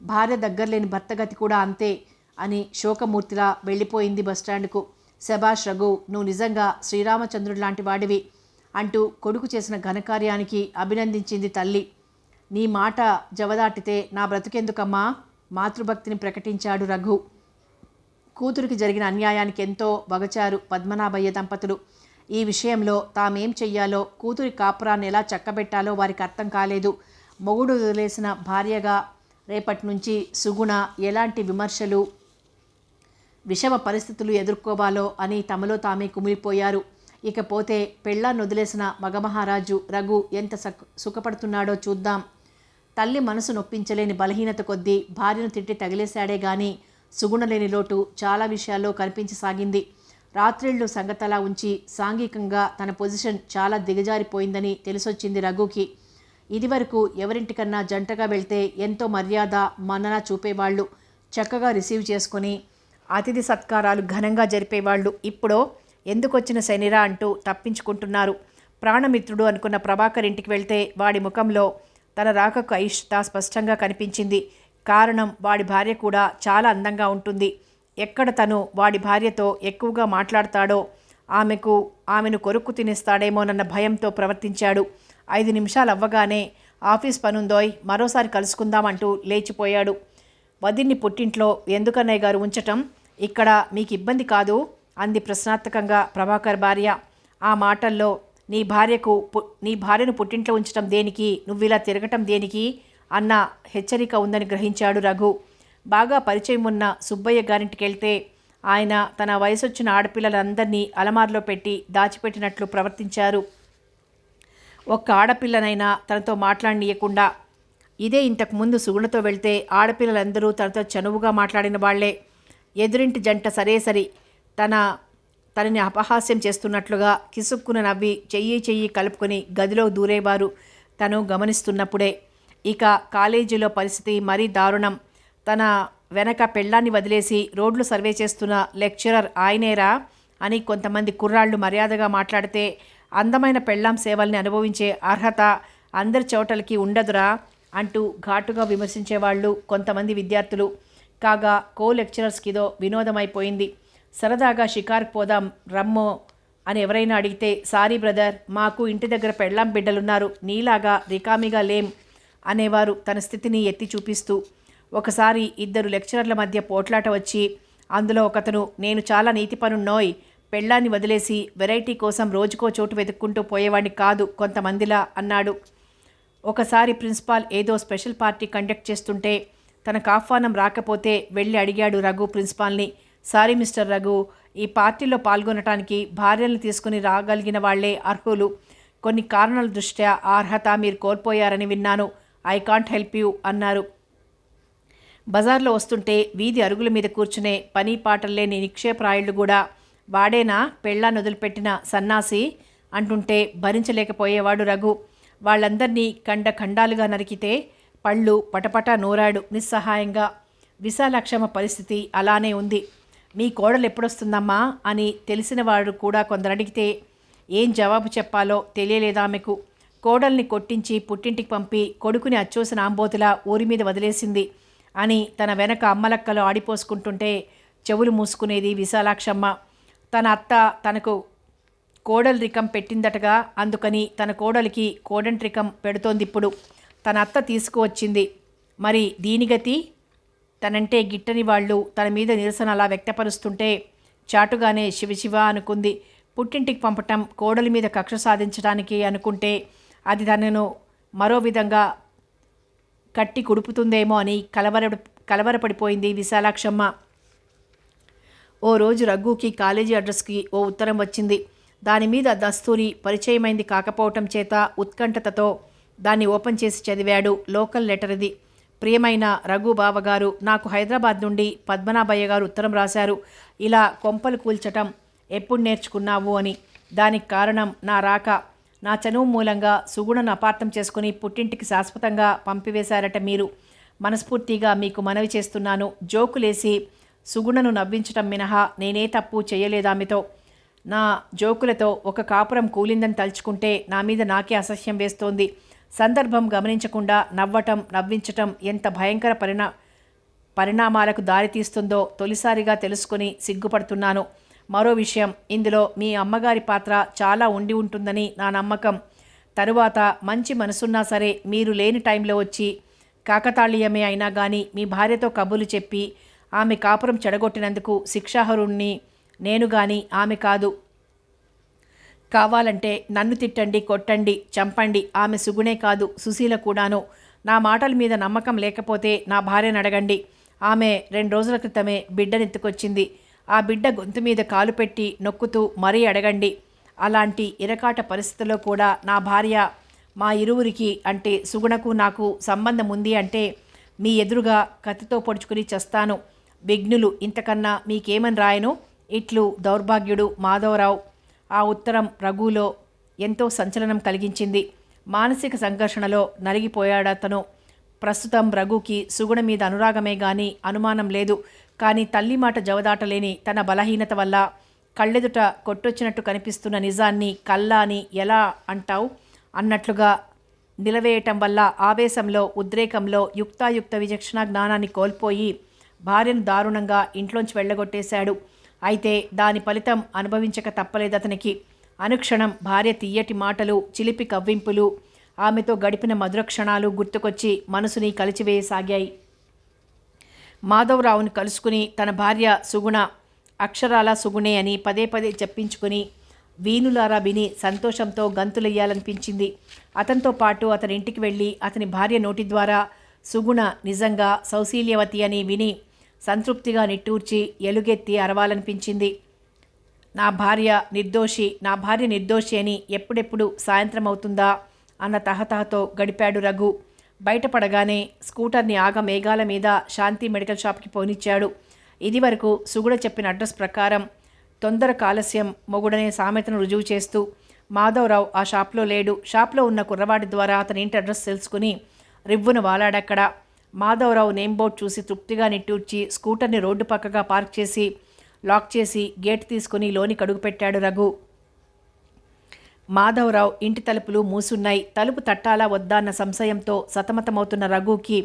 భార్య దగ్గరలేని భర్త గతి కూడా అంతే అని శోకమూర్తిలా వెళ్ళిపోయింది బస్టాండ్కు. శభాష్ రఘు, నువ్వు నిజంగా శ్రీరామచంద్రుడు లాంటి వాడివి అంటూ కొడుకు చేసిన ఘనకార్యానికి అభినందించింది తల్లి. నీ మాట జవదాటితే నా బ్రతుకెందుకమ్మా? మాతృభక్తిని ప్రకటించాడు రఘు. కూతురికి జరిగిన అన్యాయానికి ఎంతో వగచారు పద్మనాభయ్య దంపతులు. ఈ విషయంలో తామేం చెయ్యాలో, కూతురి కాపురాన్ని ఎలా చక్కబెట్టాలో వారికి అర్థం కాలేదు. మొగుడు వదిలేసిన భార్యగా రేపటి నుంచి సుగుణ ఎలాంటి విమర్శలు, విషమ పరిస్థితులు ఎదుర్కోవాలో అని తమలో తామే కుమిలిపోయారు. ఇకపోతే పెళ్ళాన్ని వదిలేసిన మగమహారాజు రఘు ఎంత సుఖపడుతున్నాడో చూద్దాం. తల్లి మనసు నొప్పించలేని బలహీనత కొద్దీ భార్యను తిట్టి తగిలేశాడే గాని సుగుణలేని లోటు చాలా విషయాల్లో కనిపించసాగింది. రాత్రిళ్ళు సంగతలా ఉంచి సాంఘికంగా తన పొజిషన్ చాలా దిగజారిపోయిందని తెలిసొచ్చింది రఘుకి. ఇదివరకు ఎవరింటికన్నా జంటగా వెళ్తే ఎంతో మర్యాద మన్నన చూపేవాళ్ళు, చక్కగా రిసీవ్ చేసుకొని అతిథి సత్కారాలు ఘనంగా జరిపేవాళ్ళు. ఇప్పుడో ఎందుకొచ్చిన శనిరా అంటూ తప్పించుకుంటున్నారు. ప్రాణమిత్రుడు అనుకున్న ప్రభాకర్ ఇంటికి వెళ్తే వాడి ముఖంలో తన రాకకు అయిష్టత స్పష్టంగా కనిపించింది. కారణం, వాడి భార్య కూడా చాలా అందంగా ఉంటుంది. ఎక్కడ తను వాడి భార్యతో ఎక్కువగా మాట్లాడతాడో ఆమెను కొరుక్కు తినేస్తాడేమోనన్న భయంతో ప్రవర్తించాడు. 5 నిమిషాలు అవ్వగానే ఆఫీస్ పనుందోయ్, మరోసారి కలుసుకుందామంటూ లేచిపోయాడు. వదిన్ని పుట్టింట్లో ఎందుకన్నయ్య గారు ఉంచటం? ఇక్కడ మీకు ఇబ్బంది కాదు అంది ప్రశ్నార్థకంగా ప్రభాకర్ భార్య. ఆ మాటల్లో నీ భార్యను పుట్టింట్లో ఉంచటం దేనికి, నువ్విలా తిరగటం దేనికి అన్న హెచ్చరిక ఉందని గ్రహించాడు రఘు. బాగా పరిచయం ఉన్న సుబ్బయ్య గారింటికి వెళ్తే ఆయన తన వయసొచ్చిన ఆడపిల్లలందరినీ అలమార్లో పెట్టి దాచిపెట్టినట్లు ప్రవర్తించారు. ఒక్క ఆడపిల్లనైనా తనతో మాట్లాడనీయకుండా. ఇదే ఇంతకుముందు సుగుణతో వెళ్తే ఆడపిల్లలందరూ తనతో చనువుగా మాట్లాడిన వాళ్లే. ఎదురింటి జంట సరేసరి తనని అపహాస్యం చేస్తున్నట్లుగా కిసుక్కున నవ్వి చెయ్యి కలుపుకొని గదిలో దూరేవారు తను గమనిస్తున్నప్పుడే. ఇక కాలేజీలో పరిస్థితి మరీ దారుణం. తన వెనక పెళ్ళాన్ని వదిలేసి రోడ్లు సర్వే చేస్తున్న లెక్చరర్ ఆయనేరా అని కొంతమంది కుర్రాళ్ళు మర్యాదగా మాట్లాడితే, అందమైన పెళ్ళాం సేవల్ని అనుభవించే అర్హత అందరి చోటలకి ఉండదురా అంటూ ఘాటుగా విమర్శించేవాళ్ళు కొంతమంది విద్యార్థులు. కాగా కో లెక్చరర్స్కిదో వినోదమైపోయింది. సరదాగా షికార్కి పోదాం రమ్మో అని ఎవరైనా అడిగితే, సారీ బ్రదర్, మాకు ఇంటి దగ్గర పెళ్ళాం బిడ్డలున్నారు, నీలాగా రికామిగా లేం అనేవారు తన స్థితిని ఎత్తి చూపిస్తూ. ఒకసారి 2 లెక్చరర్ల మధ్య పోట్లాట వచ్చి అందులో ఒకతను, నేను చాలా నీతి పనున్నోయ్, పెళ్ళాన్ని వదిలేసి వెరైటీ కోసం రోజుకో చోటు వెతుక్కుంటూ పోయేవాడిని కాదు కొంతమందిలా అన్నాడు. ఒకసారి ప్రిన్సిపాల్ ఏదో స్పెషల్ పార్టీ కండక్ట్ చేస్తుంటే తనకు ఆహ్వానం రాకపోతే వెళ్ళి అడిగాడు రఘు ప్రిన్సిపాల్ని, సారీ మిస్టర్ రఘు, ఈ పార్టీలో పాల్గొనటానికి భార్యలను తీసుకుని రాగలిగిన వాళ్లే అర్హులు. కొన్ని కారణాల దృష్ట్యా ఆ అర్హత మీరు కోల్పోయారని విన్నాను. ఐ కాంట్ హెల్ప్ యూ అన్నారు. బజార్లో వస్తుంటే వీధి అరుగుల మీద కూర్చునే పని పాటల్లేని నిక్షేప్రాయుళ్ళు కూడా వాడేనా పెళ్ళాన్ని వదిలిపెట్టిన సన్నాసి అంటుంటే భరించలేకపోయేవాడు రఘు. వాళ్ళందరినీ ఖండాలుగా నరికితే పళ్ళు పటపట నూరాడు నిస్సహాయంగా. విశాలాక్షమ్మ పరిస్థితి అలానే ఉంది. మీ కోడలు ఎప్పుడొస్తుందమ్మా అని తెలిసినవాడు కూడా కొందరడిగితే ఏం జవాబు చెప్పాలో తెలియలేదామెకు. కోడల్ని కొట్టించి పుట్టింటికి పంపి కొడుకుని అచ్చోసిన ఆంబోతులా ఊరి మీద వదిలేసింది అని తన వెనక అమ్మలక్కలు ఆడిపోసుకుంటుంటే చెవులు మూసుకునేది విశాలాక్షమ్మ. తన అత్త తనకు కోడలు రికం పెట్టిందటగా, అందుకని తన కోడలికి కోడంట్రికం పెడుతోందిప్పుడు. తన అత్త తీసుకువచ్చింది. మరి దీనిగతి? తనంటే గిట్టని వాళ్ళు తన మీద నిరసన అలా వ్యక్తపరుస్తుంటే చాటుగానే శివశివ అనుకుంది. పుట్టింటికి పంపటం కోడలి మీద కక్ష సాధించడానికి అనుకుంటే అది తనను మరో విధంగా కట్టి కుడుపుతుందేమో అని కలవరపడిపోయింది విశాలాక్షమ్మ. ఓ రోజు రఘుకి కాలేజీ అడ్రస్కి ఓ ఉత్తరం వచ్చింది. దానిమీద దస్తూరి పరిచయమైంది కాకపోవటం చేత ఉత్కంఠతతో దాన్ని ఓపెన్ చేసి చదివాడు. లోకల్ లెటర్ ఇది. ప్రియమైన రఘు బావగారు, నాకు హైదరాబాద్ నుండి పద్మనాభయ్య గారు ఉత్తరం రాశారు. ఇలా కొంపలు కూల్చటం ఎప్పుడు నేర్చుకున్నావు అని. దానికి కారణం నా రాక. నా చనువు మూలంగా సుగుణను అపార్థం చేసుకుని పుట్టింటికి శాశ్వతంగా పంపివేశారట మీరు. మనస్ఫూర్తిగా మీకు మనవి చేస్తున్నాను. జోకులేసి సుగుణను నవ్వించటం మినహా నేనే తప్పు చేయలేదామెతో. నా జోకులతో ఒక కాపురం కూలిందని తలుచుకుంటే నా మీద నాకే అసహ్యం వేస్తోంది. సందర్భం గమనించకుండా నవ్వటం, నవ్వించటం ఎంత భయంకర పరిణామాలకు దారితీస్తుందో తొలిసారిగా తెలుసుకుని సిగ్గుపడుతున్నాను. మరో విషయం, ఇందులో మీ అమ్మగారి పాత్ర చాలా ఉండి ఉంటుందని నా నమ్మకం. తరువాత మంచి మనసున్నా సరే మీరు లేని టైంలో వచ్చి, కాకతాళీయమే అయినా కానీ మీ భార్యతో కబుర్లు చెప్పి ఆమె కాపురం చెడగొట్టినందుకు శిక్షార్హుణ్ణి నేను కానీ ఆమె కాదు. కావాలంటే నన్ను తిట్టండి, కొట్టండి, చంపండి. ఆమె సుగుణే కాదు, సుశీల కూడాను. నా మాటల మీద నమ్మకం లేకపోతే నా భార్యను అడగండి. ఆమె 2 రోజుల క్రితమే బిడ్డనెత్తుకొచ్చింది. ఆ బిడ్డ గొంతు మీద కాలు పెట్టి నొక్కుతూ మరీ అడగండి. అలాంటి ఇరకాట పరిస్థితుల్లో కూడా నా భార్య మా ఇరువురికి అంటే సుగుణకు నాకు సంబంధం ఉంది అంటే మీ ఎదురుగా కత్తితో పొడుచుకుని చస్తాను. విఘ్నులు, ఇంతకన్నా మీకేమని రాయను? ఇట్లు దౌర్భాగ్యుడు మాధవరావు. ఆ ఉత్తరం రఘులో ఎంతో సంచలనం కలిగించింది. మానసిక సంఘర్షణలో నలిగిపోయాడతను. ప్రస్తుతం రఘుకి సుగుణ మీద అనురాగమే గాని అనుమానం లేదు. కానీ తల్లి మాట జవదాటలేని తన బలహీనత వల్ల కళ్ళెదుట కొట్టొచ్చినట్టు కనిపిస్తున్న నిజాన్ని కల్లా అని ఎలా అంటావు అన్నట్లుగా నిలవేయటం వల్ల ఆవేశంలో, ఉద్రేకంలో యుక్తాయుక్త విచక్షణ జ్ఞానాన్ని కోల్పోయి భార్యను దారుణంగా ఇంట్లోంచి వెళ్ళగొట్టేశాడు. అయితే దాని ఫలితం అనుభవించక తప్పలేదతనికి. అనుక్షణం భార్య తీయటి మాటలు, చిలిపి కవ్వింపులు, ఆమెతో గడిపిన మధుర క్షణాలు గుర్తుకొచ్చి మనసుని కలిచివేయసాగాయి. మాధవరావుని కలుసుకుని తన భార్య సుగుణ అక్షరాల సుగుణే అని పదే పదే చెప్పించుకుని వీణులారా విని సంతోషంతో గంతులెయ్యాలనిపించింది. అతనితో పాటు అతని ఇంటికి వెళ్ళి అతని భార్య నోటి ద్వారా సుగుణ నిజంగా సౌశీల్యవతి అని విని సంతృప్తిగా నిట్టూర్చి ఎలుగెత్తి అరవాలనిపించింది. నా భార్య నిర్దోషి అని ఎప్పుడెప్పుడు సాయంత్రం అవుతుందా అన్న తహతహతో గడిపాడు రఘు. బయటపడగానే స్కూటర్ని మేఘాల మీద శాంతి మెడికల్ షాప్కి పోనిచ్చాడు. ఇదివరకు సుగుణ చెప్పిన అడ్రస్ ప్రకారం తొందర కాలస్యం మొగుడనే సామెతను రుజువు చేస్తూ మాధవరావు ఆ షాప్లో లేడు. షాప్లో ఉన్న కుర్రవాడి ద్వారా అతని ఇంటి అడ్రస్ తెలుసుకుని రివ్వున వాలాడక్కడ. మాధవరావు నేమ్ బోర్డ్ చూసి తృప్తిగా నిట్టూర్చి స్కూటర్ని రోడ్డు పక్కగా పార్క్ చేసి లాక్ చేసి గేట్ తీసుకుని లోనికి అడుగుపెట్టాడు రఘు. మాధవరావు ఇంటి తలుపులు మూసున్నాయి. తలుపు తట్టాలా వద్దా అన్న సంశయంతో సతమతమవుతున్న రఘుకి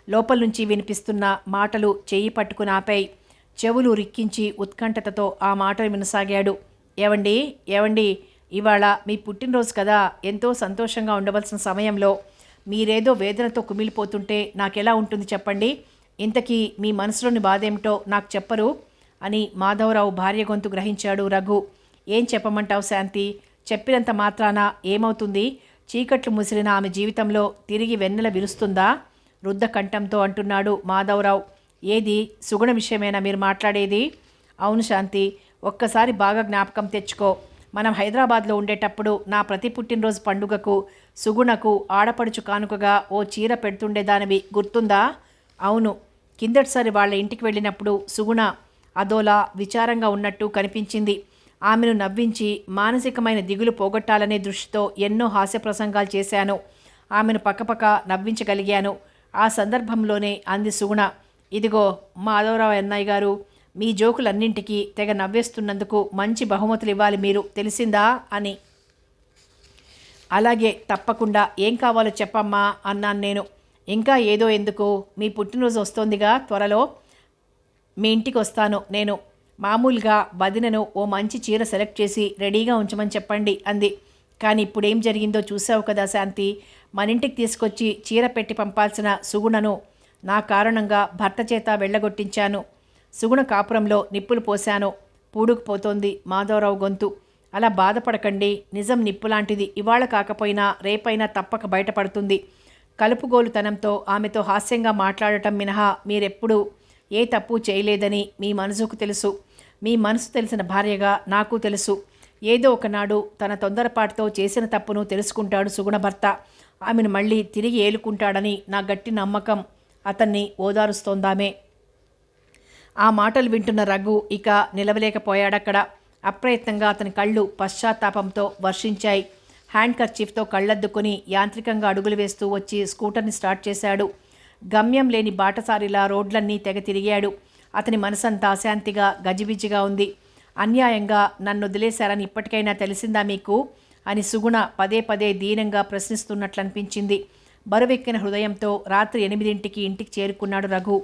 లోపల నుంచి వినిపిస్తున్న మాటలు చెయ్యి పట్టుకుని ఆపాయి. చెవులు రిక్కించి ఉత్కంఠతతో ఆ మాటలు వినసాగాడు. ఏవండి, ఇవాళ మీ పుట్టినరోజు కదా, ఎంతో సంతోషంగా ఉండవలసిన సమయంలో మీరేదో వేదనతో కుమిలిపోతుంటే నాకెలా ఉంటుంది చెప్పండి. ఇంతకీ మీ మనసులోని బాధేమిటో నాకు చెప్పరు అని మాధవరావు భార్య గొంతు గ్రహించాడు రఘు. ఏం చెప్పమంటావు శాంతి? చెప్పినంత మాత్రాన ఏమవుతుంది? చీకట్లు ముసిరిన ఆమె జీవితంలో తిరిగి వెన్నెల విరుస్తుందా? రుద్ధ కంఠంతో అంటున్నాడు మాధవరావు. ఏది సుగుణ విషయమేనా మీరు మాట్లాడేది? అవును శాంతి, ఒక్కసారి బాగా జ్ఞాపకం తెచ్చుకో. మనం హైదరాబాద్లో ఉండేటప్పుడు నా ప్రతి పుట్టినరోజు పండుగకు సుగుణకు ఆడపడుచు కానుకగా ఓ చీర పెడుతుండేదానివి గుర్తుందా? అవును. కిందటిసారి వాళ్ళ ఇంటికి వెళ్ళినప్పుడు సుగుణ అదోలా విచారంగా ఉన్నట్టు కనిపించింది. ఆమెను నవ్వించి మానసికమైన దిగులు పోగొట్టాలనే దృష్టితో ఎన్నో హాస్య ప్రసంగాలు చేశాను. ఆమెను పక్కపక్క నవ్వించగలిగాను. ఆ సందర్భంలోనే అంది సుగుణ, ఇదిగో మాధవరావు అన్నయ్య గారు, మీ జోకులన్నింటికీ తెగ నవ్వేస్తున్నందుకు మంచి బహుమతులు ఇవ్వాలి మీరు, తెలిసిందా అని. అలాగే, తప్పకుండా. ఏం కావాలో చెప్పమ్మా అన్నాను నేను. ఇంకా ఏదో ఎందుకు, మీ పుట్టినరోజు వస్తోందిగా త్వరలో, మీ ఇంటికి వస్తాను నేను. మామూలుగా వదినను ఓ మంచి చీర సెలెక్ట్ చేసి రెడీగా ఉంచమని చెప్పండి అంది. కానీ ఇప్పుడేం జరిగిందో చూసావు కదా శాంతి. మన ఇంటికి తీసుకొచ్చి చీర పెట్టి పంపాల్సిన సుగుణను నా కారణంగా భర్త చేత వెళ్ళగొట్టించాను. సుగుణ కాపురంలో నిప్పులు పోశాను. పూడుకుపోతోంది మాధవరావు గొంతు. అలా బాధపడకండి, నిజం నిప్పులాంటిది. ఇవాళ కాకపోయినా రేపైనా తప్పక బయటపడుతుంది. కలుపుగోలుతనంతో ఆమెతో హాస్యంగా మాట్లాడటం మినహా మీరెప్పుడూ ఏ తప్పు చేయలేదని మీ మనసుకు తెలుసు. మీ మనసు తెలిసిన భార్యగా నాకు తెలుసు. ఏదో ఒకనాడు తన తొందరపాటుతో చేసిన తప్పును తెలుసుకుంటాడు సుగుణ భర్త. ఆమెను మళ్ళీ తిరిగి ఏలుకుంటాడని నా గట్టి నమ్మకం. అతన్ని ఓదారుస్తోందామే. ఆ మాటలు వింటున్న రఘు ఇక నిలవలేకపోయాడక్కడ. అప్రయత్నంగా అతని కళ్ళు పశ్చాత్తాపంతో వర్షించాయి. హ్యాండ్ కర్చీఫ్తో కళ్ళద్దుకుని యాంత్రికంగా అడుగులు వేస్తూ వచ్చి స్కూటర్ని స్టార్ట్ చేశాడు. గమ్యం లేని బాటసారిలా రోడ్లన్నీ తెగ తిరిగాడు. అతని మనసంతా అశాంతిగా గజిబిజిగా ఉంది. అన్యాయంగా నన్ను వదిలేశారని ఇప్పటికైనా తెలిసిందా మీకు అని సుగుణ పదే పదే దీనంగా ప్రశ్నిస్తున్నట్లనిపించింది. బరువెక్కిన హృదయంతో రాత్రి 8ంటికి ఇంటికి చేరుకున్నాడు రఘు.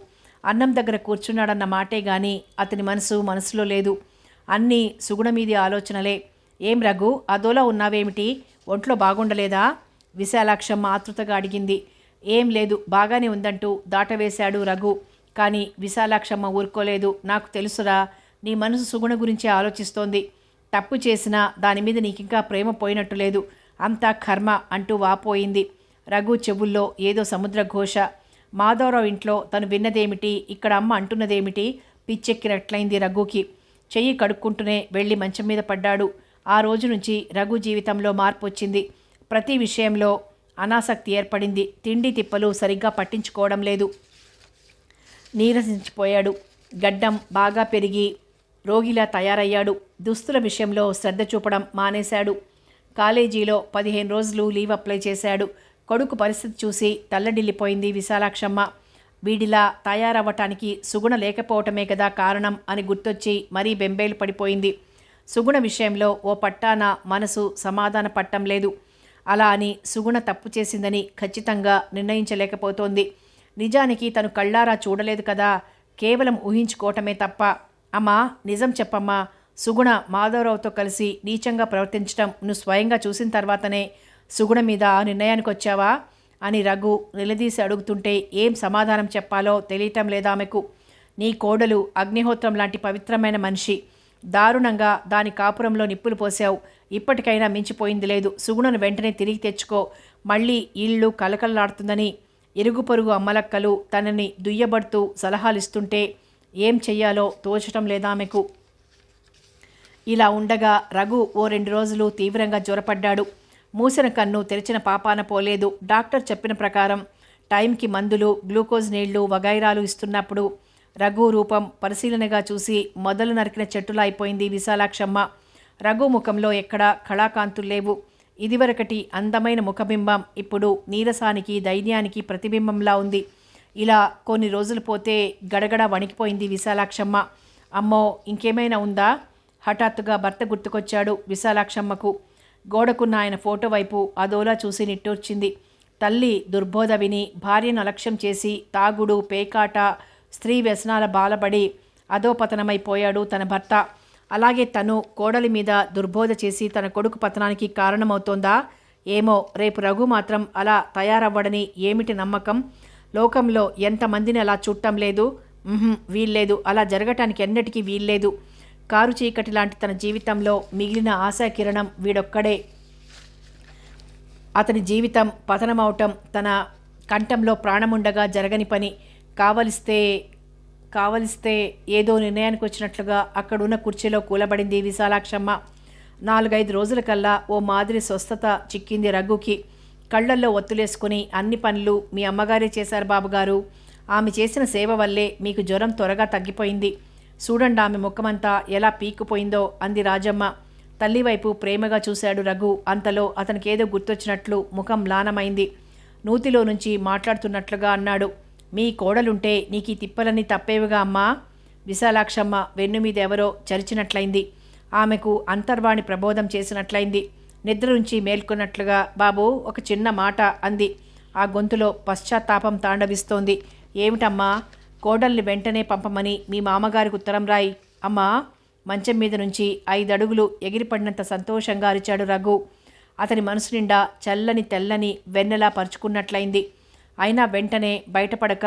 అన్నం దగ్గర కూర్చున్నాడన్న మాటే గాని అతని మనసులో లేదు. అన్నీ సుగుణ మీది ఆలోచనలే. ఏం రఘు, అదోలా ఉన్నావేమిటి? ఒంట్లో బాగుండలేదా? విశాలాక్షమ్మ ఆతృతగా అడిగింది. ఏం లేదు, బాగానే ఉందంటూ దాటవేశాడు రఘు. కానీ విశాలాక్షమ్మ ఊరుకోలేదు. నాకు తెలుసురా, నీ మనసు సుగుణ గురించి ఆలోచిస్తోంది. తప్పు చేసినా దానిమీద నీకింకా ప్రేమ పోయినట్టు లేదు. అంతా కర్మ అంటూ వాపోయింది. రఘు చెవుల్లో ఏదో సముద్ర ఘోష. మాధవరావు ఇంట్లో తను విన్నదేమిటి, ఇక్కడ అమ్మ అంటున్నదేమిటి? పిచ్చెక్కినట్లయింది రఘుకి. చెయ్యి కడుక్కుంటూనే వెళ్ళి మంచం మీద పడ్డాడు. ఆ రోజు నుంచి రఘు జీవితంలో మార్పు వచ్చింది. ప్రతి విషయంలో అనాసక్తి ఏర్పడింది. తిండి తిప్పలు సరిగ్గా పట్టించుకోవడం లేదు. నీరసించిపోయాడు. గడ్డం బాగా పెరిగి రోగిలా తయారయ్యాడు. దుస్తుల విషయంలో శ్రద్ధ చూపడం మానేశాడు. కాలేజీలో 15 రోజులు లీవ్ అప్లై చేశాడు. కొడుకు పరిస్థితి చూసి తల్లడిల్లిపోయింది విశాలాక్షమ్మ. వీడిలా తయారవ్వటానికి సుగుణ లేకపోవటమే కదా కారణం అని గుర్తొచ్చి మరీ బెంబేలు పడిపోయింది. సుగుణ విషయంలో ఓ పట్టాన మనసు సమాధాన పట్టం లేదు. అలా అని సుగుణ తప్పు చేసిందని ఖచ్చితంగా నిర్ణయించలేకపోతోంది. నిజానికి తను కళ్ళారా చూడలేదు కదా, కేవలం ఊహించుకోవటమే తప్ప. అమ్మా, నిజం చెప్పమ్మా, సుగుణ మాధవరావుతో కలిసి నీచంగా ప్రవర్తించటం నువ్వు స్వయంగా చూసిన తర్వాతనే సుగుణ మీద నిర్ణయానికి వచ్చావా అని రఘు నిలదీసి అడుగుతుంటే ఏం సమాధానం చెప్పాలో తెలియటం లేదామెకు. నీ కోడలు అగ్నిహోత్రం లాంటి పవిత్రమైన మనిషి. దారుణంగా దాని కాపురంలో నిప్పులు పోసావు. ఇప్పటికైనా మించిపోయింది లేదు. సుగుణను వెంటనే తిరిగి తెచ్చుకో. మళ్ళీ ఇల్లు కలకల్లాడుతుందని ఇరుగు పొరుగు అమ్మలక్కలు తనని దుయ్యబడుతూ సలహాలిస్తుంటే ఏం చెయ్యాలో తోచటం లేదామెకు. ఇలా ఉండగా రఘు ఓ 2 రోజులు తీవ్రంగా జ్వరపడ్డాడు. మూసిన కన్ను తెరిచిన పాపాన పోలేదు. డాక్టర్ చెప్పిన ప్రకారం టైంకి మందులు, గ్లూకోజ్ నీళ్లు వగైరాలు ఇస్తున్నప్పుడు రఘు రూపం పరిశీలనగా చూసి మొదలు నరికిన చెట్టులా అయిపోయింది విశాలాక్షమ్మ. రఘు ముఖంలో ఎక్కడా కళాకాంతులు లేవు. ఇదివరకటి అందమైన ముఖబింబం ఇప్పుడు నీరసానికి, ధైర్యానికి ప్రతిబింబంలా ఉంది. ఇలా కొన్ని రోజులు పోతే గడగడ వణికిపోయింది విశాలాక్షమ్మ. అమ్మో, ఇంకేమైనా ఉందా? హఠాత్తుగా భర్త గుర్తుకొచ్చాడు విశాలాక్షమ్మకు. గోడకున్న ఆయన ఫోటో వైపు అదోలా చూసి నిట్టూర్చింది. తల్లి దుర్బోధ విని భార్యను అలక్ష్యం చేసి తాగుడు, పేకాట, స్త్రీ వ్యసనాల బాలబడి అధోపతనమైపోయాడు తన భర్త. అలాగే తను కోడలి మీద దుర్బోధ చేసి తన కొడుకు పతనానికి కారణమవుతోందా? ఏమో, రేపు రఘు మాత్రం అలా తయారవ్వడని ఏమిటి నమ్మకం? లోకంలో ఎంతమందిని అలా చూడటం లేదు. వీల్లేదు, అలా జరగటానికి ఎన్నటికీ వీల్లేదు. కారు చీకటి లాంటి తన జీవితంలో మిగిలిన ఆశాకిరణం వీడొక్కడే. అతని జీవితం పతనమవటం తన కంఠంలో ప్రాణముండగా జరగని పని. కావలిస్తే ఏదో నిర్ణయానికి వచ్చినట్లుగా అక్కడున్న కుర్చీలో కూలబడింది విశాలాక్షమ్మ. 4-5 రోజుల కల్లా ఓ మాదిరి స్వస్థత చిక్కింది రఘుకి. కళ్ళల్లో ఒత్తులేసుకుని అన్ని పనులు మీ అమ్మగారే చేశారు బాబుగారు. ఆమె చేసిన సేవ వల్లే మీకు జ్వరం త్వరగా తగ్గిపోయింది. చూడండి ఆమె ముఖమంతా ఎలా పీక్కుపోయిందో అంది రాజమ్మ. తల్లివైపు ప్రేమగా చూశాడు రఘు. అంతలో అతనికేదో గుర్తొచ్చినట్లు ముఖం మ్లానమైంది. నూతిలో నుంచి మాట్లాడుతున్నట్లుగా అన్నాడు. మీ కోడలుంటే నీకీ తిప్పలన్నీ తప్పేవిగా అమ్మా. విశాలాక్షమ్మ వెన్ను మీద ఎవరో చరిచినట్లయింది. ఆమెకు అంతర్వాణి ప్రబోధం చేసినట్లయింది. నిద్ర నుంచి మేల్కొన్నట్లుగా బాబు, ఒక చిన్న మాట అంది. ఆ గొంతులో పశ్చాత్తాపం తాండవిస్తోంది. ఏమిటమ్మా? కోడల్ని వెంటనే పంపమని మీ మామగారికి ఉత్తరం రాయి. అమ్మా. మంచం మీద నుంచి 5 అడుగులు ఎగిరిపడినంత సంతోషంగా అరిచాడు రఘు. అతని మనసు నిండా చల్లని తెల్లని వెన్నెలా పరుచుకున్నట్లయింది. అయినా వెంటనే బయటపడక,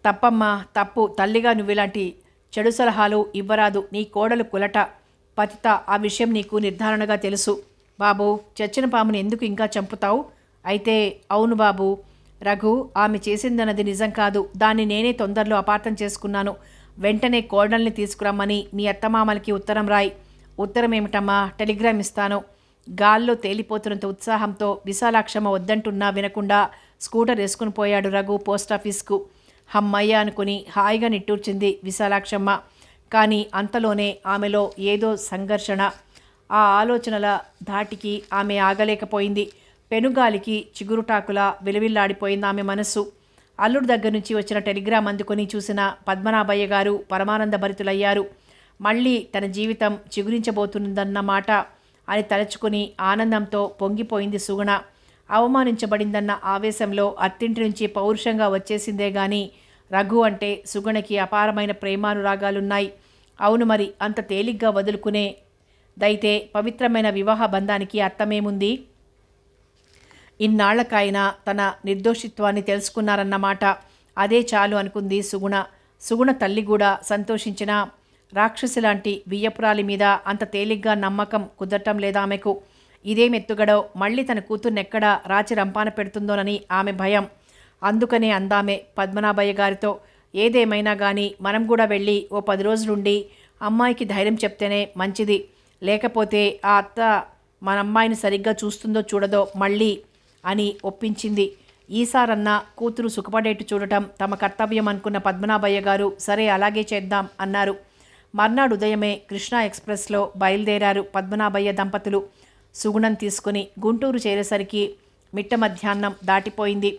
తప్పమ్మా, తప్పు. తల్లిగా నువ్విలాంటి చెడు సలహాలు ఇవ్వరాదు. నీ కోడలు కులట, పతిత. ఆ విషయం నీకు నిర్ధారణగా తెలుసు. బాబు, చచ్చిన పాముని ఎందుకు ఇంకా చంపుతావు? అయితే అవును బాబు. రఘు, ఆమె చేసిందన్నది నిజం కాదు. దాన్ని నేనే తొందరలో అపార్థం చేసుకున్నాను. వెంటనే కోడల్ని తీసుకురమ్మని మీ అత్తమామలకి ఉత్తరం రాయి. ఉత్తరం ఏమిటమ్మా? టెలిగ్రామ్ ఇస్తాను. గాల్లో తేలిపోతున్నంత ఉత్సాహంతో విశాలాక్షమ్మ వద్దంటున్నా వినకుండా స్కూటర్ వేసుకుని పోయాడు రఘు పోస్టాఫీస్కు. హమ్మయ్య అనుకుని హాయిగా నిట్టూర్చింది విశాలాక్షమ్మ. కానీ అంతలోనే ఆమెలో ఏదో సంఘర్షణ. ఆ ఆలోచనల ధాటికి ఆమె ఆగలేకపోయింది. పెనుగాలికి చిగురుటాకులా విలవిల్లాడిపోయింది ఆమె మనస్సు. అల్లుడి దగ్గర నుంచి వచ్చిన టెలిగ్రామ్ అందుకొని చూసిన పద్మనాభయ్య గారు పరమానంద భరితులయ్యారు. మళ్ళీ తన జీవితం చిగురించబోతుందన్నమాట అని తలుచుకుని ఆనందంతో పొంగిపోయింది సుగుణ. అవమానించబడిందన్న ఆవేశంలో అత్తింటి నుంచి పౌరుషంగా వచ్చేసిందే గాని రఘు అంటే సుగుణకి అపారమైన ప్రేమానురాగాలున్నాయి. అవును మరి, అంత తేలిగ్గా వదులుకునే దైతే పవిత్రమైన వివాహ బంధానికి అర్థమేముంది? ఇన్నాళ్లకైనా తన నిర్దోషిత్వాన్ని తెలుసుకున్నారన్నమాట. అదే చాలు అనుకుంది సుగుణ. సుగుణ తల్లి కూడా సంతోషించిన రాక్షసి లాంటి వియ్యపురాలి మీద అంత తేలిగ్గా నమ్మకం కుదరటం లేదా ఆమెకు. ఇదేమెత్తుగడో, మళ్ళీ తన కూతుర్నెక్కడ రాచి రంపాన పెడుతుందోనని ఆమె భయం. అందుకనే అందామె పద్మనాభయ్య గారితో, ఏదేమైనా కానీ మనం కూడా వెళ్ళి ఓ 10 రోజులుండి అమ్మాయికి ధైర్యం చెప్తేనే మంచిది. లేకపోతే ఆ అత్త మన అమ్మాయిని సరిగ్గా చూస్తుందో చూడదో మళ్ళీ అని ఒప్పించింది. ఈసారన్నా కూతురు సుఖపడేట్టు చూడటం తమ కర్తవ్యం అనుకున్న పద్మనాభయ్య గారు సరే అలాగే చేద్దాం అన్నారు. మర్నాడు ఉదయమే కృష్ణా ఎక్స్ప్రెస్లో బయలుదేరారు పద్మనాభయ్య దంపతులు. సుగుణం తీసుకుని గుంటూరు చేరేసరికి మిట్ట మధ్యాహ్నం దాటిపోయింది.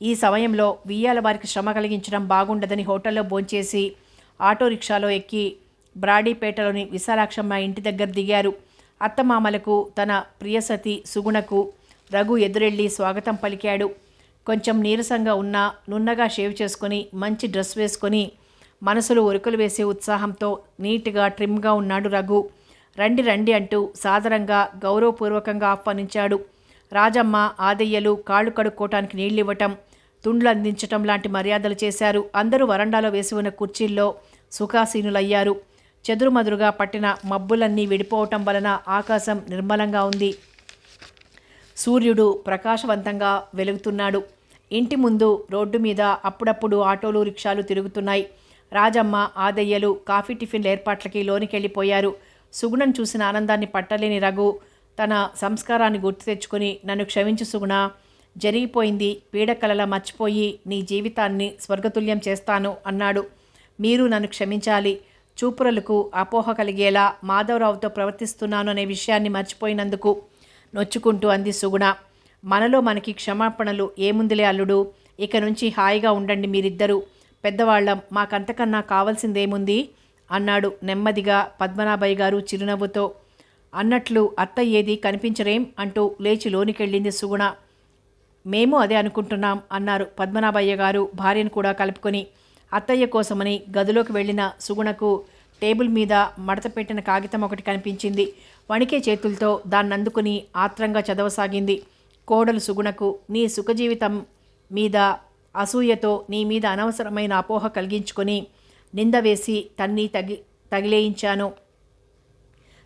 ఈ సమయంలో వియ్యాల వారికి శ్రమ కలిగించడం బాగుండదని హోటల్లో భోంచేసి ఆటో రిక్షాలో ఎక్కి బ్రాడీపేటలోని విశాలాక్షమ్మ ఇంటి దగ్గర దిగారు. అత్తమామలకు తన ప్రియసతి సుగుణకు రఘు ఎదురెళ్ళి స్వాగతం పలికాడు. కొంచెం నీరసంగా ఉన్నా నున్నగా షేవ్ చేసుకొని మంచి డ్రెస్ వేసుకొని మనసులో ఉరుకులు వేసే ఉత్సాహంతో నీట్గా ట్రిమ్గా ఉన్నాడు రఘు. రండి రండి అంటూ సాదరంగా గౌరవపూర్వకంగా ఆహ్వానించాడు. రాజమ్మ ఆదయ్యలు కాళ్ళు కడుక్కోవటానికి నీళ్ళివ్వటం, తుండ్లు అందించటం లాంటి మర్యాదలు చేశారు. అందరూ వరండాలో వేసి ఉన్న కుర్చీల్లో సుఖాసీనులయ్యారు. చెదురుమదురుగా పట్టిన మబ్బులన్నీ విడిపోవటం వలన ఆకాశం నిర్మలంగా ఉంది. సూర్యుడు ప్రకాశవంతంగా వెలుగుతున్నాడు. ఇంటి ముందు రోడ్డు మీద అప్పుడప్పుడు ఆటోలు రిక్షాలు తిరుగుతున్నాయి. రాజమ్మ ఆదయ్యలు కాఫీ టిఫిన్ల ఏర్పాట్లకి లోనికెళ్ళిపోయారు. సుగుణం చూసిన ఆనందాన్ని పట్టలేని రఘు తన సంస్కారాన్ని గుర్తు తెచ్చుకొని, నన్ను క్షమించు సుగుణ, జరిగిపోయింది పీడకలలా మర్చిపోయి నీ జీవితాన్ని స్వర్గతుల్యం చేస్తాను అన్నాడు. మీరు నన్ను క్షమించాలి. చూపురలకు అపోహ కలిగేలా మాధవరావుతో ప్రవర్తిస్తున్నాను అనే విషయాన్ని మర్చిపోయినందుకు నొచ్చుకుంటూ అంది సుగుణ. మనలో మనకి క్షమాపణలు ఏముందిలే అల్లుడు, ఇక నుంచి హాయిగా ఉండండి మీరిద్దరూ, పెద్దవాళ్ళం, మాకంతకన్నా కావాల్సిందేముంది అన్నాడు నెమ్మదిగా పద్మనాభయ్య గారు చిరునవ్వుతో. అన్నట్లు అత్త ఏది కనిపించరేం అంటూ లేచి లోనికెళ్ళింది సుగుణ. మేము అదే అనుకుంటున్నాం అన్నారు పద్మనాభయ్య గారు భార్యను కూడా కలుపుకొని. అత్తయ్య కోసమని గదిలోకి వెళ్ళిన సుగుణకు టేబుల్ మీద మడతపెట్టిన కాగితం ఒకటి కనిపించింది. వణికే చేతులతో దాన్నందుకుని ఆత్రంగా చదవసాగింది. కోడలు సుగుణకు, నీ సుఖజీవితం మీద అసూయతో నీ మీద అనవసరమైన అపోహ కలిగించుకొని నింద వేసి తగిలేయించాను.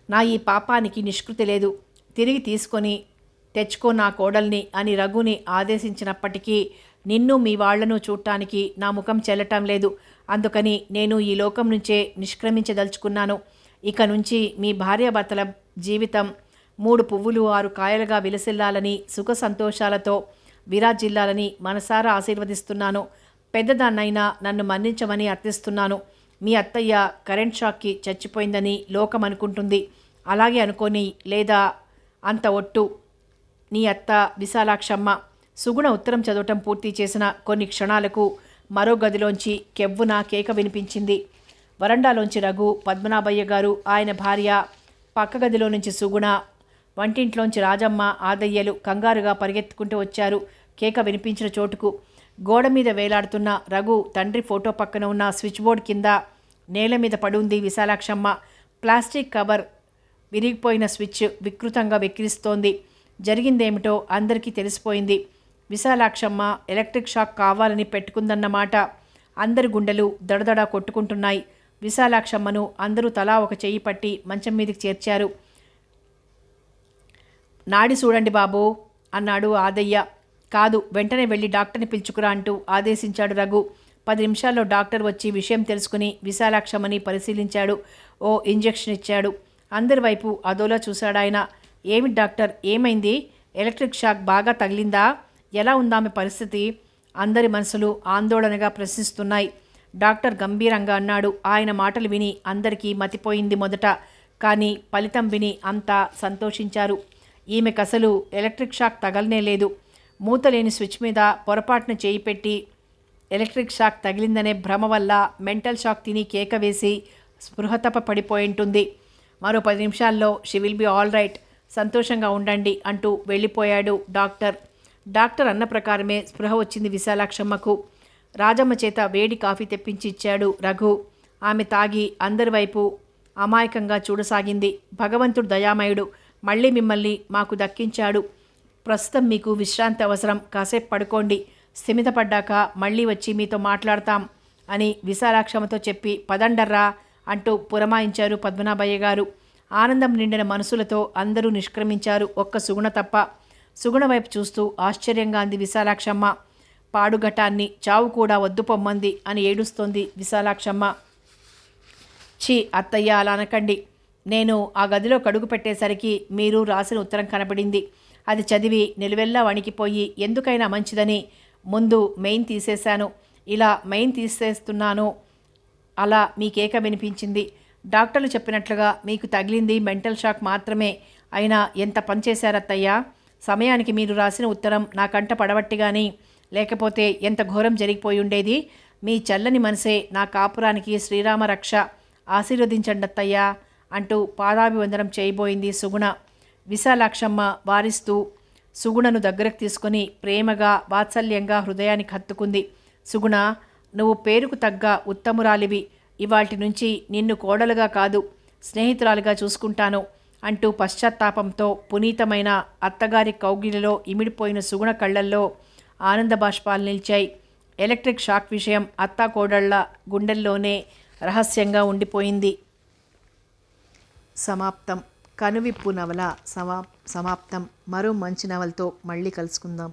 నా ఈ పాపానికి నిష్కృతి లేదు. తిరిగి తీసుకొని తెచ్చుకో నా కోడల్ని అని రఘుని ఆదేశించినప్పటికీ నిన్ను మీ వాళ్లను చూడటానికి నా ముఖం చెల్లటం లేదు. అందుకని నేను ఈ లోకం నుంచే నిష్క్రమించదలుచుకున్నాను. ఇక నుంచి మీ భార్యాభర్తల జీవితం 3 పువ్వులు 6 కాయలుగా విలసిల్లాలని, సుఖ సంతోషాలతో విరాజిల్లాలని మనసారా ఆశీర్వదిస్తున్నాను. పెద్దదాన్నైనా నన్ను మన్నించమని అర్థిస్తున్నాను. మీ అత్తయ్య కరెంట్ షాక్కి చచ్చిపోయిందని లోకం అనుకుంటుంది. అలాగే అనుకోని, లేదా అంత ఒట్టు. నీ అత్త విశాలాక్షమ్మ. సుగుణ ఉత్తరం చదవటం పూర్తి చేసిన కొన్ని క్షణాలకు మరో గదిలోంచి కెవ్వున కేక వినిపించింది. వరండాలోంచి రఘు, పద్మనాభయ్య గారు, ఆయన భార్య, పక్క గదిలో నుంచి సుగుణ, వంటింట్లోంచి రాజమ్మ ఆదయ్యలు కంగారుగా పరిగెత్తుకుంటూ వచ్చారు కేక వినిపించిన చోటుకు. గోడ మీద వేలాడుతున్న రఘు తండ్రి ఫోటో పక్కన ఉన్న స్విచ్ బోర్డ్ కింద నేల మీద పడుంది విశాలాక్షమ్మ. ప్లాస్టిక్ కవర్ విరిగిపోయిన స్విచ్ వికృతంగా వెక్కిరిస్తోంది. జరిగిందేమిటో అందరికీ తెలిసిపోయింది. విశాలాక్షమ్మ ఎలక్ట్రిక్ షాక్ కావాలని పెట్టుకుందన్నమాట. అందరి గుండెలు దడదడా కొట్టుకుంటున్నాయి. విశాలాక్షమ్మను అందరూ తలా ఒక చెయ్యి పట్టి మంచం మీదకి చేర్చారు. నాడి చూడండి బాబు అన్నాడు ఆదయ్య. కాదు, వెంటనే వెళ్ళి డాక్టర్ని పిలుచుకురా అంటూ ఆదేశించాడు రఘు. 10 నిమిషాల్లో డాక్టర్ వచ్చి విషయం తెలుసుకుని విశాలాక్షమ్మని పరిశీలించాడు. ఓ ఇంజెక్షన్ ఇచ్చాడు. అందరి వైపు అదోలా చూశాడాయన. ఏమి డాక్టర్, ఏమైంది? ఎలక్ట్రిక్ షాక్ బాగా తగిలిందా? ఎలా ఉందామె పరిస్థితి? అందరి మనసులు ఆందోళనగా ప్రశ్నిస్తున్నాయి. డాక్టర్ గంభీరంగా అన్నాడు. ఆయన మాటలు విని అందరికీ మతిపోయింది మొదట, కానీ ఫలితం విని అంతా సంతోషించారు. ఈమెకసలు ఎలక్ట్రిక్ షాక్ తగలనే లేదు. మూతలేని స్విచ్ మీద పొరపాటున చేయి పెట్టి ఎలక్ట్రిక్ షాక్ తగిలిందనే భ్రమ వల్ల మెంటల్ షాక్ తిని కేక వేసి స్పృహతప పడిపోయింటుంది. మరో 10 నిమిషాల్లో she will be all right, సంతోషంగా ఉండండి అంటూ వెళ్ళిపోయాడు డాక్టర్. డాక్టర్ అన్న ప్రకారమే స్పృహ వచ్చింది విశాలాక్షమ్మకు. రాజమ్మ చేత వేడి కాఫీ తెప్పించి ఇచ్చాడు రఘు. ఆమె తాగి అందరి వైపు అమాయకంగా చూడసాగింది. భగవంతుడు దయామయుడు, మళ్ళీ మిమ్మల్ని మాకు దక్కించాడు. ప్రస్తుతం మీకు విశ్రాంతి అవసరం, కాసేపు పడుకోండి, స్థిమితపడ్డాక మళ్ళీ వచ్చి మీతో మాట్లాడతాం అని విశాలాక్షమ్మతో చెప్పి పదండర్రా అంటూ పురమాయించారు పద్మనాభయ్య గారు. ఆనందం నిండిన మనసులతో అందరూ నిష్క్రమించారు, ఒక్క సుగుణ తప్ప. సుగుణ వైపు చూస్తూ ఆశ్చర్యంగా అంది విశాలాక్షమ్మ. పాడుఘటాన్ని చావు కూడా వద్దు పొమ్మంది అని ఏడుస్తోంది విశాలాక్షమ్మ. ఛీ అత్తయ్య, అలా అనకండి. నేను ఆ గదిలో కడుగు పెట్టేసరికి మీరు రాసిన ఉత్తరం కనబడింది. అది చదివి నిలువెల్లా వణికిపోయి ఎందుకైనా మంచిదని ముందు మెయిన్ తీసేశాను. ఇలా మెయిన్ తీసేస్తున్నాను. అలా మీ కేక వినిపించింది. డాక్టర్లు చెప్పినట్లుగా మీకు తగిలింది మెంటల్ షాక్ మాత్రమే. అయినా ఎంత పనిచేశారత్తయ్యా. సమయానికి మీరు రాసిన ఉత్తరం నా కంట పడబట్టి కానీ లేకపోతే ఎంత ఘోరం జరిగిపోయి ఉండేది. మీ చల్లని మనసే నా కాపురానికి శ్రీరామ రక్ష. ఆశీర్వదించండి అత్తయ్యా అంటూ పాదాభివందనం చేయబోయింది సుగుణ. విశాలాక్షమ్మ వారిస్తూ సుగుణను దగ్గరకు తీసుకొని ప్రేమగా వాత్సల్యంగా హృదయానికి హత్తుకుంది. సుగుణ, నువ్వు పేరుకు తగ్గ ఉత్తమురాలివి. ఇవాల్టి నుంచి నిన్ను కోడలుగా కాదు స్నేహితురాలుగా చూసుకుంటాను అంటూ పశ్చాత్తాపంతో పునీతమైన అత్తగారి కౌగిలిలో ఇమిడిపోయిన సుగుణ కళ్ళల్లో ఆనంద బాష్పాలు నిలిచాయి. ఎలక్ట్రిక్ షాక్ విషయం అత్తాకోడళ్ల గుండెల్లోనే రహస్యంగా ఉండిపోయింది. సమాప్తం. కనువిప్పు నవల సమాప్తం. మరో మంచి నవలతో మళ్ళీ కలుసుకుందాం.